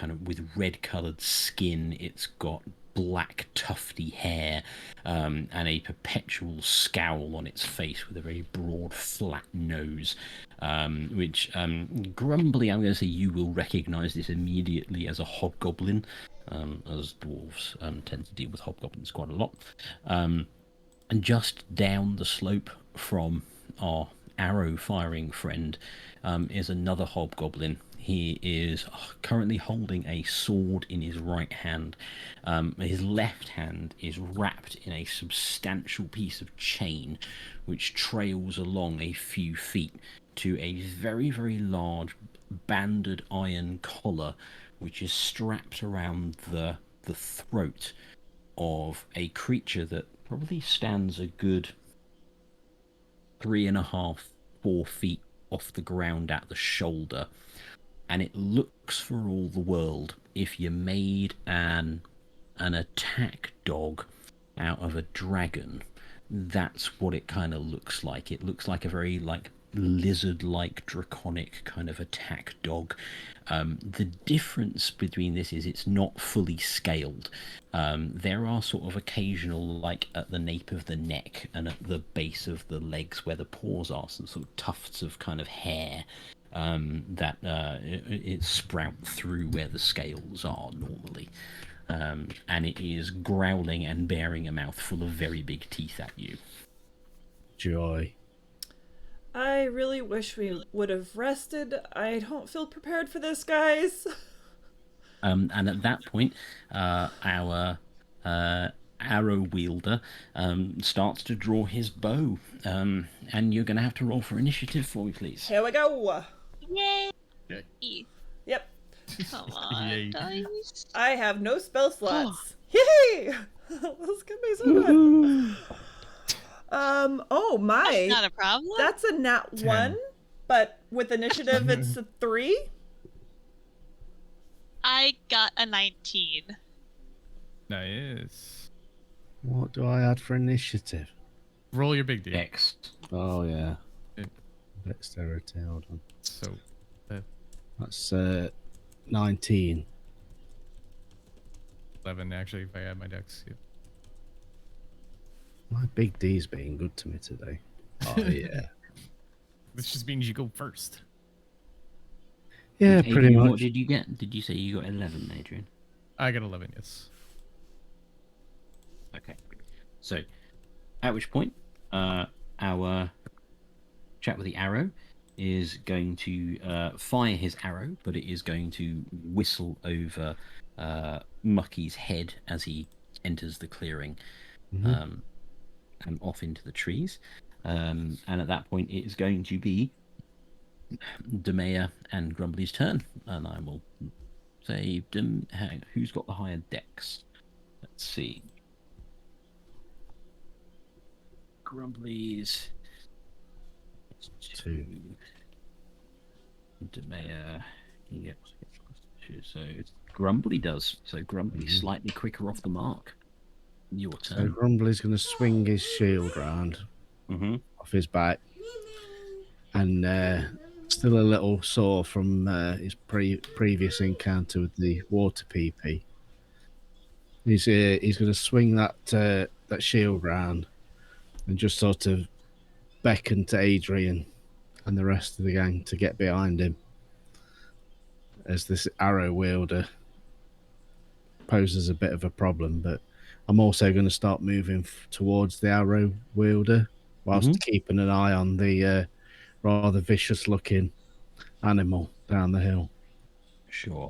red coloured skin. It's got black tufty hair, and a perpetual scowl on its face with a very broad flat nose, which Grumbly, I'm going to say you will recognise this immediately as a hobgoblin, as dwarves tend to deal with hobgoblins quite a lot. And just down the slope from our arrow firing friend is another hobgoblin. He is currently holding a sword in his right hand. His left hand is wrapped in a substantial piece of chain which trails along a few feet to a very, very large banded iron collar which is strapped around the throat of a creature that probably stands a good 3.5-4 feet off the ground at the shoulder. And it looks for all the world, if you made an attack dog out of a dragon, that's what it kind of looks like. It looks like a very lizard-like draconic kind of attack dog. The difference between this is it's not fully scaled. There are sort of occasional, at the nape of the neck and at the base of the legs where the paws are, some sort of tufts of kind of hair that it sprout through where the scales are normally. And it is growling and bearing a mouthful of very big teeth at you. Joy. I really wish we would have rested. I don't feel prepared for this, guys. And at that point, our arrow wielder starts to draw his bow. And you're going to have to roll for initiative for me, please. Here we go. Yay! Okay. Yep. Come on, Yay. dice. I have no spell slots. Yay! This could be so good. Oh That's my. not a problem. That's a nat 10. 1, but with initiative it's a 3. I got a 19. Nice. What do I add for initiative? Roll your big D. X. Oh yeah. Yeah. Dexterity. Hold on. So, That's 19. 11 actually, if I add my dex. Yeah. My big D's being good to me today. Oh yeah. This just means you go first. Yeah, pretty Adrian, much. what did you get? Did you say you got 11, Adrian? I got 11, yes. Okay. So, at which point, our chap with the arrow is going to fire his arrow, but it is going to whistle over Mucky's head as he enters the clearing Mhm. and off into the trees. And at that point, it is going to be Demea and Grumbly's turn. And I will say, who's got the higher dex? Let's see. Grumbly's 2. Demea, yeah. So Grumbly does. So Grumbly slightly quicker off the mark. Your So turn. Grumbly's going to swing his shield round Mm-hmm. off his back, and still a little sore from his previous encounter with the water PP. He's going to swing that shield round and just sort of beckon to Adrian and the rest of the gang to get behind him as this arrow wielder poses a bit of a problem. But I'm also going to start moving towards the arrow wielder whilst keeping an eye on the rather vicious looking animal down the hill. Sure.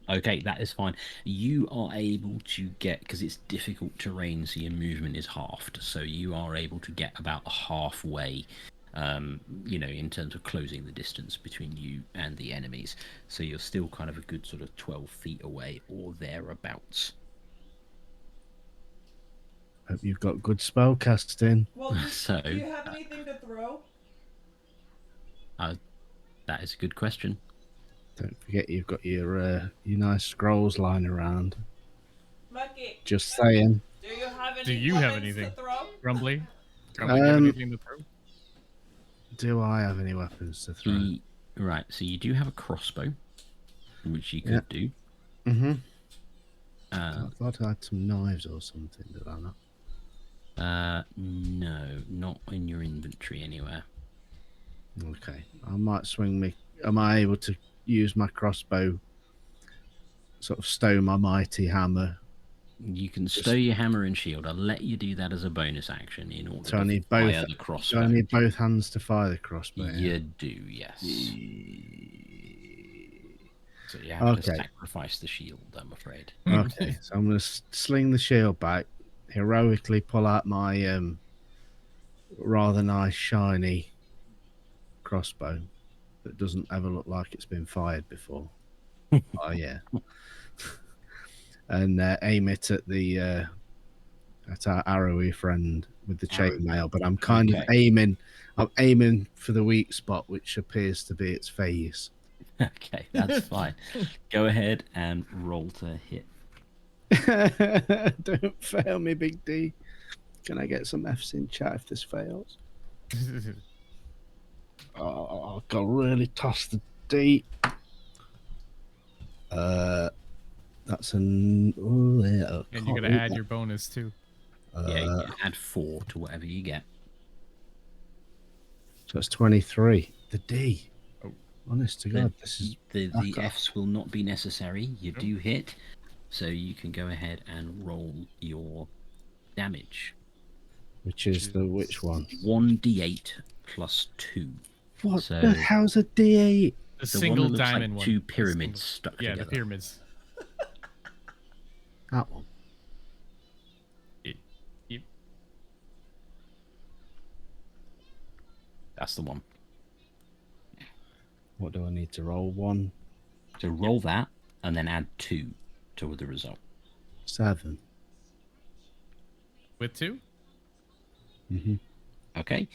Okay, that is fine. You are able to get, because it's difficult terrain, so your movement is halved. So you are able to get about halfway, in terms of closing the distance between you and the enemies. So you're still kind of a good sort of 12 feet away or thereabouts. Hope you've got good spell casting. Well, So, do you have anything to throw? That is a good question. Don't forget you've got your nice scrolls lying around. Mucky, Just saying. do you have any Do you have weapons anything? to throw? Grumbly? Grumbly, do you have anything to throw? Do I have any weapons to throw? Right, so you do have a crossbow, which you could do. Mm-hmm. Uh, I thought I had some knives or something, did I not? No, not in your inventory anywhere. Okay. I might swing me. Am I able to use my crossbow, sort of stow my mighty hammer? You can stow your hammer and shield. I'll let you do that as a bonus action in order So I to need fire both. the Do crossbow. I need both hands to fire the crossbow? You do, yes. So you have to Okay. sacrifice the shield, I'm afraid. Okay, so I'm going to sling the shield back, heroically pull out my rather nice shiny crossbow that doesn't ever look like it's been fired before. Oh yeah, and aim it at our arrowy friend with the chainmail. But I'm kind of aiming. I'm aiming for the weak spot, which appears to be its face. Okay, that's fine. Go ahead and roll to hit. Don't fail me, Big D. Can I get some F's in chat if this fails? Oh, I've got to really toss the D. That's an. Oh, yeah, And you're going to add your bonus too. Yeah, you add 4 to whatever you get. So it's 23. The D. Oh. Honest to God, this is. The F's will not be necessary. You do hit, so you can go ahead and roll your damage. Which is the which one? 1d8 plus 2. What So- the hell's a D8? The The single one that looks diamond like one. 2 The pyramids single- stuck Yeah, together. the pyramids. That one. Yep. That's the one. What do I need to roll? 1. So roll that and then add 2 to the result. 7. With 2? Mm-hmm. Okay.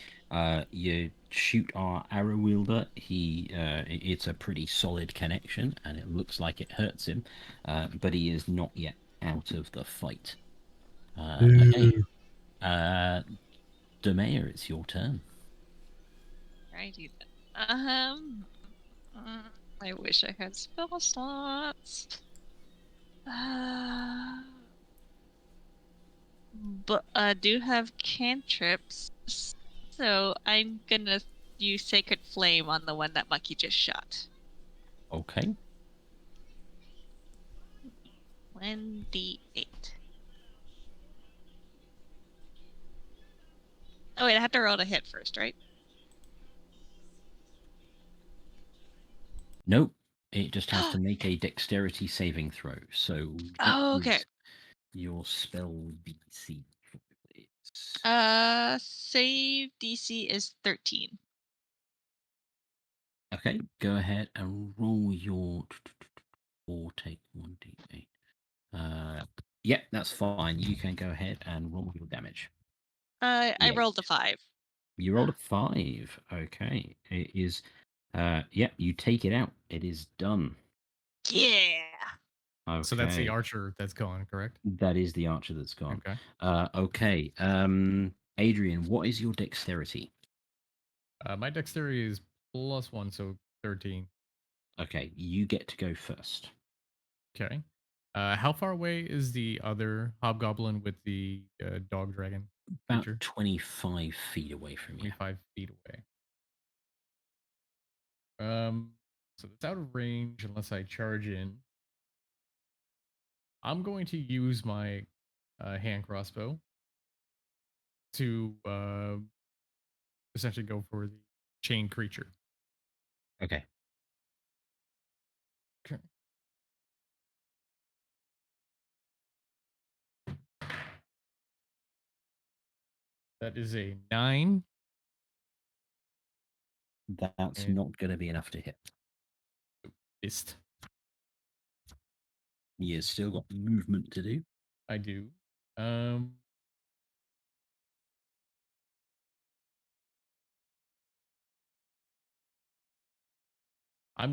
You shoot our arrow wielder. It's a pretty solid connection, and it looks like it hurts him, but he is not yet out of the fight. Okay. Demea, it's your turn. Righty then. I wish I had spell slots. But I do have cantrips, so I'm gonna use Sacred Flame on the one that Mucky just shot. Okay. 1d8. Oh wait, I have to roll to hit first, right? Nope. It just has to make a dexterity saving throw. So what Oh, okay. is your spell DC? It's... Save DC is 13. Okay, go ahead and roll your... Or take 1d8. Yep, that's fine. You can go ahead and roll your damage. I Yeah. rolled a 5. You rolled a 5. Okay. It is... Yep, you take it out. It is done. Yeah. Okay. So that's the archer that's gone, correct? That is the archer that's gone. Okay. Okay. Adrian, what is your dexterity? My dexterity is +1, so 13. Okay, you get to go first. Okay. How far away is the other hobgoblin with the dog dragon About creature? 25 feet away from you. 25 feet away. So it's out of range unless I charge in. I'm going to use my hand crossbow to essentially go for the chain creature. Okay. Okay. That is a 9. That's And not going to be enough to hit. missed. You've still got movement to do. I do. I'm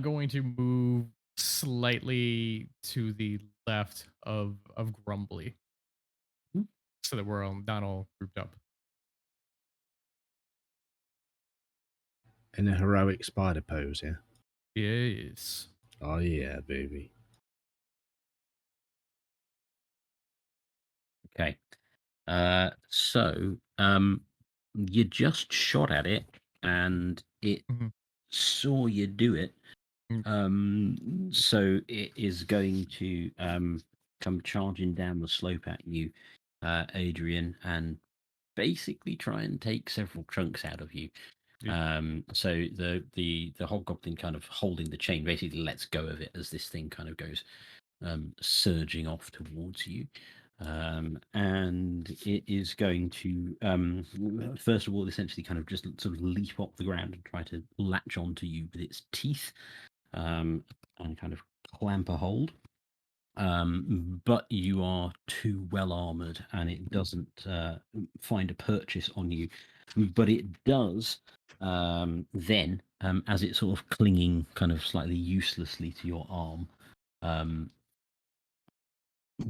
going to move slightly to the left of Grumbly, Hmm. so that we're all, not all grouped up. In a heroic spider pose, yeah. Yes. Oh yeah, baby. Okay. So you just shot at it and it Mhm. saw you do it. So it is going to come charging down the slope at you, Adrian, and basically try and take several chunks out of you. So the hobgoblin kind of holding the chain basically lets go of it as this thing kind of goes surging off towards you. And it is going to first of all essentially kind of just sort of leap off the ground and try to latch onto you with its teeth, and kind of clamp a hold. But you are too well armored and it doesn't find a purchase on you. But it does then, as it's sort of clinging kind of slightly uselessly to your arm,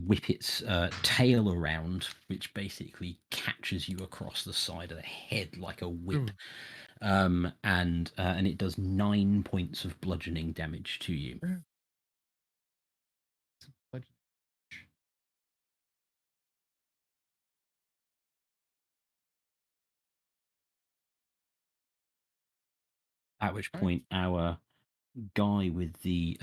whip its tail around, which basically catches you across the side of the head like a whip. And it does 9 points of bludgeoning damage to you. At which point, our guy with the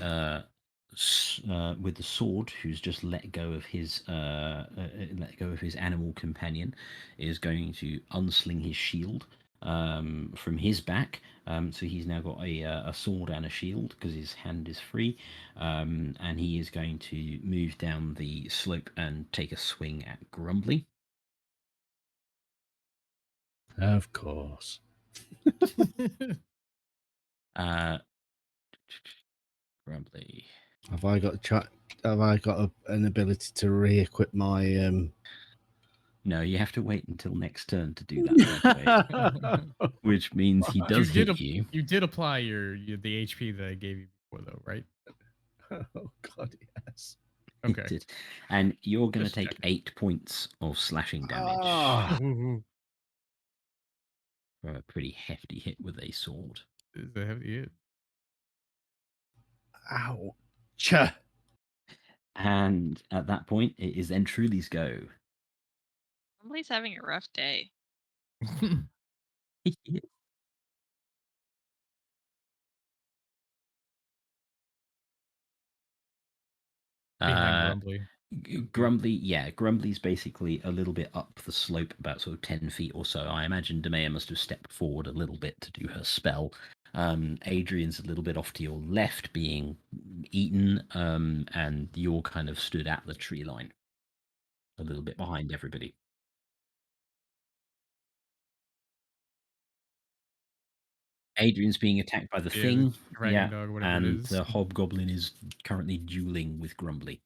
sword, who's just let go of his animal companion, is going to unsling his shield from his back. So he's now got a sword and a shield because his hand is free, and he is going to move down the slope and take a swing at Grumbly. Of course. Uh, Grumbly. Have I got an ability to re-equip my? No, you have to wait until next turn to do that, by the way, which means he does hit you. You did apply the HP that I gave you before, though, right? Oh God, yes. He Okay. did. And you're going to Just take checking. 8 points of slashing damage Ah, Ooh, for a pretty hefty hit with a sword. is that heavy hit? ouch! And at that point, it is then Truly's go. Somebody's having a rough day. Behind Uh, Grumbly. Grumbly's basically a little bit up the slope, about sort of 10 feet or so. I imagine Demea must have stepped forward a little bit to do her spell. Adrian's a little bit off to your left, being eaten, and you're kind of stood at the tree line, a little bit behind everybody. Adrian's being attacked by the Yeah, thing, dragon dog, whatever it and is. the hobgoblin is currently dueling with Grumbly.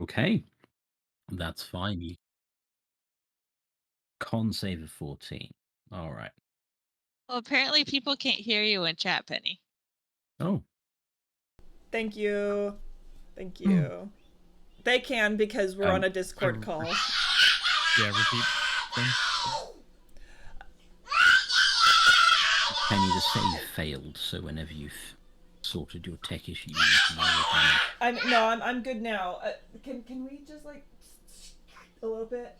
Okay, that's fine. You con save of 14. All right. Well, apparently people can't hear you in chat, Penny. Oh, Thank you. Thank you. They can because we're on a Discord call. Yeah, repeat thing. Penny, the save failed, so whenever you've sorted your tech issues, you can roll damage. I'm good now. Can we just like a little bit?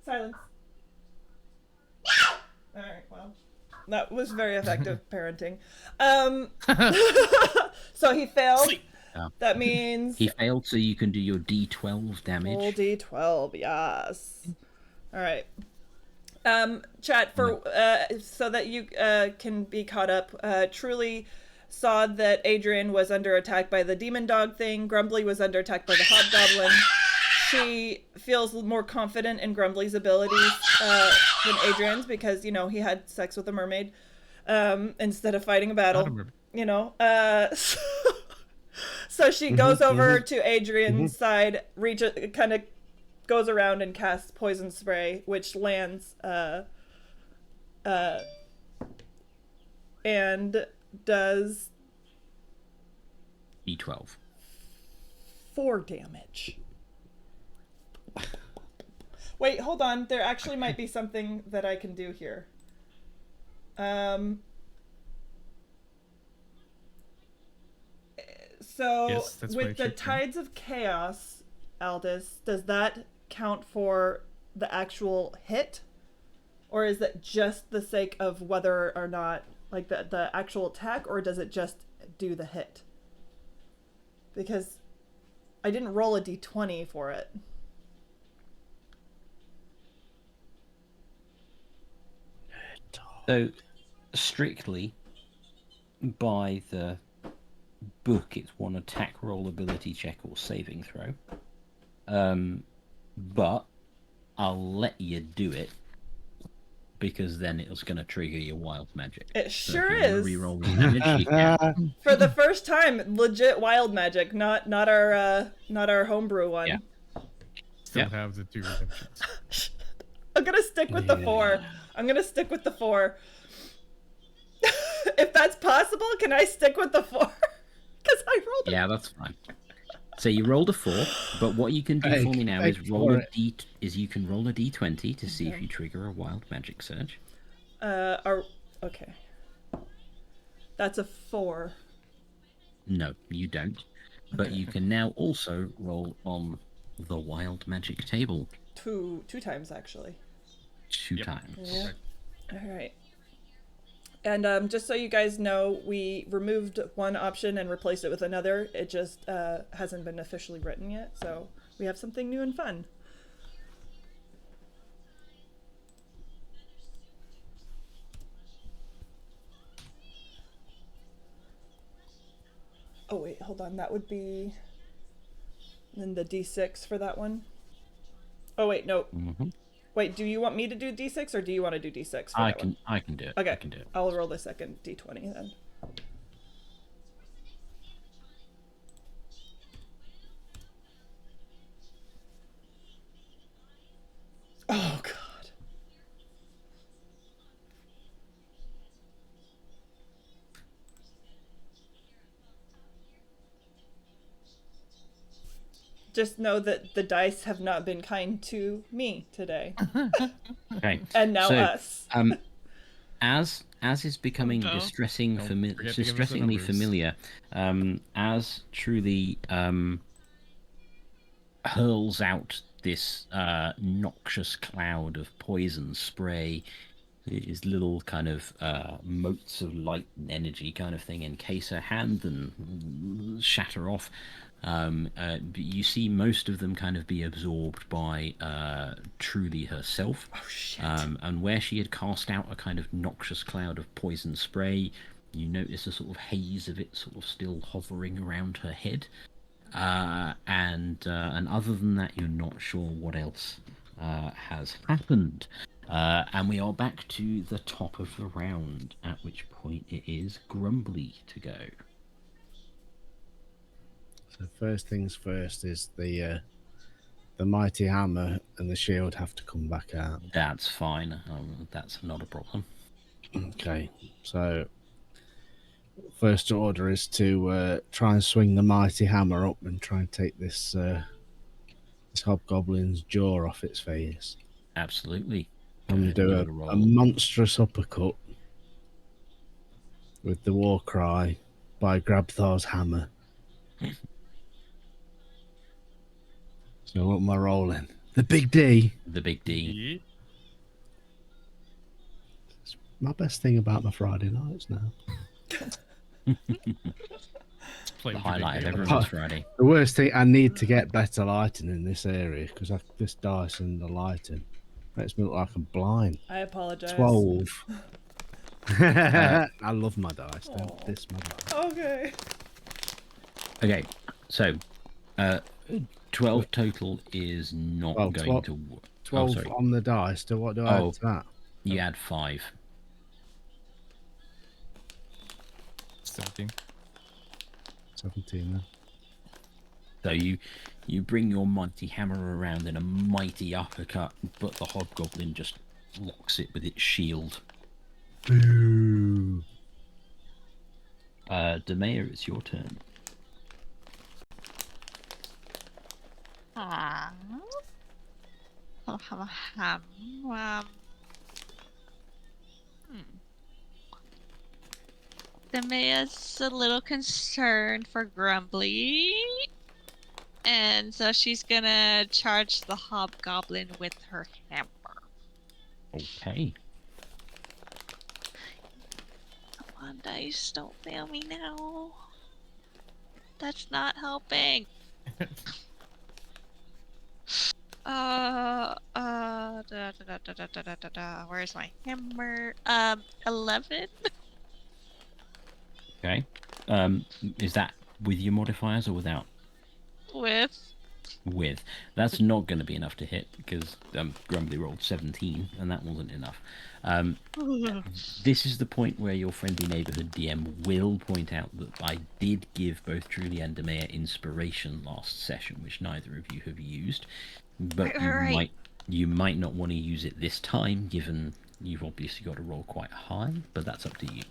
Silence. All right. Well, that was very effective parenting. So he failed. Sleep. Yeah. That means He failed, so you can do your D12 damage. roll d12. Yes. All right. Chat for so that you can be caught up. Truly saw that Adrian was under attack by the demon dog thing. Grumbly was under attack by the hobgoblin. She feels more confident in Grumbly's abilities than Adrian's because he had sex with a mermaid instead of fighting a battle. Not a mermaid. So she goes over to Adrian's side, kind of goes around and casts poison spray, which lands and does D12. 4 damage. Wait, hold on. There actually might be something that I can do here. So Yes, that's why with it's the your turn. Tides of Chaos, Aldous, does that count for the actual hit? Or is that just the sake of whether or not, like the actual attack, or does it just do the hit? Because I didn't roll a d20 for it. So, strictly, by the book, it's one attack roll, ability check, or saving throw. But I'll let you do it because then it's going to trigger your wild magic. It So sure if you wanna is. Reroll the damage, you can. For the first time, legit wild magic, not our homebrew one. Yeah. Still Yeah. have the 2 redemptions. I'm gonna stick with the 4. I'm gonna stick with the 4. If that's possible, can I stick with the 4? Because I rolled. Yeah, that's fine. So you rolled a 4, but what you can do for me now is you can roll a d20 to see if you trigger a wild magic surge. Okay. That's a 4. No, you don't. But you can now also roll on the wild magic table 2 times actually. 2 Yep. times. Yeah. All right. And just so you guys know, we removed one option and replaced it with another. It just hasn't been officially written yet, so we have something new and fun. Oh wait, hold on. That would be then the D6 for that one. Oh wait, no. Mm-hmm. Wait, do you want me to do D6 or do you want to do D6 for I that one? can do it. Okay, I can do it. I'll roll the second D20 then. Oh god. Just know that the dice have not been kind to me today. Okay. And now So, us. As is becoming no. distressingly Don't forget to give us the distressingly numbers. familiar, as truly hurls out this noxious cloud of poison spray, these little kind of motes of light and energy kind of thing encase her hand and shatter off. You see most of them kind of be absorbed by Truly herself. Oh shit. And where she had cast out a kind of noxious cloud of poison spray, you notice a sort of haze of it sort of still hovering around her head. And other than that, you're not sure what else has happened. And we are back to the top of the round, at which point it is Grumbly to go. So first things first is the mighty hammer and the shield have to come back out. That's fine. That's not a problem. Okay, so first order is to try and swing the mighty hammer up and try and take this this hobgoblin's jaw off its face. Absolutely. I'm going to do Give it a a roll. monstrous uppercut with the war cry by Grabthar's hammer. So what am I rolling? The big D. The big D. Yeah. It's my best thing about my Friday nights now. Play The with your big highlight of game. everyone's Friday. The worst thing, I need to get better lighting in this area because this dice and the lighting makes me look like I'm blind. I apologize. 12. I love my dice. Don't Aw. diss my dice. Okay. Okay, so 12 total is not Well, going 12 to work. 12 sorry. on the dice. So what do I Oh. add to that? You add 5. 17. 17 then. So you bring your mighty hammer around in a mighty uppercut, but the hobgoblin just locks it with its shield. Boo. Demea, it's your turn. I'll have a ham. Demea's a little concerned for Grumbly. And so she's gonna charge the hobgoblin with her hammer. Okay. Come on, dice, don't fail me now. That's not helping. Where's my hammer? 11. Okay. Is that with your modifiers or without? With. That's not going to be enough to hit because Grumbly rolled 17 and that wasn't enough. This is the point where your friendly neighborhood DM will point out that I did give both Truly and Demea inspiration last session, which neither of you have used. But Right. you might not want to use it this time, given you've obviously got to roll quite high, but that's up to you.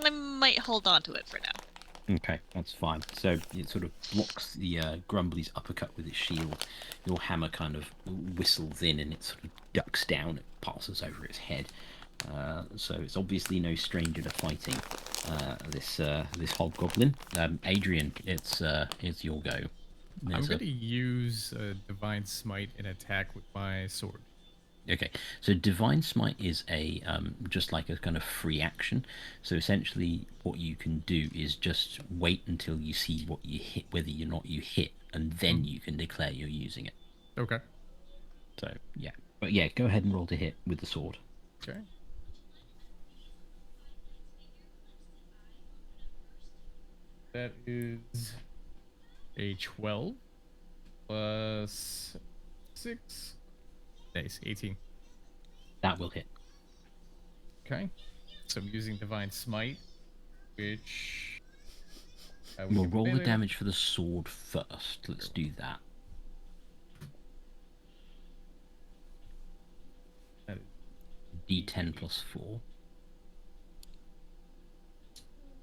I might hold on to it for now. Okay, that's fine. So it sort of blocks the Grumbly's uppercut with its shield. Your hammer kind of whistles in and it sort of ducks down. It passes over its head. So it's obviously no stranger to fighting this hobgoblin. Adrian, it's your go. I'm going to use Divine Smite and attack with my sword. Okay, so Divine Smite is a just like a kind of free action. So essentially, what you can do is just wait until you see what you hit, whether or not you hit, and then you can declare you're using it. Okay. So yeah, but yeah, go ahead and roll to hit with the sword. Okay. That is a 12 plus 6. Nice, 18. That will hit. Okay. So I'm using Divine Smite, which... We'll roll the damage for the sword first. Let's do that. That is D10 plus 4.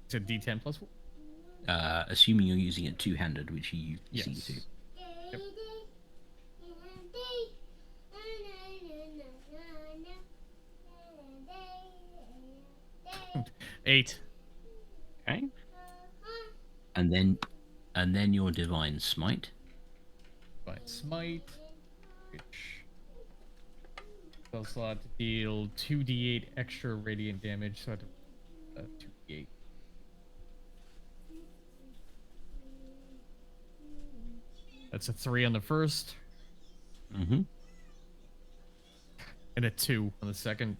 it's a D10 plus 4? Assuming you're using it two-handed, which you seem Yes. to. Yep. 8. Okay. And then your Divine Smite. Divine Smite, which spell slot to deal 2d8 extra radiant damage, so I have to 2d8. That's a 3 on the first, Mm-hmm. and a 2 on the second.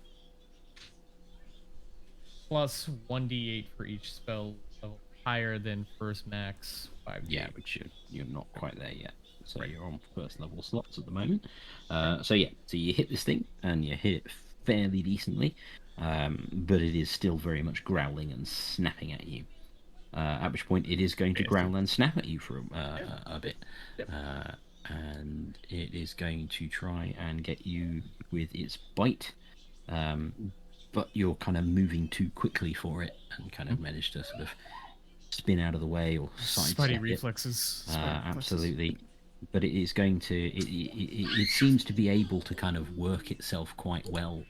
Plus 1d8 for each spell level higher than first max 5d8. Yeah, which you're not quite there yet. So Right. you're on first level slots at the moment. So yeah, so you hit this thing and you hit it fairly decently, but it is still very much growling and snapping at you. At which point it is going to growl and snap at you for a bit. Yep. And it is going to try and get you with its bite. But you're kind of moving too quickly for it and kind of managed to sort of spin out of the way or sidestep Spidey it. reflexes. Absolutely. But it is going to. It seems to be able to kind of work itself quite well,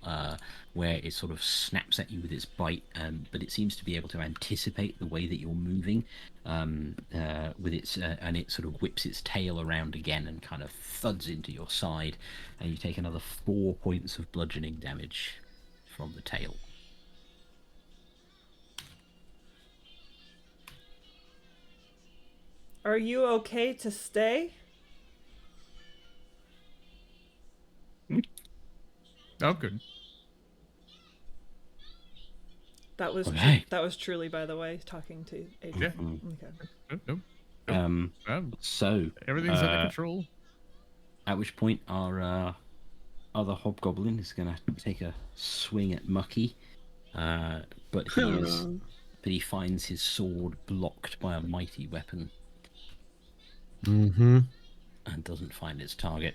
where it sort of snaps at you with its bite, but it seems to be able to anticipate the way that you're moving, with its and it sort of whips its tail around again and kind of thuds into your side, and you take another 4 points of bludgeoning damage from the tail. Are you okay to stay? Oh, good. That was Okay. that was truly, by the way, talking to Adrian. Okay. Nope. So Everything's under control. At which point our other hobgoblin is going to take a swing at Mucky, but he finds his sword blocked by a mighty weapon Mm-hmm. and doesn't find its target.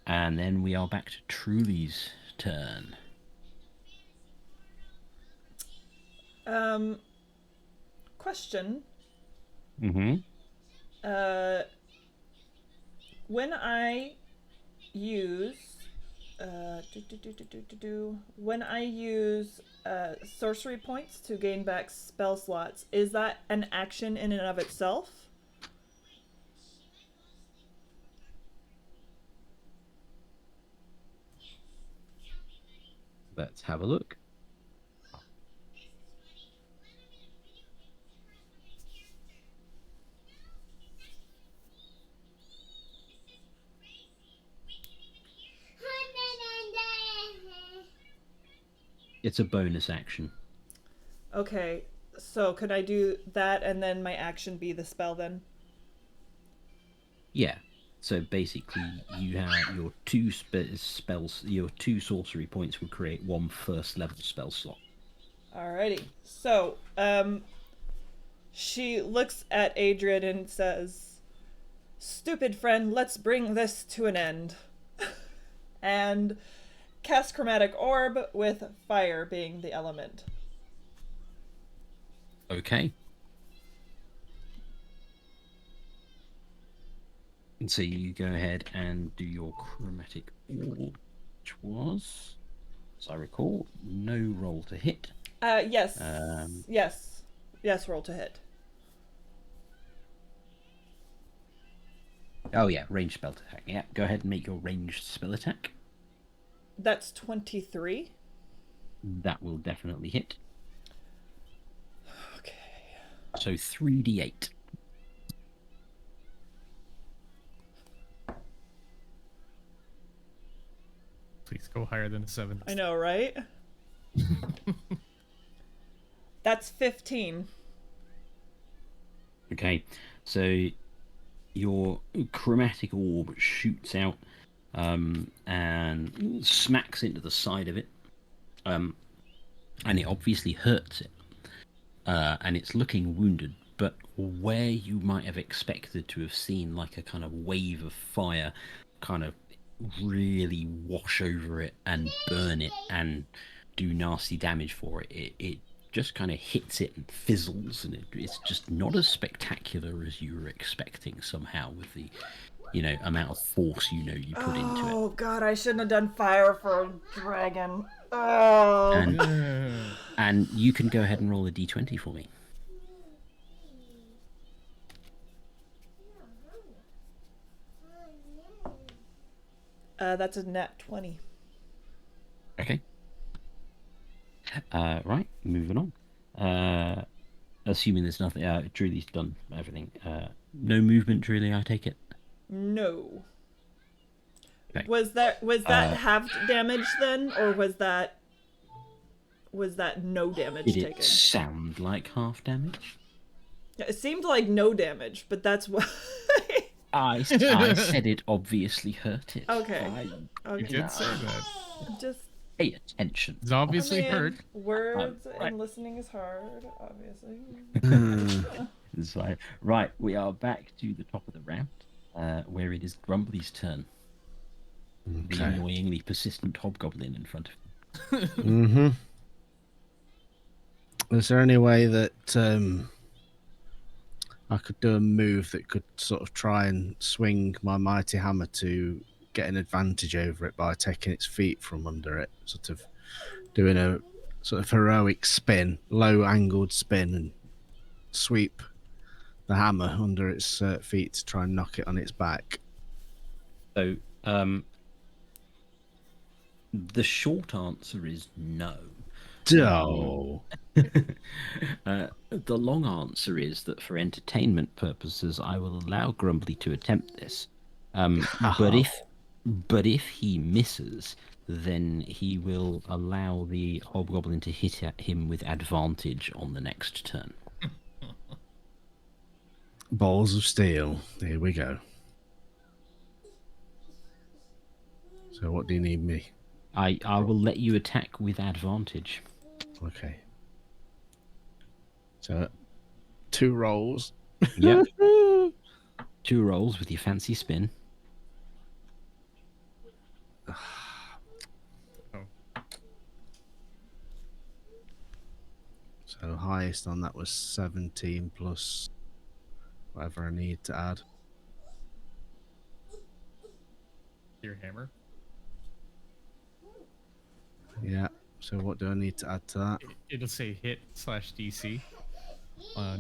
And then we are back to Truly's turn. Question. Mm-hmm. When I use when I use sorcery points to gain back spell slots, is that an action in and of itself? Let's have a look. It's a bonus action. Okay, so could I do that and then my action be the spell then? Yeah. So basically, you have your two spells. Your 2 sorcery points would create 1 first level spell slot. Alrighty. So, she looks at Adrian and says, "Stupid friend, let's bring this to an end." And cast Chromatic Orb with fire being the element. Okay. And so you go ahead and do your Chromatic Orb, which was, as I recall, no roll to hit. Yes. Yes, roll to hit. Oh yeah, ranged spell attack. Yeah, go ahead and make your ranged spell attack. That's 23. That will definitely hit. Okay. So 3d8. Please go higher than a 7. I know, right? That's 15. Okay, so your chromatic orb shoots out and smacks into the side of it, and it obviously hurts it, and it's looking wounded. But where you might have expected to have seen like a kind of wave of fire, kind of really wash over it and burn it and do nasty damage for it, it just kind of hits it and fizzles, and it's just not as spectacular as you were expecting somehow with the amount of force you put into it. Oh god, I shouldn't have done fire for a dragon. Oh. And you can go ahead and roll a d20 for me. That's a nat 20. Okay. Right, moving on. Assuming there's nothing. Drewly's done everything. No movement, Drewly, I take it. No. Okay. Was that halved damage then, or was that no damage Did taken? it sound like half damage? Yeah, it seemed like no damage, but that's why. I said it obviously hurt it. Okay. You Okay. did say that. Just Pay attention. It's obviously I mean, hurt. Words Right. and listening is hard, obviously. It's fine. Right, we are back to the top of the round, where it is Grumbly's turn. The Okay. annoyingly persistent hobgoblin in front of him. Mm-hmm. Is there any way that I could do a move that could sort of try and swing my mighty hammer to get an advantage over it by taking its feet from under it, sort of doing a sort of heroic spin, low-angled spin, and sweep the hammer under its feet to try and knock it on its back? So, the short answer is no. No. The long answer is that for entertainment purposes, I will allow Grumbly to attempt this. But if he misses, then he will allow the hobgoblin to hit at him with advantage on the next turn. Balls of steel. Here we go. So what do you need me? I will let you attack with advantage. Okay. So 2 rolls. Yep. 2 rolls with your fancy spin. So highest on that was 17 plus whatever I need to add. Your hammer. Yeah. So what do I need to add to that? It'll say hit/DC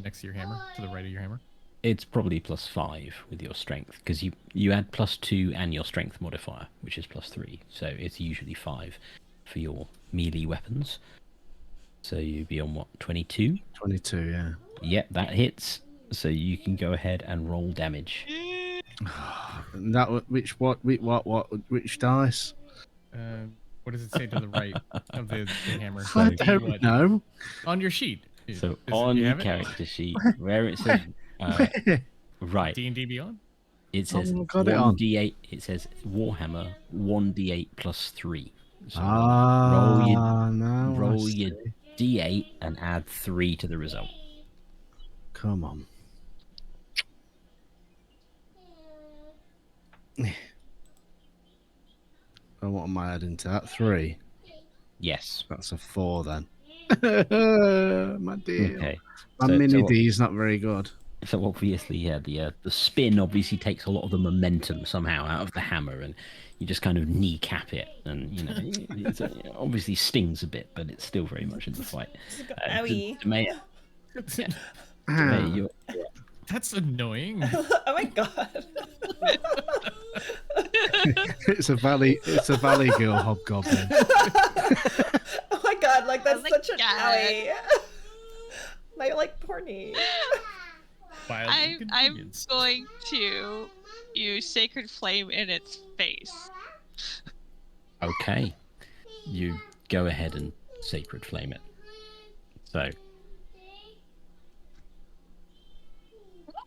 next to your hammer, to the right of your hammer. It's probably +5 with your strength, because you add +2 and your strength modifier, which is +3. So it's usually 5 for your melee weapons. So you'd be on what, 22? 22, yeah. Yep, that hits. So you can go ahead and roll damage. And that which dice? What does it say to the right of the hammer? I It'd be don't what? know. On your sheet. So Is it- on you your have it? character sheet, where it says right, D&D Beyond? it says I've got it on. 1d8. It says Warhammer 1d8 +3. So No. roll I your see. d8 and add 3 to the result. Come on. And what am I adding to that? 3. Yes. That's a 4 then. My dear. Okay. My So- mini so- D is not very good. So obviously, yeah, the spin obviously takes a lot of the momentum somehow out of the hammer, and you just kind of kneecap it, and it obviously stings a bit, but it's still very much in the fight. Owie. Demea, Ah, you're That's annoying. Oh my god. It's a valley girl hobgoblin. Oh my god, like that's Oh my such an God. owie. My like porny. Wild I'm inconvenience. going to use Sacred Flame in its face. Okay. You go ahead and Sacred Flame it. So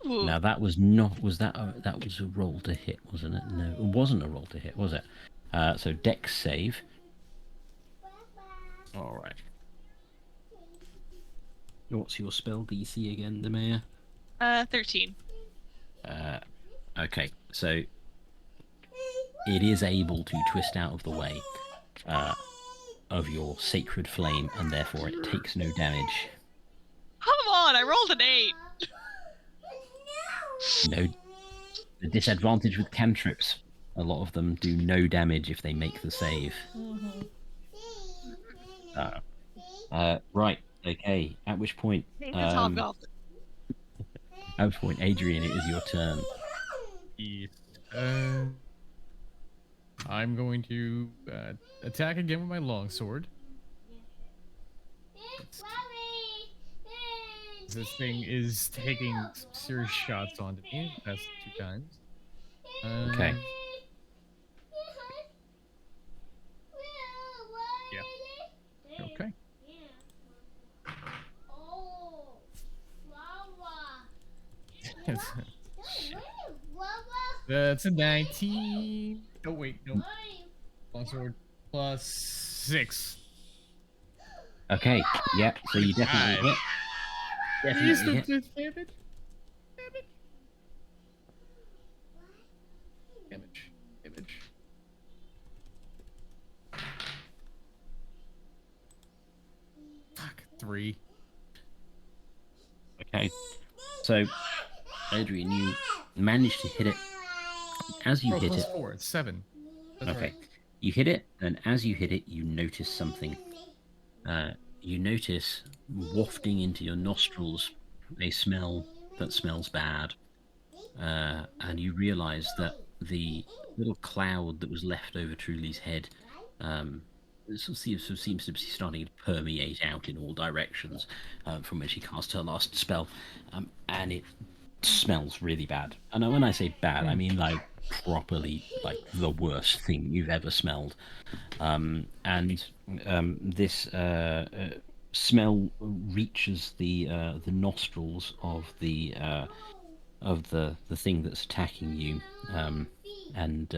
Ooh. now that was not that was a roll to hit, wasn't it? No, it wasn't a roll to hit, was it? So Dex save. All right. What's your spell DC again, Demea? 13. Okay, so it is able to twist out of the way of your Sacred Flame, and therefore it takes no damage. Come on, I rolled an 8. No, the disadvantage with cantrips. A lot of them do no damage if they make the save. Right. Okay. At which point, It's hobgoblin. at which point, Adrian, it is your turn. Yes. I'm going to attack again with my longsword. This thing is taking some serious shots onto me the past 2 times. Okay. Yeah. Okay. That's a 19. Oh wait, no. Longsword plus 6. Okay. Yeah. So you definitely hit. Definitely hit. Damage. Damage. Fuck. 3. Okay. So, Adrian, you managed to hit it. As you hit plus it, 4. It's 7. That's okay, right. you hit it, and as you hit it, you notice something. You notice wafting into your nostrils a smell that smells bad, and you realize that the little cloud that was left over Truly's head seems to be starting to permeate out in all directions from where she cast her last spell, and it smells really bad. And when I say bad, I mean like properly, like the worst thing you've ever smelled. This smell reaches the nostrils of the thing that's attacking you, and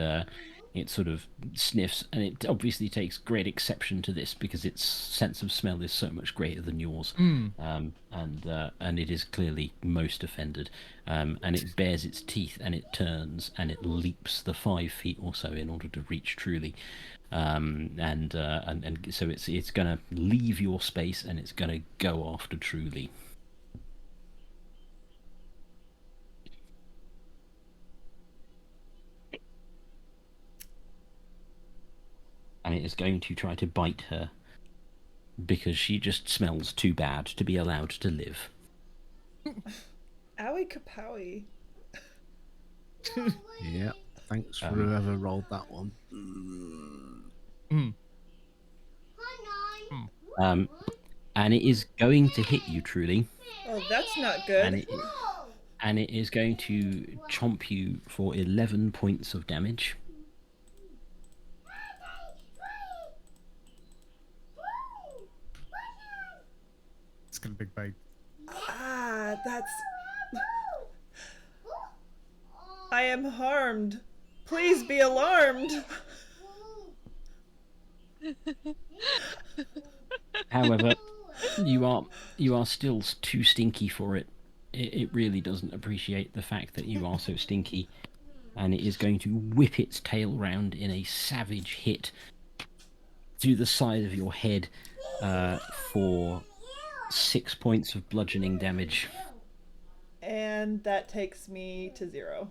it sort of sniffs, and it obviously takes great exception to this because its sense of smell is so much greater than yours, and it is clearly most offended, and it bares its teeth, and it turns, and it leaps the 5 feet or so in order to reach Truly, and so it's gonna leave your space, and it's gonna go after Truly. And it is going to try to bite her because she just smells too bad to be allowed to live. Owie kapowie. Yeah. Thanks for whoever rolled that one. And it is going to hit you, Truly. Oh, that's not good. And it is going to chomp you for 11 points of damage. It's got a big bite. Ah, that's... I am harmed. Please be alarmed. However, you are still too stinky for it. It really doesn't appreciate the fact that you are so stinky, and it is going to whip its tail round in a savage hit through the side of your head for 6 points of bludgeoning damage. And that takes me to 0.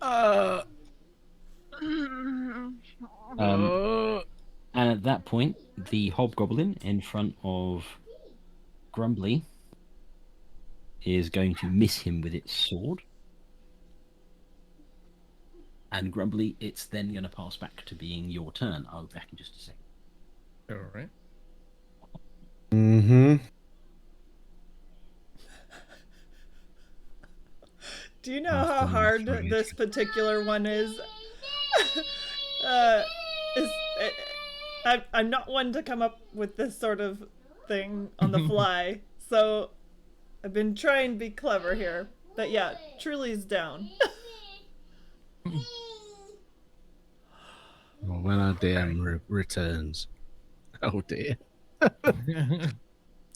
And at that point, the hobgoblin in front of Grumbly is going to miss him with its sword. And Grumbly, it's then going to pass back to being your turn. I'll be back in just a second. All right. Mm-hmm. Do you know I've how done hard three. this particular one is? is I'm not one to come up with this sort of thing on the fly, so I've been trying to be clever here. But yeah, Truly's down. Well, when our DM returns. Oh dear.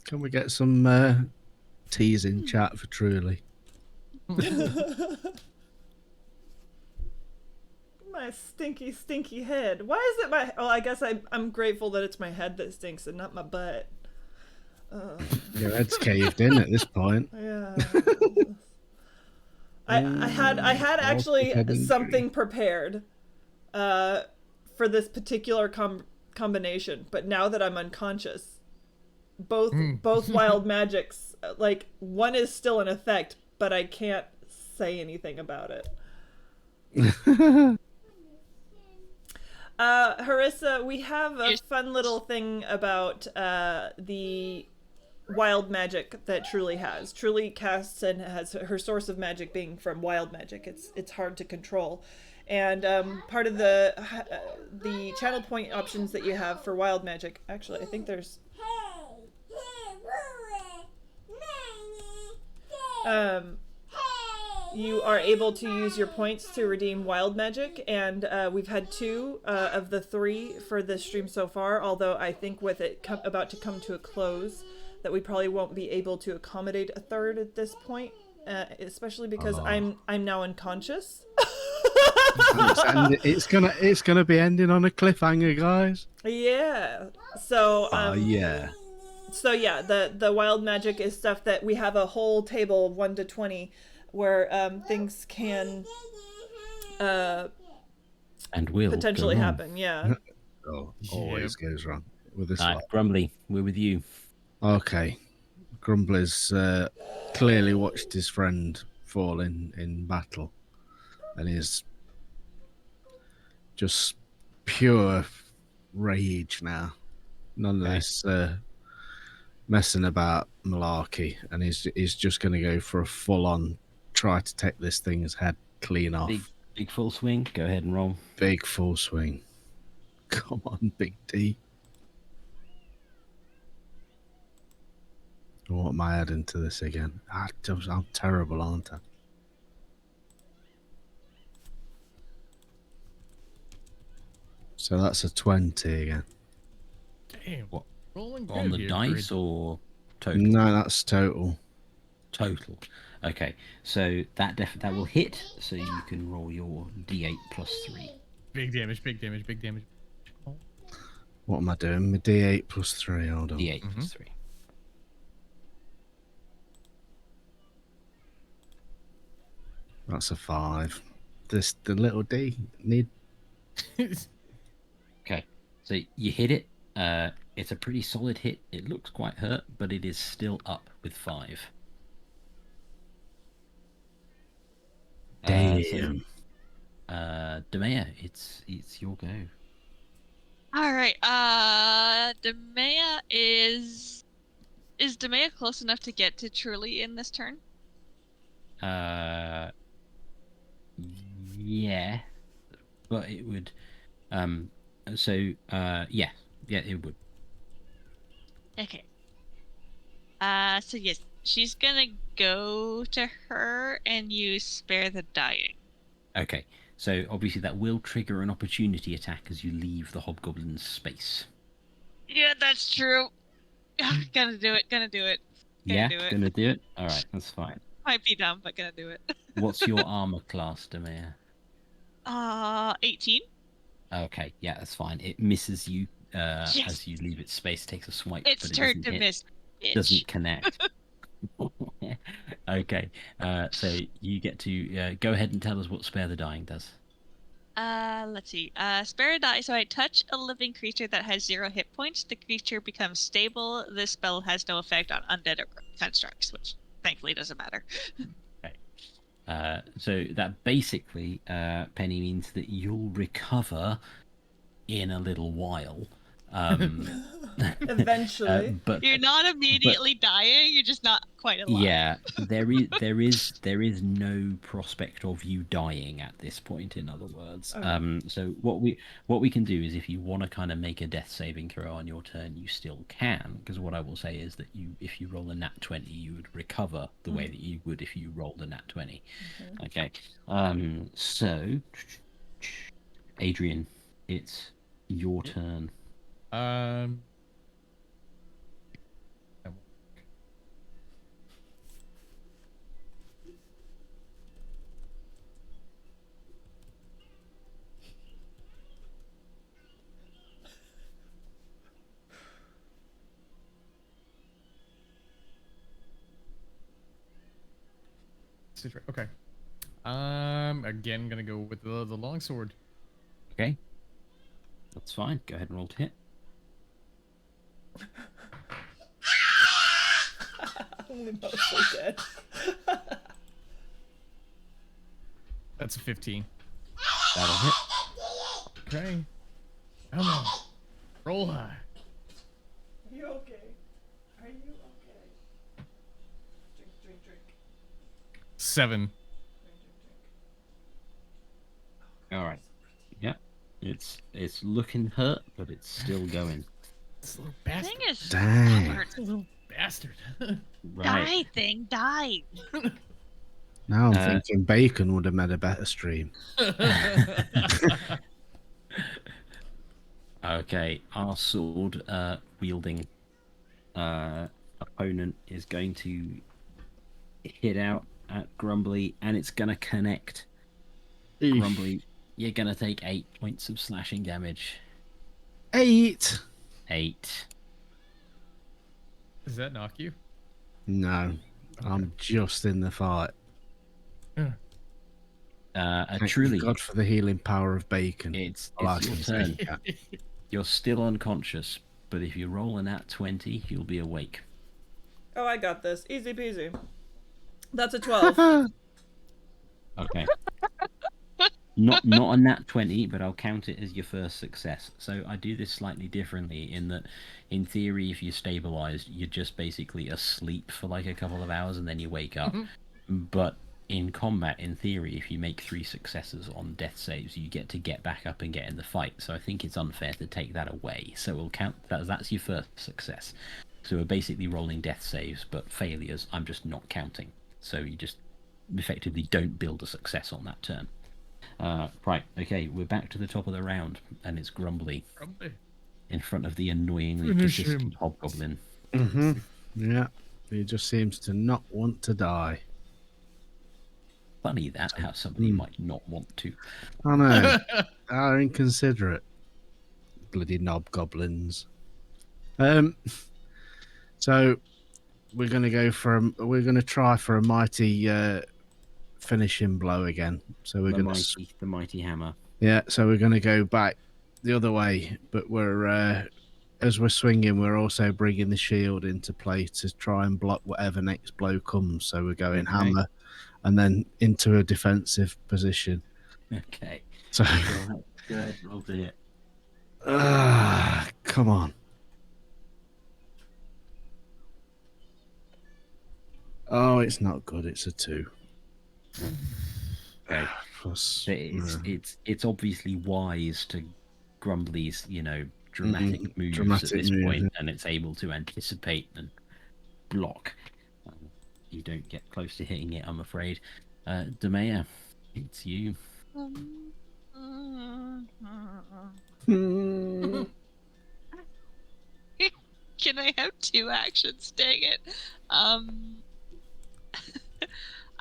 Can we get some teas in chat for Truly? My stinky, stinky head. Why is it my... Oh, I guess I'm grateful that it's my head that stinks and not my butt. Your head's caved in at this point. Yeah. I had actually something prepared for this particular combination, but now that I'm unconscious, both wild magics, like, one is still in effect, but I can't say anything about it. Harissa, we have a fun little thing about the wild magic that Truly has. Truly casts and has her source of magic being from wild magic. It's hard to control, and part of the channel point options that you have for wild magic. Actually, I think there's you are able to use your points to redeem wild magic, and we've had 2 of the 3 for this stream so far, although I think with it about to come to a close that we probably won't be able to accommodate a 3rd at this point, especially because I'm now unconscious. It's gonna be ending on a cliffhanger, guys. Yeah. So yeah. So yeah, the wild magic is stuff that we have a whole table of 1 to 20 where things can And will potentially go wrong. happen. Yeah. Oh, always goes wrong with this All one. right, Grumbly, we're with you. Okay. Grumbly's clearly watched his friend fall in battle, and is just pure rage now. None of this messing about malarkey, and he's just going to go for a full-on try to take this thing's head clean off. Big full swing. Go ahead and roll. Big full swing. Come on, Big D. What am I adding to this again? I'm terrible, aren't I? So that's a 20 again. Damn. What? Rolling On good the here, dice Grid. or total? No, that's total. Total. Okay, so that will hit. So you can roll your d8 plus 3. Big damage, big damage, big damage. What am I doing? My D8 plus 3. Hold on. D8 plus 3. That's a 5. The little D need. Okay, so you hit it. It's a pretty solid hit. It looks quite hurt, but it is still up with 5. Damn. Demea, it's your go. All right. Demea is Demea close enough to get to Truly in this turn? Yeah, but it would. Yeah, it would. Okay. So yes, she's gonna go to her and use Spare the Dying. Okay, so obviously that will trigger an opportunity attack as you leave the hobgoblin's space. Yeah, that's true. Gonna do it. Gonna do it. Gonna do it. All right, that's fine. Might be dumb, but gonna do it. What's your armor class, Demea? 18. Okay, yeah, that's fine. It misses you Yes. as you leave its space. Takes a swipe. It's but it turn doesn't to hit. miss. Bitch. Doesn't connect. Okay, so you get to go ahead and tell us what Spare the Dying does. Let's see. Spare a die. So I touch a living creature that has 0 hit points. The creature becomes stable. This spell has no effect on undead or constructs, which thankfully doesn't matter. So that basically, Penny, means that you'll recover in a little while. Eventually. But You're not immediately dying. You're just not quite alive. yeah, there is no prospect of you dying at this point. In other words, Okay. so what we can do is, if you want to kind of make a death saving throw on your turn, you still can. Because what I will say is that if you roll a nat 20, you would recover the way that you would if you rolled a nat 20. Okay. So, Adrian, it's your turn. Um. Okay. Again, gonna go with the longsword. Okay. That's fine. Go ahead and roll to hit. Only mostly dead. That's a 15. That'll hit. Okay. Come on. Roll high. Are you okay? Are you okay? Drink. 7. All right. Yeah. It's looking hurt, but it's still going. This little Thing bastard. is Dang. stubborn. This little bastard. Right. Die, thing, die. Now I'm thinking Bacon would have made a better stream. Okay. Our sword wielding opponent is going to hit out at Grumbly, and it's going to connect. Grumbly, you're going to take 8 points of slashing damage. 8. 8. Does that knock you? No, I'm just in the fight. Thank Truly, God for the healing power of Bacon. it's All I your can say. turn. You're still unconscious, but if you roll an at 20, you'll be awake. Oh, I got this. Easy peasy. That's a 12. Okay. Not a nat 20, but I'll count it as your first success. So I do this slightly differently in that, in theory, if you're stabilized, you're just basically asleep for like a couple of hours and then you wake up. But in combat, in theory, if you make 3 successes on death saves, you get back up and get in the fight. So I think it's unfair to take that away. So we'll count that's your first success. So we're basically rolling death saves, but failures I'm just not counting. So you just effectively don't build a success on that turn. Right, okay, we're back to the top of the round, and it's Grumbly in front of the annoyingly Finish persistent him. hobgoblin. Yeah, he just seems to not want to die. Funny that, how somebody might not want to. I know. Are inconsiderate. Bloody knob goblins. So we're gonna try for a mighty finishing blow again. So we're The mighty hammer. Yeah, so we're gonna go back the other way, but we're as we're swinging, we're also bringing the shield into play to try and block whatever next blow comes. So we're going hammer, and then into a defensive position. Okay. So Go ahead, roll to hit. come on. Oh, it's not good. It's a 2. Okay. Plus, It's obviously wise to Grumbly's, dramatic moves at this point, and it's able to anticipate and block. You don't get close to hitting it, I'm afraid. Demea, it's you. Can I have 2 actions? Dang it.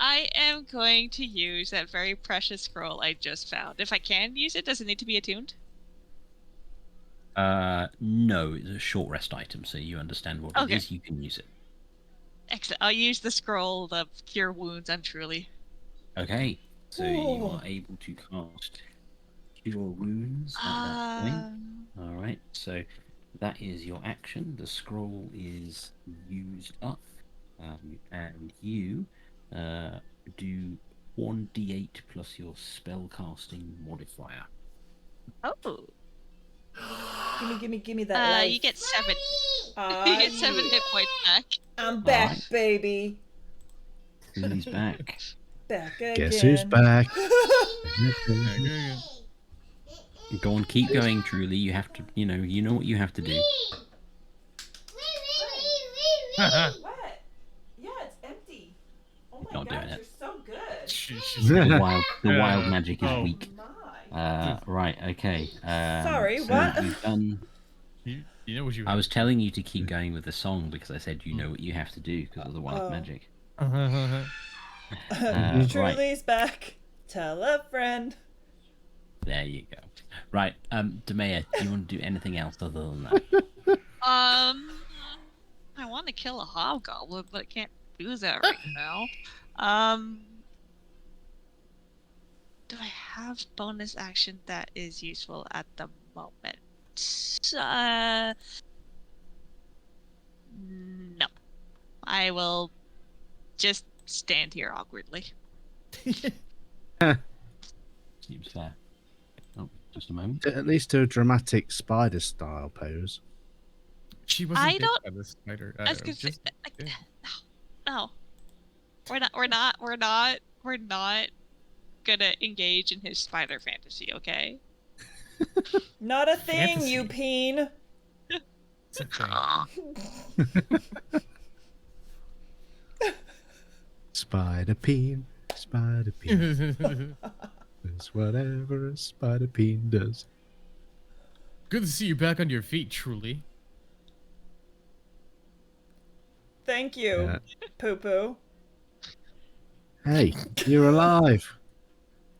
I am going to use that very precious scroll I just found. If I can use it, does it need to be attuned? No, it's a short rest item, so you understand what it is. You can use it. Excellent. I'll use the scroll of Cure Wounds Untruly. Okay, so you are able to cast Cure Wounds at that point. All right, so that is your action. The scroll is used up. And you do 1d8 plus your spellcasting modifier. Oh. Gimme that life. You get 7. Aw, You get 7 yeah. hit points back. I'm back, Alright. baby. Who's back? Back again. Guess who's back? Okay. Go on, keep going, Truly. You have to, you know what you have to do. What? Yeah, it's empty. Oh my Not doing gosh, it. you're so good. She's The wild magic is Oh. weak. My. Right, okay. Sorry, so what? You've done... you know what you. I was telling you to keep going with the song because I said you know what you have to do because of the wild Oh. magic. Truly's Right, back. Tell a friend. there you go. Right, Demea, do you want to do anything else other than that? I want to kill a hobgoblin, but I can't do that right now. Do I have bonus action that is useful at the moment? No. I will just stand here awkwardly. Seems fair. Oh, just a moment. At least do a dramatic spider style pose. She wasn't I bit don't- by the spider. I was confused. Yeah. No. We're not gonna engage in his spider fantasy, okay? Not a thing, Fantasy. you peen. It's a thing. Spider peen, spider peen. It's whatever a spider peen does. Good to see you back on your feet, Truly. Thank you, Yeah. Poo Poo. Hey, you're alive.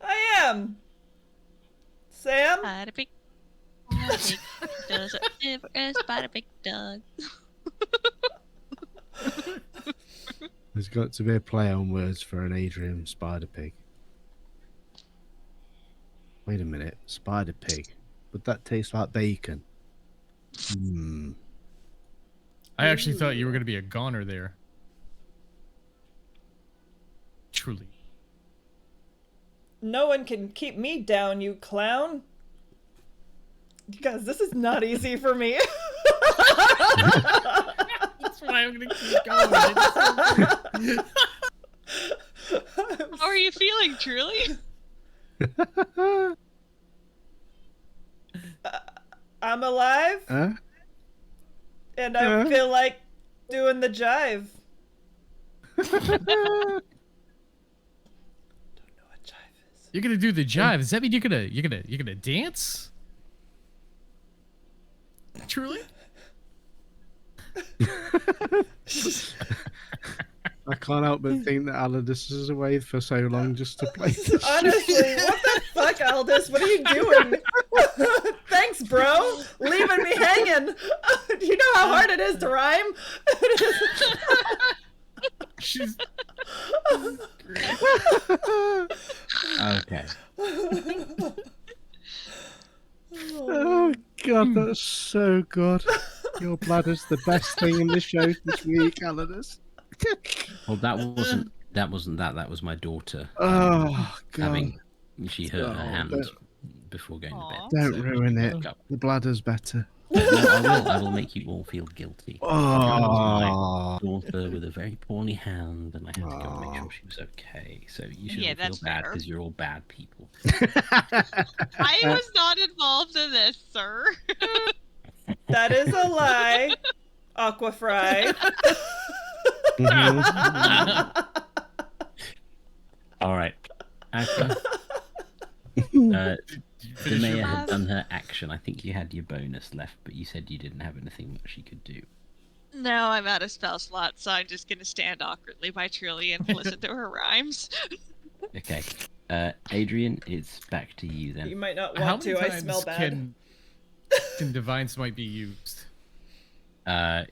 I am. Sam? Spider pig does whatever a spider pig does. There's got to be a play on words for an Adrian spider pig. Wait a minute, spider pig. Would that taste like bacon? Hmm. I actually thought you were gonna be a goner there. Truly. No one can keep me down, you clown. Guys, this is not easy for me. That's why I'm gonna keep going. How are you feeling, Truly? I'm alive, Huh? and I feel like doing the jive. Don't know what jive is. You're gonna do the jive. Does that mean you're gonna dance? Truly? I can't help but think that Aladis is away for so long just to play this. Honestly, what the fuck, Aldous? What are you doing? Thanks, bro. Leaving me hanging. Do you know how hard it is to rhyme? She's Okay. Oh god, that's so good. Your bladder's the best thing in the show this week, Aladis. Well, that wasn't that. That was my daughter. Oh god. Having she hurt her Oh, hand before going to Aw. bed. Don't so- ruin it. Go. The bladder's better. No, I will make you all feel guilty. That was Oh, my daughter with a very poorly hand, and I had to go and make sure she was okay. So you should Yeah, all feel that's bad fair. because you're all bad people. I was not involved in this, sir. That is a lie. Aquafry. mhm. All right. Aqua, Demea had done her action. I think you had your bonus left, but you said you didn't have anything much you could do. No, I'm out of spell slots, so I'm just gonna stand awkwardly by Truly and listen to her rhymes. Okay. Adrian, it's back to you You then. might not how want many to. I times smell bad. can divine smite be used? I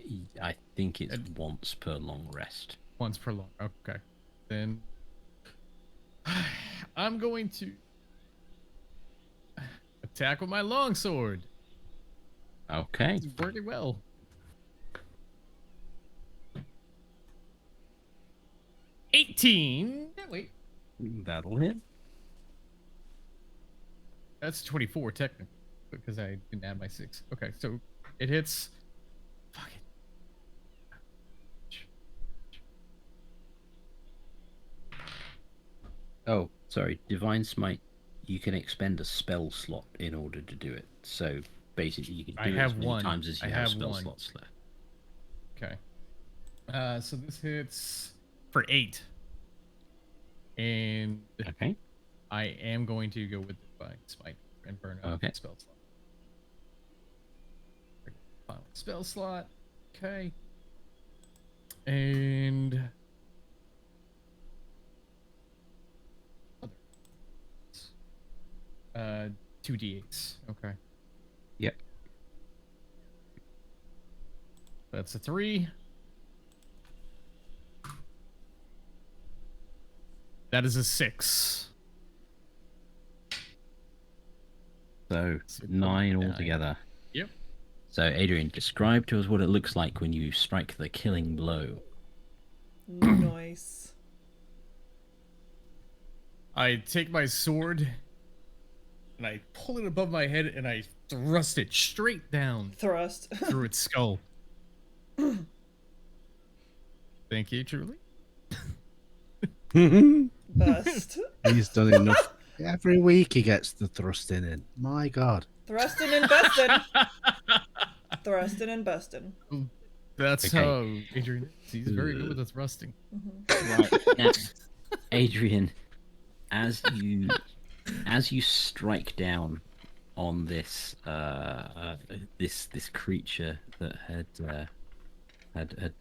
think it's once per long rest. Once per long. Okay. Then I'm going to attack with my longsword. Okay. It's working well. 18. Wait, That'll hit. that's 24 technically because I didn't add my 6. Okay, so it hits. Fuck it. Oh, sorry. Divine Smite. You can expend a spell slot in order to do it. So basically, you can do I it have as many one. times as you I have have spell one. slots left. Okay. So this hits for 8. And Okay. I am going to go with Divine Smite and burn up Okay. the spell slot. Final spell slot. Okay. And 2d8s. Okay. Yep. That's a 3. That is a 6. So So 9 9. altogether. Yep. So Adrian, describe to us what it looks like when you strike the killing blow. Nice. I take my sword and I pull it above my head and I thrust it straight down Thrust. through its skull. Thank you, truly. Bust. He's done enough. Every week he gets the thrusting in. My God. Thrusting and busting. Thrusting and busting. That's Okay. how Adrian is. He's very good with the thrusting. Right. Now, Adrian, as you strike down on this this creature that had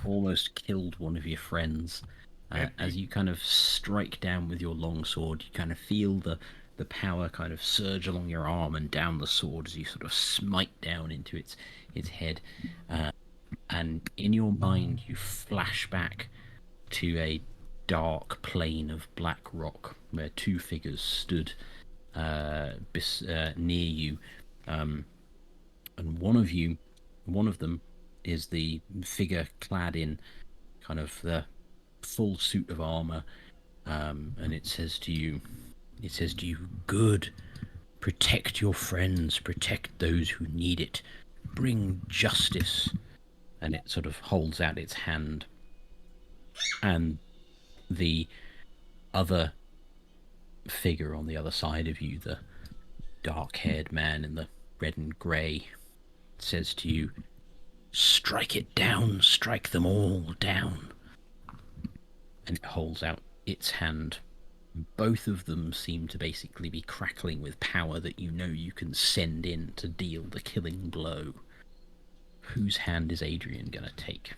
almost killed one of your friends, as you kind of strike down with your long sword, you kind of feel the power kind of surge along your arm and down the sword as you sort of smite down into its head, and in your mind you flash back to a dark plain of black rock where 2 figures stood near you, and one of them is the figure clad in kind of the full suit of armor, and it says to you, good, protect your friends, protect those who need it, bring justice. And it sort of holds out its hand, and the other figure on the other side of you, the dark-haired man in the red and grey, says to you, strike it down, strike them all down. And it holds out its hand. Both of them seem to basically be crackling with power that you know you can send in to deal the killing blow. Whose hand is Adrian gonna take?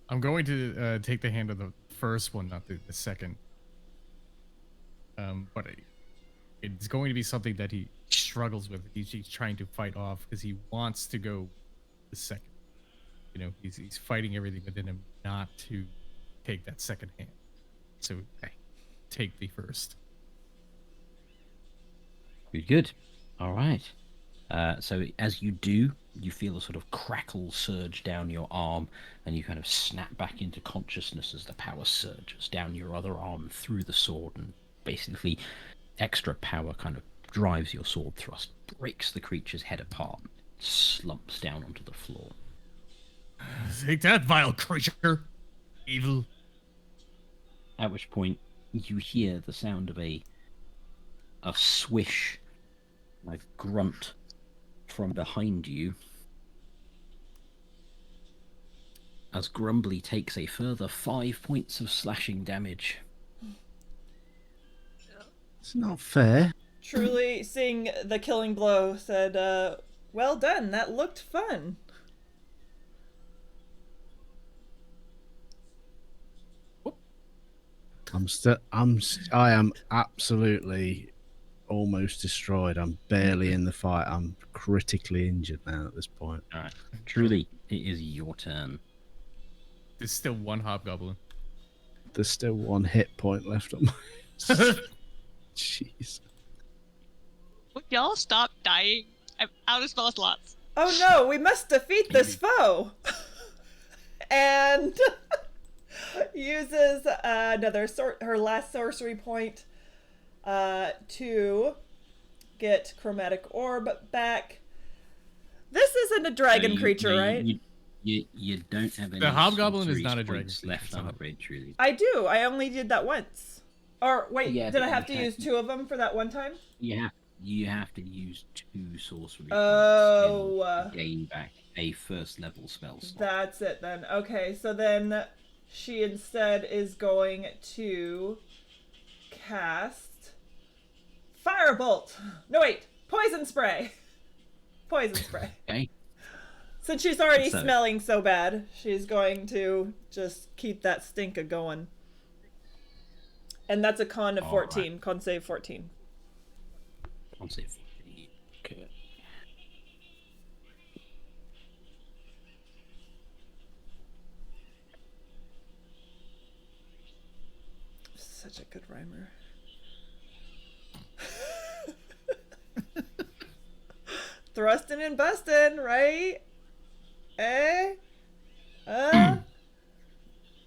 I'm going to take the hand of the first one, not the second. But it's going to be something that he struggles with. He's trying to fight off because he wants to go the second. You know, he's fighting everything within him not to take that second hand. So take the first. Good. All right. So as you do, you feel a sort of crackle surge down your arm, and you kind of snap back into consciousness as the power surges down your other arm through the sword, and basically extra power kind of drives your sword thrust, breaks the creature's head apart, slumps down onto the floor. Take that, vile creature! Evil. At which point you hear the sound of a swish, like grunt from behind you, as Grumbly takes a further 5 points of slashing damage. It's not fair. Truly, seeing the killing blow, said, well done, that looked fun. I am absolutely almost destroyed. I'm barely in the fight. I'm critically injured now at this point. All right, Truly, it is your turn. There's still one hobgoblin. There's still 1 hit point left on my. Jeez. Would y'all stop dying? I'm out of spell slots. Oh no, we must defeat this foe. And uses her last sorcery point to get chromatic orb back. This isn't a dragon creature, right? You don't have any. The hobgoblin is sorcery not a dragon points creature, left, so- are it, really? I do. I only did that once. Or wait, Yeah, did but I have to you use can't- 2 of them for that one time? You have to use 2 sorcery Oh. points to gain back a first level spell slot. That's it then. Okay, so then she instead is going to cast Firebolt. No, wait. Poison Spray. Poison Spray. Okay. Since she's already So- smelling so bad, she's going to just keep that stink a going. And that's a con of All 14. right. Con save 14. I'll say 40. Okay. Such a good rhymer. Thrustin' and bustin', right? Eh?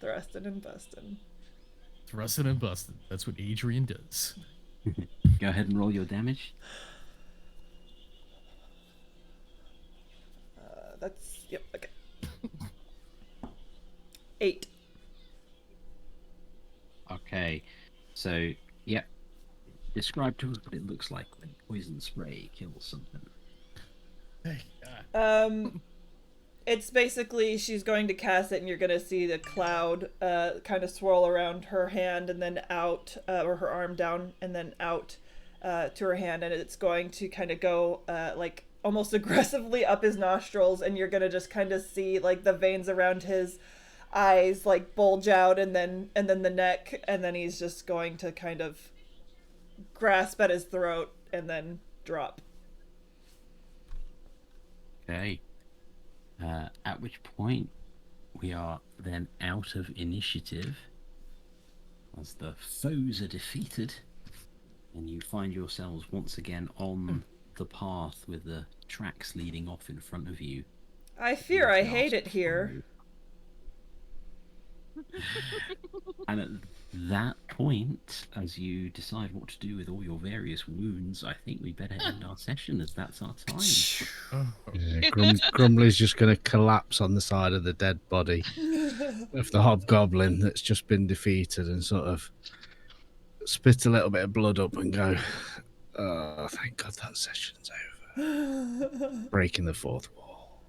Thrustin' and bustin'. Thrusting and busting. That's what Adrian does. Go ahead and roll your damage. That's, yep, okay. 8. Okay. So, yep. Describe to us what it looks like when poison spray kills something. Hey, God. It's basically she's going to cast it and you're going to see the cloud kind of swirl around her hand and then out, or her arm down and then out to her hand, and it's going to kind of go like almost aggressively up his nostrils, and you're going to just kind of see like the veins around his eyes like bulge out, and then the neck, and then he's just going to kind of grasp at his throat and then drop. Okay. At which point we are then out of initiative as the foes are defeated, and you find yourselves once again on the path with the tracks leading off in front of you. I fear I hate it here. And at that point, as you decide what to do with all your various wounds, I think we better end our session, as that's our time. Oh, Yeah, Grumbly's just going to collapse on the side of the dead body of the hobgoblin that's just been defeated and sort of spit a little bit of blood up and go, oh, thank God that session's over. Breaking the fourth wall.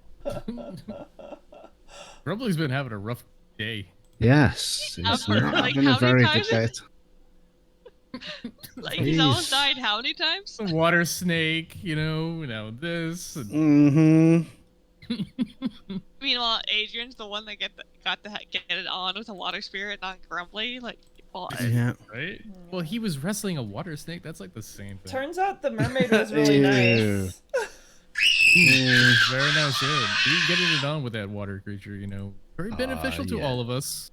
Grumbly's been having a rough day. Yes, it's Like, not how been a many very good times? day. Like, he's almost Jeez. died how many times? Water snake, now this. And Meanwhile, Adrian's the one that got to get it on with a water spirit, not Grumbly. Like, well, Yeah. right? Well, he was wrestling a water snake. That's like the same thing. Turns out the mermaid was really Ew. nice. Very nice, yeah. You getting it on with that water creature, very beneficial to yeah. all of us.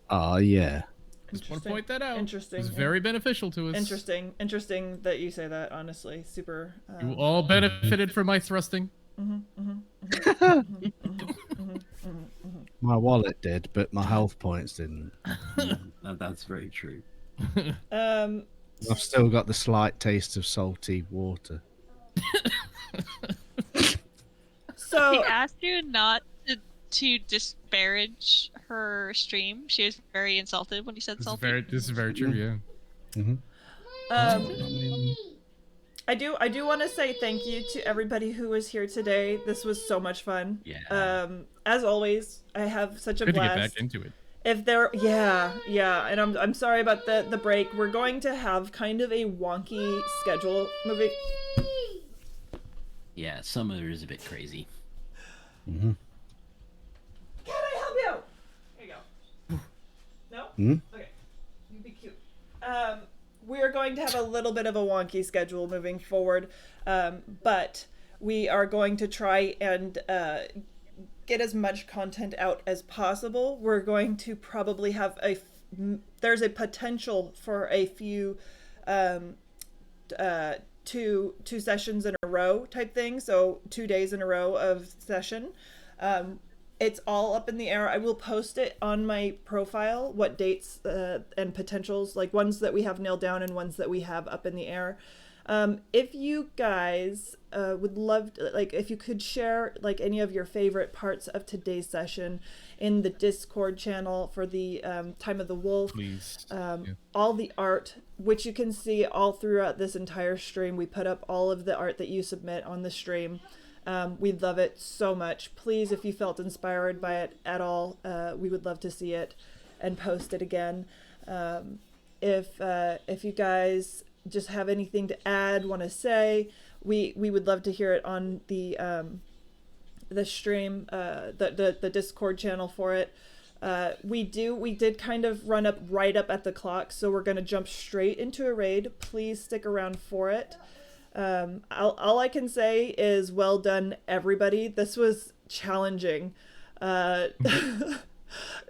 Oh, yeah. Just want to Interesting. point that out. Interesting. It's very beneficial to us. Interesting that you say that, honestly. Super. You all benefited from my thrusting. My wallet did, but my health points didn't. That's very true. I've still got the slight taste of salty water. So he asked you not to disparage her stream. She was very insulted when you said salty. This is very true, yeah. Mm-hmm. I do want to say thank you to everybody who was here today. This was so much fun. Yeah. As always, I have such a Good to get blast. back into it. If there, yeah, and I'm sorry about the break. We're going to have kind of a wonky schedule moving. Yeah, summer is a bit crazy. Mm-hmm. Can I help you? Here you go. No? Hmm? Okay. You be cute. We're going to have a little bit of a wonky schedule moving forward, but we are going to try and get as much content out as possible. We're going to probably have there's a potential for a few two sessions in a row type thing. So 2 days in a row of session. It's all up in the air. I will post it on my profile, what dates and potentials, like ones that we have nailed down and ones that we have up in the air. If you guys would love to, like, if you could share like any of your favorite parts of today's session in the Discord channel for the Time of the Wolf. Please. All the art, which you can see all throughout this entire stream. We put up all of the art that you submit on the stream. We love it so much. Please, if you felt inspired by it at all, we would love to see it and post it again. If you guys just have anything to add, want to say, we would love to hear it on the stream, the Discord channel for it. We did kind of run up right up at the clock, so we're gonna jump straight into a raid. Please stick around for it. All I can say is well done, everybody. This was challenging.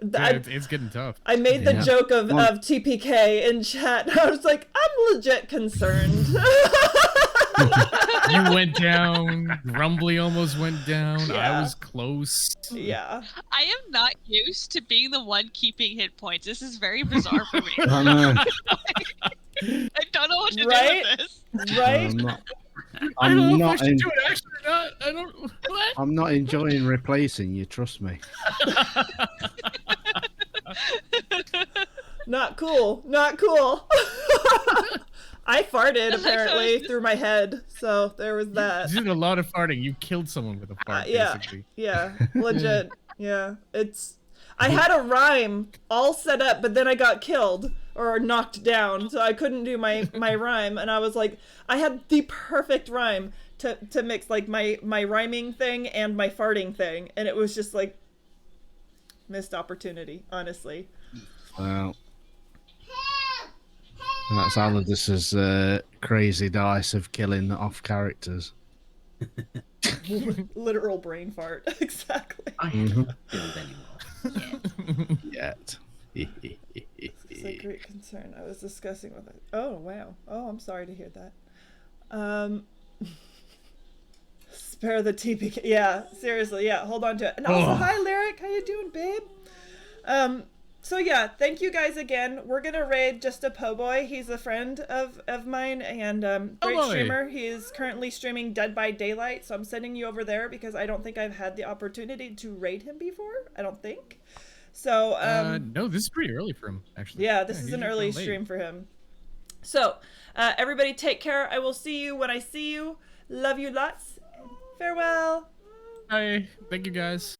It's getting tough. I made the joke of TPK in chat. I was like, I'm legit concerned. You went down. Grumbly almost went down. Yeah. I was close. Yeah. I am not used to being the one keeping hit points. This is very bizarre for me. I know. I don't know what to Right? do with this. Right? I don't know not if I should do it actually or not. I don't. What? I'm not enjoying replacing you, trust me. Not cool. Not cool. I farted apparently through my head, so there was that. You did a lot of farting. You killed someone with a fart, Yeah, basically. yeah, legit. Yeah, I had a rhyme all set up, but then I got killed or knocked down, so I couldn't do my rhyme. And I was like, I had the perfect rhyme to mix like my rhyming thing and my farting thing, and it was just like missed opportunity, honestly. Well, that's Aladis's crazy dice of killing off characters. Literal brain fart. Exactly. I haven't killed anyone yet. Yet. It's a great concern. I was discussing with it. Oh wow. Oh, I'm sorry to hear that. Spare the TPK. Yeah, seriously. Yeah, hold on to it. And also, hi Lyric. How you doing, babe? So yeah, thank you guys again. We're gonna raid just a po' boy. He's a friend of mine and great streamer. He is currently streaming Dead by Daylight, so I'm sending you over there because I don't think I've had the opportunity to raid him before. I don't think. So no, this is pretty early for him, actually. yeah, this is he's an kinda early late. stream for him. So everybody take care. I will see you when I see you. Love you lots. Farewell. Hi. Thank you, guys.